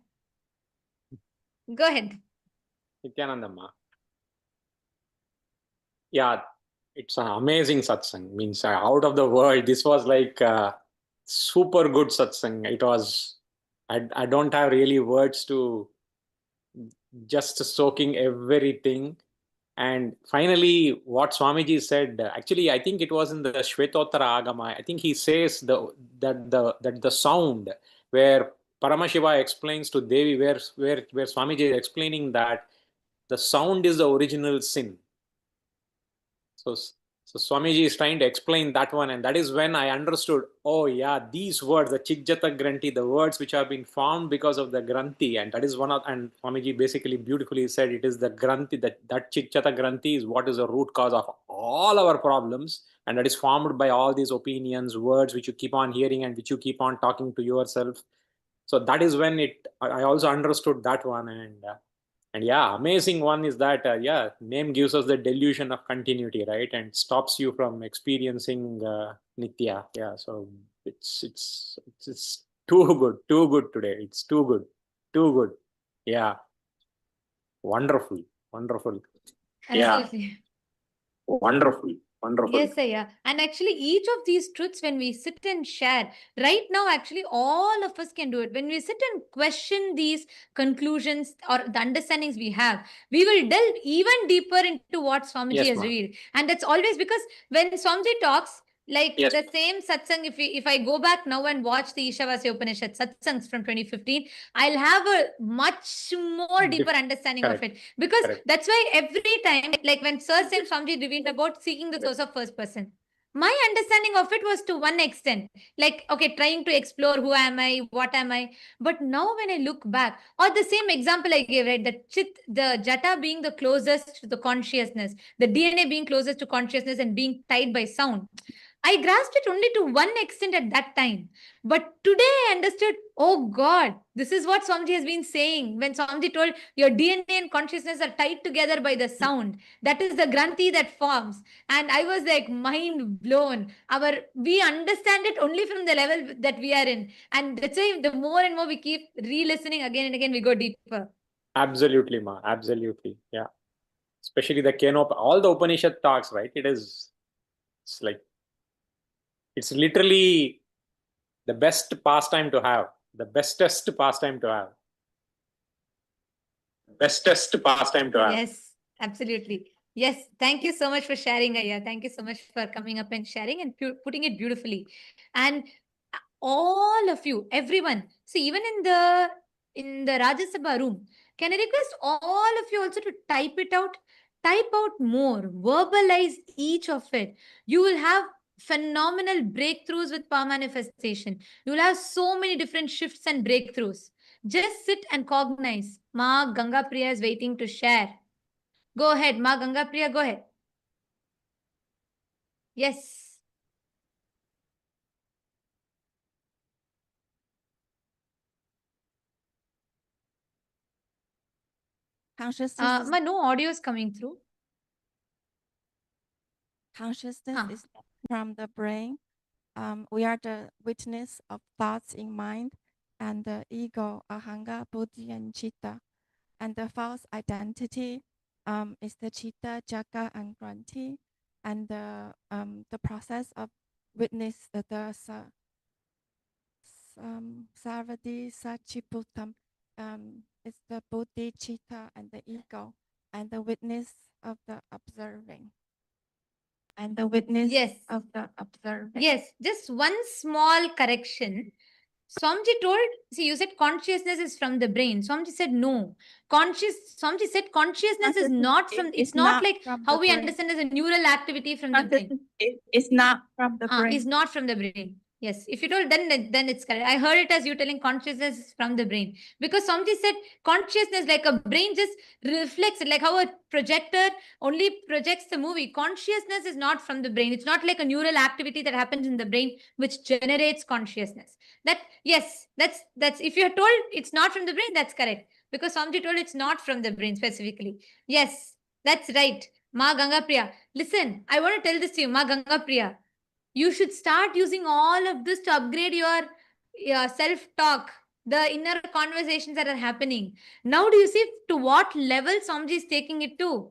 Go ahead. Nithyanandamma. Yeah, it's an amazing satsang. Means out of the world. This was like super good satsang. It was. I don't have really words to just soaking everything. And finally, what Swamiji said, actually, I think it was in the Shvetottara Agama. I think he says that the sound where Paramashiva explains to Devi, where Swamiji is explaining that the sound is the original sin. So Swamiji is trying to explain that one, and that is when I understood, oh yeah, these words, the Chikjata Granti, the words which have been formed because of the Granti, and that is one of, and Swamiji basically beautifully said it is the Granti, that Chikjata Granti is what is the root cause of all our problems, and that is formed by all these opinions, words which you keep on hearing and which you keep on talking to yourself. So that is when I also understood that one, and yeah, amazing one is that, yeah, name gives us the delusion of continuity, right? And stops you from experiencing Nitya. Yeah, so it's too good today. It's too good. Yeah, wonderful. Absolutely. Yeah, wonderful. Yes, yeah. And actually, each of these truths, when we sit and share, right now, actually, all of us can do it. When we sit and question these conclusions or the understandings we have, we will delve even deeper into what Swamiji Yes, has ma'am. revealed. And that's always because when Swamiji talks, Like Yes. the same satsang, if I go back now and watch the Ishavasya Upanishad satsangs from 2015, I'll have a much more deeper understanding of it. Because that's why every time, like when Sir Saint Swamiji revealed about seeking the source of first person, my understanding of it was to one extent, like, okay, trying to explore who am I, what am I. But now when I look back, or the same example I gave, right, the jata being the closest to the consciousness, the DNA being closest to consciousness and being tied by sound, I grasped it only to one extent at that time. But today I understood, oh God, this is what Swamiji has been saying. When Swamiji told your DNA and consciousness are tied together by the sound, that is the granthi that forms. And I was like mind blown. We understand it only from the level that we are in. And that's why the more and more we keep re-listening again and again, we go deeper. Absolutely, Ma. Absolutely. Yeah. Especially the Kenop, all the Upanishad talks, right? It's like, it's literally the best pastime to have, the bestest pastime to have. Bestest pastime to have. Yes, absolutely. Yes, thank you so much for sharing, Aya. Thank you so much for coming up and sharing and putting it beautifully. And all of you, everyone, see, even in the Rajya Sabha room, can I request all of you also to type it out? Type out more, verbalize each of it. You will have phenomenal breakthroughs with power manifestation. You will have so many different shifts and breakthroughs. Just sit and cognize. Ma Ganga Priya is waiting to share. Go ahead, Ma Ganga Priya, go ahead. Yes. Consciousness Ma, no audio is coming through. Consciousness is from the brain. We are the witness of thoughts in mind and the ego, ahanga, buddhi, and chitta. And the false identity is the chitta, jaga, and granthi. And the process of witness the sarvadi, sachiputam, is the buddhi, chitta, and the ego, and the witness of the observing. And the witness of the observing. Yes, just one small correction. Swamiji told, see, you said consciousness is from the brain. Swamiji said no. Swamiji said consciousness is not from, it's not like how we understand as a neural activity from the brain. It's not from the brain. It's not from the brain. Yes, if you told, then it's correct. I heard it as you telling consciousness is from the brain. Because Swamiji said consciousness, like a brain just reflects it, like how a projector only projects the movie. Consciousness is not from the brain. It's not like a neural activity that happens in the brain which generates consciousness. Yes, that's if you're told it's not from the brain, that's correct. Because Swamiji told it's not from the brain specifically. Yes, that's right. Ma Ganga Priya. Listen, I want to tell this to you, Ma Ganga Priya. You should start using all of this to upgrade your self-talk, the inner conversations that are happening. Now do you see to what level Swamiji is taking it to?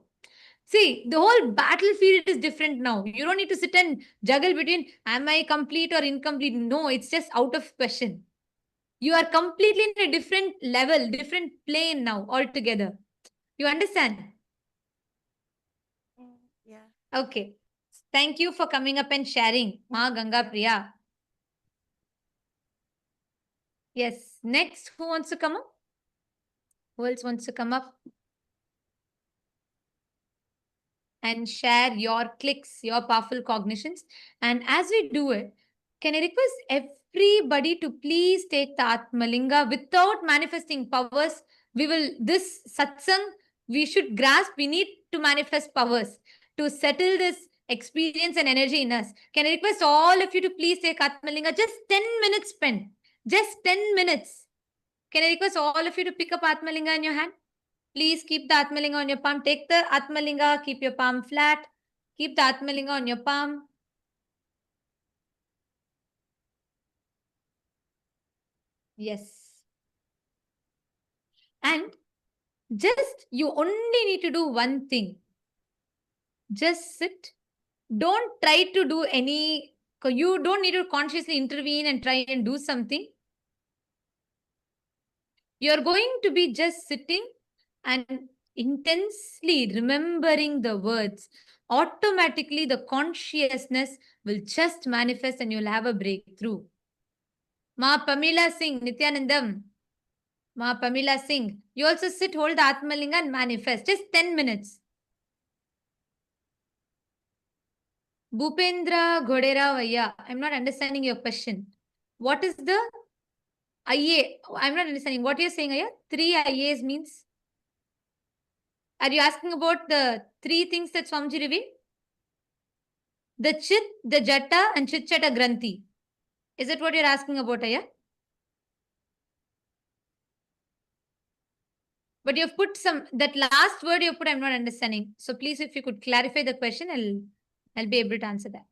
See, the whole battlefield is different now. You don't need to sit and juggle between am I complete or incomplete. No, it's just out of question. You are completely in a different level, different plane now altogether. You understand? Yeah. Okay. Thank you for coming up and sharing, Ma Ganga Priya. Yes. Next, who wants to come up? Who else wants to come up? And share your clicks, your powerful cognitions. And as we do it, can I request everybody to please take the Atmalinga without manifesting powers? This satsang, we should grasp, we need to manifest powers to settle this experience and energy in us. Can I request all of you to please take Atmalinga? Just 10 minutes spent. Just 10 minutes. Can I request all of you to pick up Atmalinga in your hand? Please keep the Atmalinga on your palm. Take the Atmalinga, keep your palm flat. Keep the Atmalinga on your palm. Yes. And just, you only need to do one thing. Just sit. Don't try to do you don't need to consciously intervene and try and do something. You're going to be just sitting and intensely remembering the words. automatically the consciousness will just manifest and you'll have a breakthrough. Ma Pamela Singh, Nityanandam. Ma Pamela Singh. You also sit, hold the Atmalinga and manifest. Just 10 minutes. Bhupendra Ghodera Vaya. I'm not understanding your question. What is the IA? I'm not understanding. What you're saying, Aya? 3 IAs means? Are you asking about the 3 things that Swamiji revealed? The Chit, the Jata and Chit Chata Granthi. Is that what you're asking about, Aya? But you've put that last word you put, I'm not understanding. So please, if you could clarify the question, I'll be able to answer that.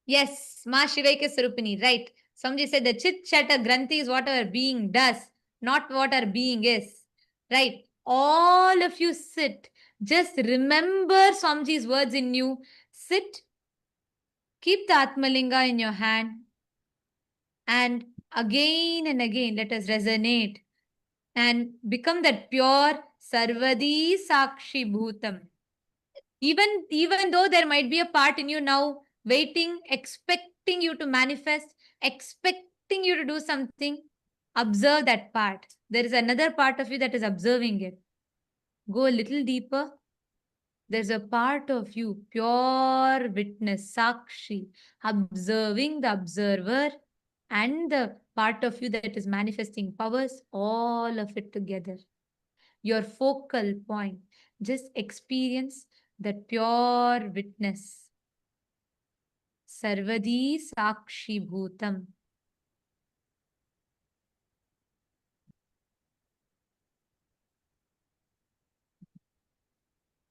Yes, Ma Shivaika Sarupini, right. Somebody said the Chit Chata Granthi is what our being does, not what our being is. Right. All of you sit. Just remember Swamiji's words in you. Sit. Keep the Atmalinga in your hand. And again and again, let us resonate and become that pure Sarvadi Sakshi Bhutam. Even though there might be a part in you now waiting, expecting you to manifest, expecting you to do something, observe that part. There is another part of you that is observing it. Go a little deeper. There's a part of you, pure witness, Sakshi, observing the observer and the part of you that is manifesting powers, all of it together. Your focal point. Just experience that pure witness. Sarvadi Sakshi Bhutam.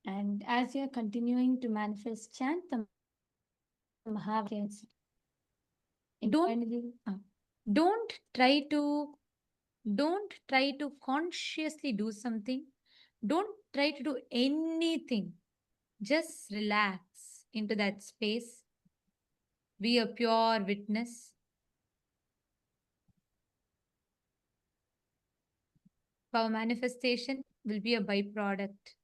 And as you're continuing to manifest, chant the Mahavakya. Don't try to consciously do something. Don't try to do anything. Just relax into that space. Be a pure witness. Our manifestation will be a byproduct.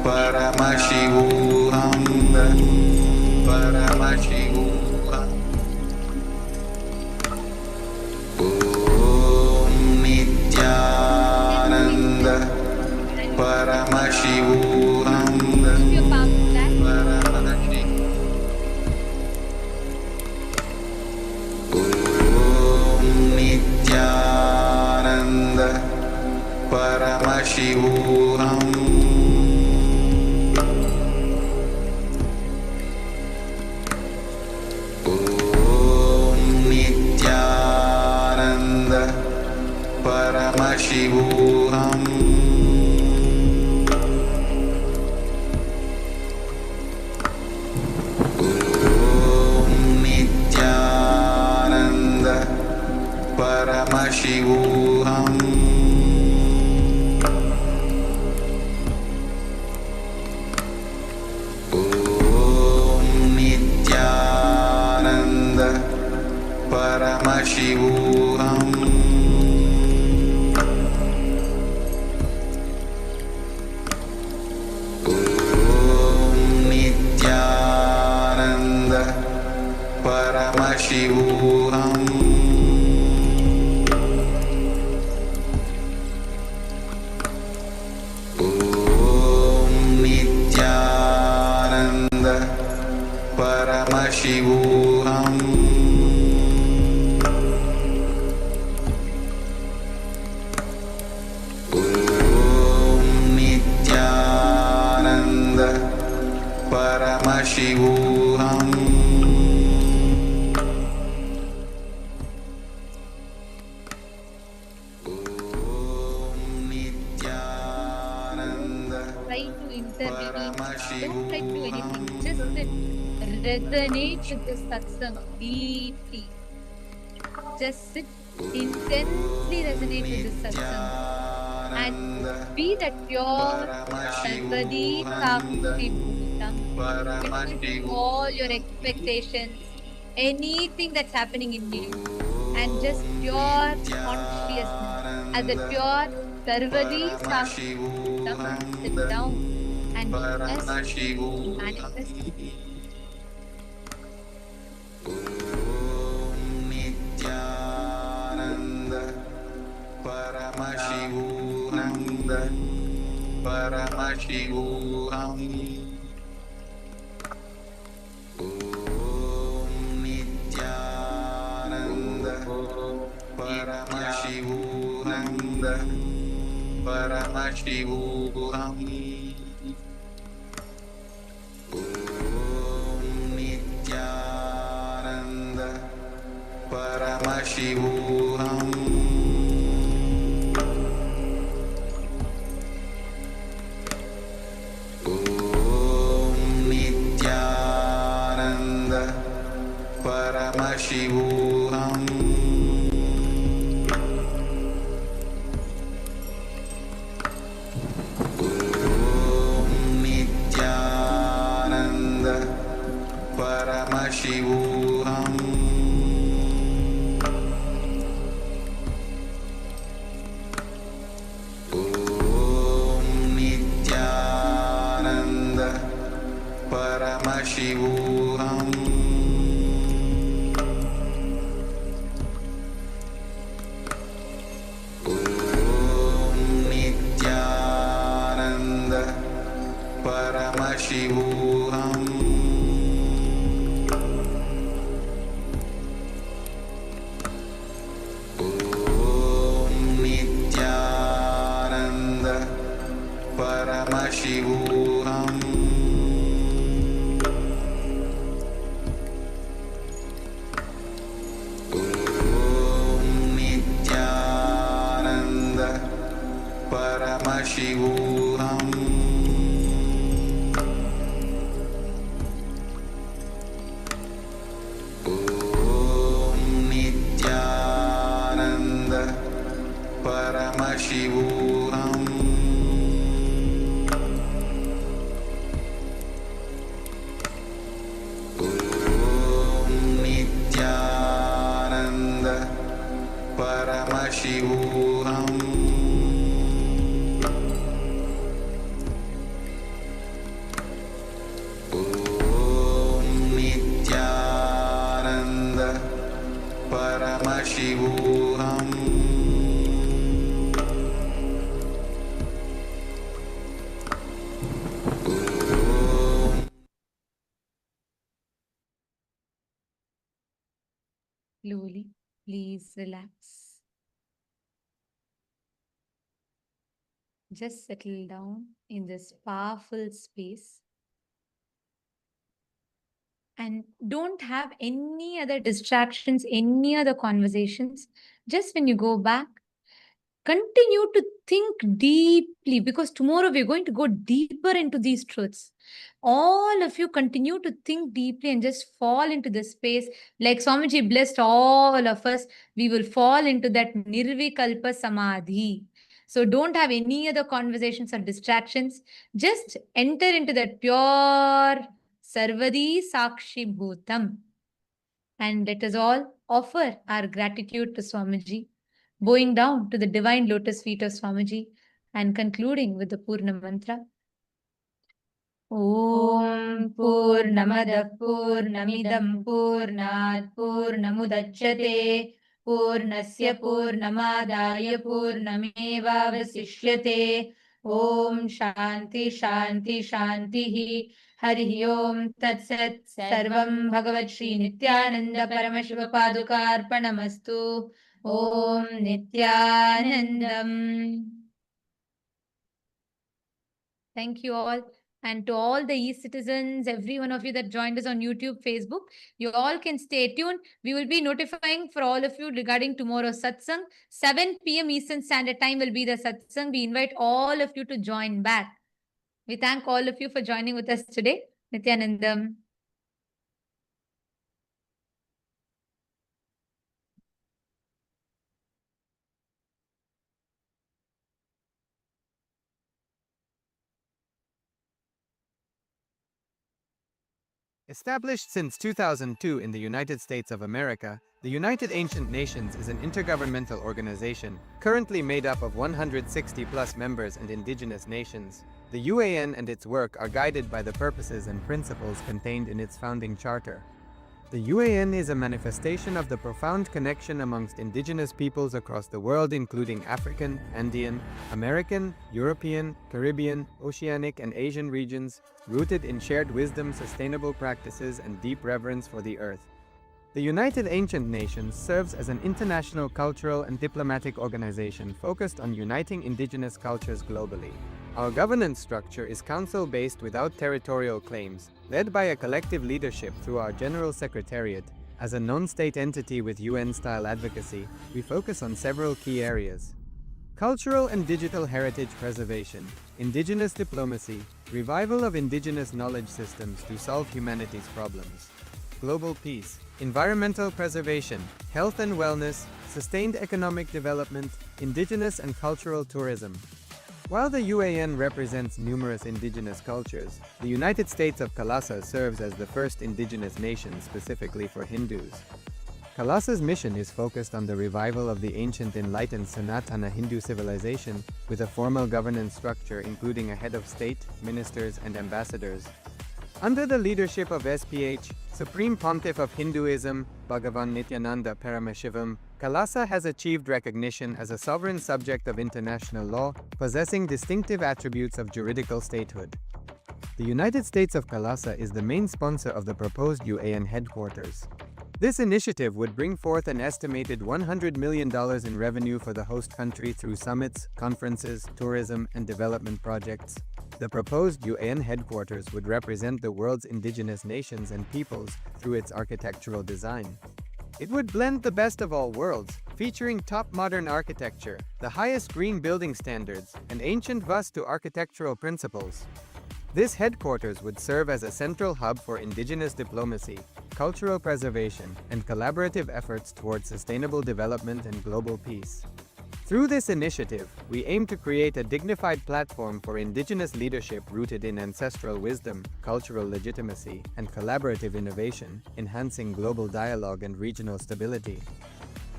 Paramashivam, Paramashivam. Om Nityananda, Paramashivam, Paramashivam. Om Nityananda, Paramashivam. Paramashivam. Om Nityananda, Paramashivam. Om Nityananda, Paramashivam. Paramashivam. Om Nityananda, Paramashivam. Om Nityananda, Paramashivam. Don't try to do anything. Just resonate with the satsang deeply. Just sit intensely resonate with this satsang and be that pure Sarvadi Sakshi Bhutam, witnessing all your expectations, anything that's happening in you, and just pure consciousness as a pure Sarvadi Sakshi Bhutam, sit down and witness the manifest. Paramashivananda Paramashivoham Om Nityananda Paramashivananda Paramashivoham Om Nityananda Paramashivoham Paramashivoham Om Nityananda Paramashivoham Om Nityananda Paramashivoham Paramashivoham Om Nityananda Paramashivoham Om Nityananda Paramashivoham Paramashivoham Om Nityananda Paramashivoham Om Nityananda Paramashivoham Slowly, please relax. Just settle down in this powerful space and don't have any other distractions, any other conversations. Just when you go back, continue to think deeply because tomorrow we're going to go deeper into these truths. All of you continue to think deeply and just fall into this space. Like Swamiji blessed all of us, we will fall into that Nirvikalpa Samadhi. So don't have any other conversations or distractions. Just enter into that pure Sarvadi Sakshi Bhutam. And let us all offer our gratitude to Swamiji, bowing down to the divine lotus feet of Swamiji and concluding with the Purna Mantra. Om Purnamada Purnamidam Purnat Purnamudachyate Purnasya Purnamadaya Purnameva Vasishyate Om Shanti Shanti Shanti Hari Om Tat Sat Sarvam Bhagavat Shri Nityananda Paramashiva Padukarpanamastu Om Nityanandam. Thank you all. And to all the e-citizens, every one of you that joined us on YouTube, Facebook, you all can stay tuned. We will be notifying for all of you regarding tomorrow's satsang. 7 p.m. Eastern Standard Time will be the satsang. We invite all of you to join back. We thank all of you for joining with us today. Nityanandam. Established since 2002 in the United States of America, the United Ancient Nations is an intergovernmental organization currently made up of 160+ members and indigenous nations. The UAN and its work are guided by the purposes and principles contained in its founding charter. The UAN is a manifestation of the profound connection amongst indigenous peoples across the world, including African, Andean, American, European, Caribbean, Oceanic, and Asian regions, rooted in shared wisdom, sustainable practices, and deep reverence for the earth. The United Ancient Nations serves as an international cultural and diplomatic organization focused on uniting indigenous cultures globally. Our governance structure is council-based without territorial claims, led by a collective leadership through our General Secretariat. As a non-state entity with UN-style advocacy, we focus on several key areas: cultural and digital heritage preservation, indigenous diplomacy, revival of indigenous knowledge systems to solve humanity's problems, global peace, environmental preservation, health and wellness, sustained economic development, indigenous and cultural tourism. While the UAN represents numerous indigenous cultures, the United States of Kailasa serves as the first indigenous nation specifically for Hindus. Kailasa's mission is focused on the revival of the ancient enlightened Sanatana Hindu civilization with a formal governance structure including a head of state, ministers, and ambassadors. Under the leadership of SPH, Supreme Pontiff of Hinduism, Bhagavan Nityananda Paramashivam, Kailasa has achieved recognition as a sovereign subject of international law, possessing distinctive attributes of juridical statehood. The United States of Kailasa is the main sponsor of the proposed UAN headquarters. This initiative would bring forth an estimated $100 million in revenue for the host country through summits, conferences, tourism, and development projects. The proposed UAN headquarters would represent the world's indigenous nations and peoples through its architectural design. It would blend the best of all worlds, featuring top modern architecture, the highest green building standards, and ancient Vastu architectural principles. This headquarters would serve as a central hub for indigenous diplomacy, cultural preservation, and collaborative efforts towards sustainable development and global peace. Through this initiative, we aim to create a dignified platform for indigenous leadership rooted in ancestral wisdom, cultural legitimacy, and collaborative innovation, enhancing global dialogue and regional stability.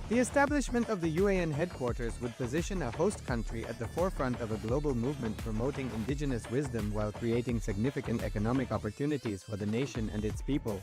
The establishment of the UAN headquarters would position a host country at the forefront of a global movement promoting indigenous wisdom while creating significant economic opportunities for the nation and its people.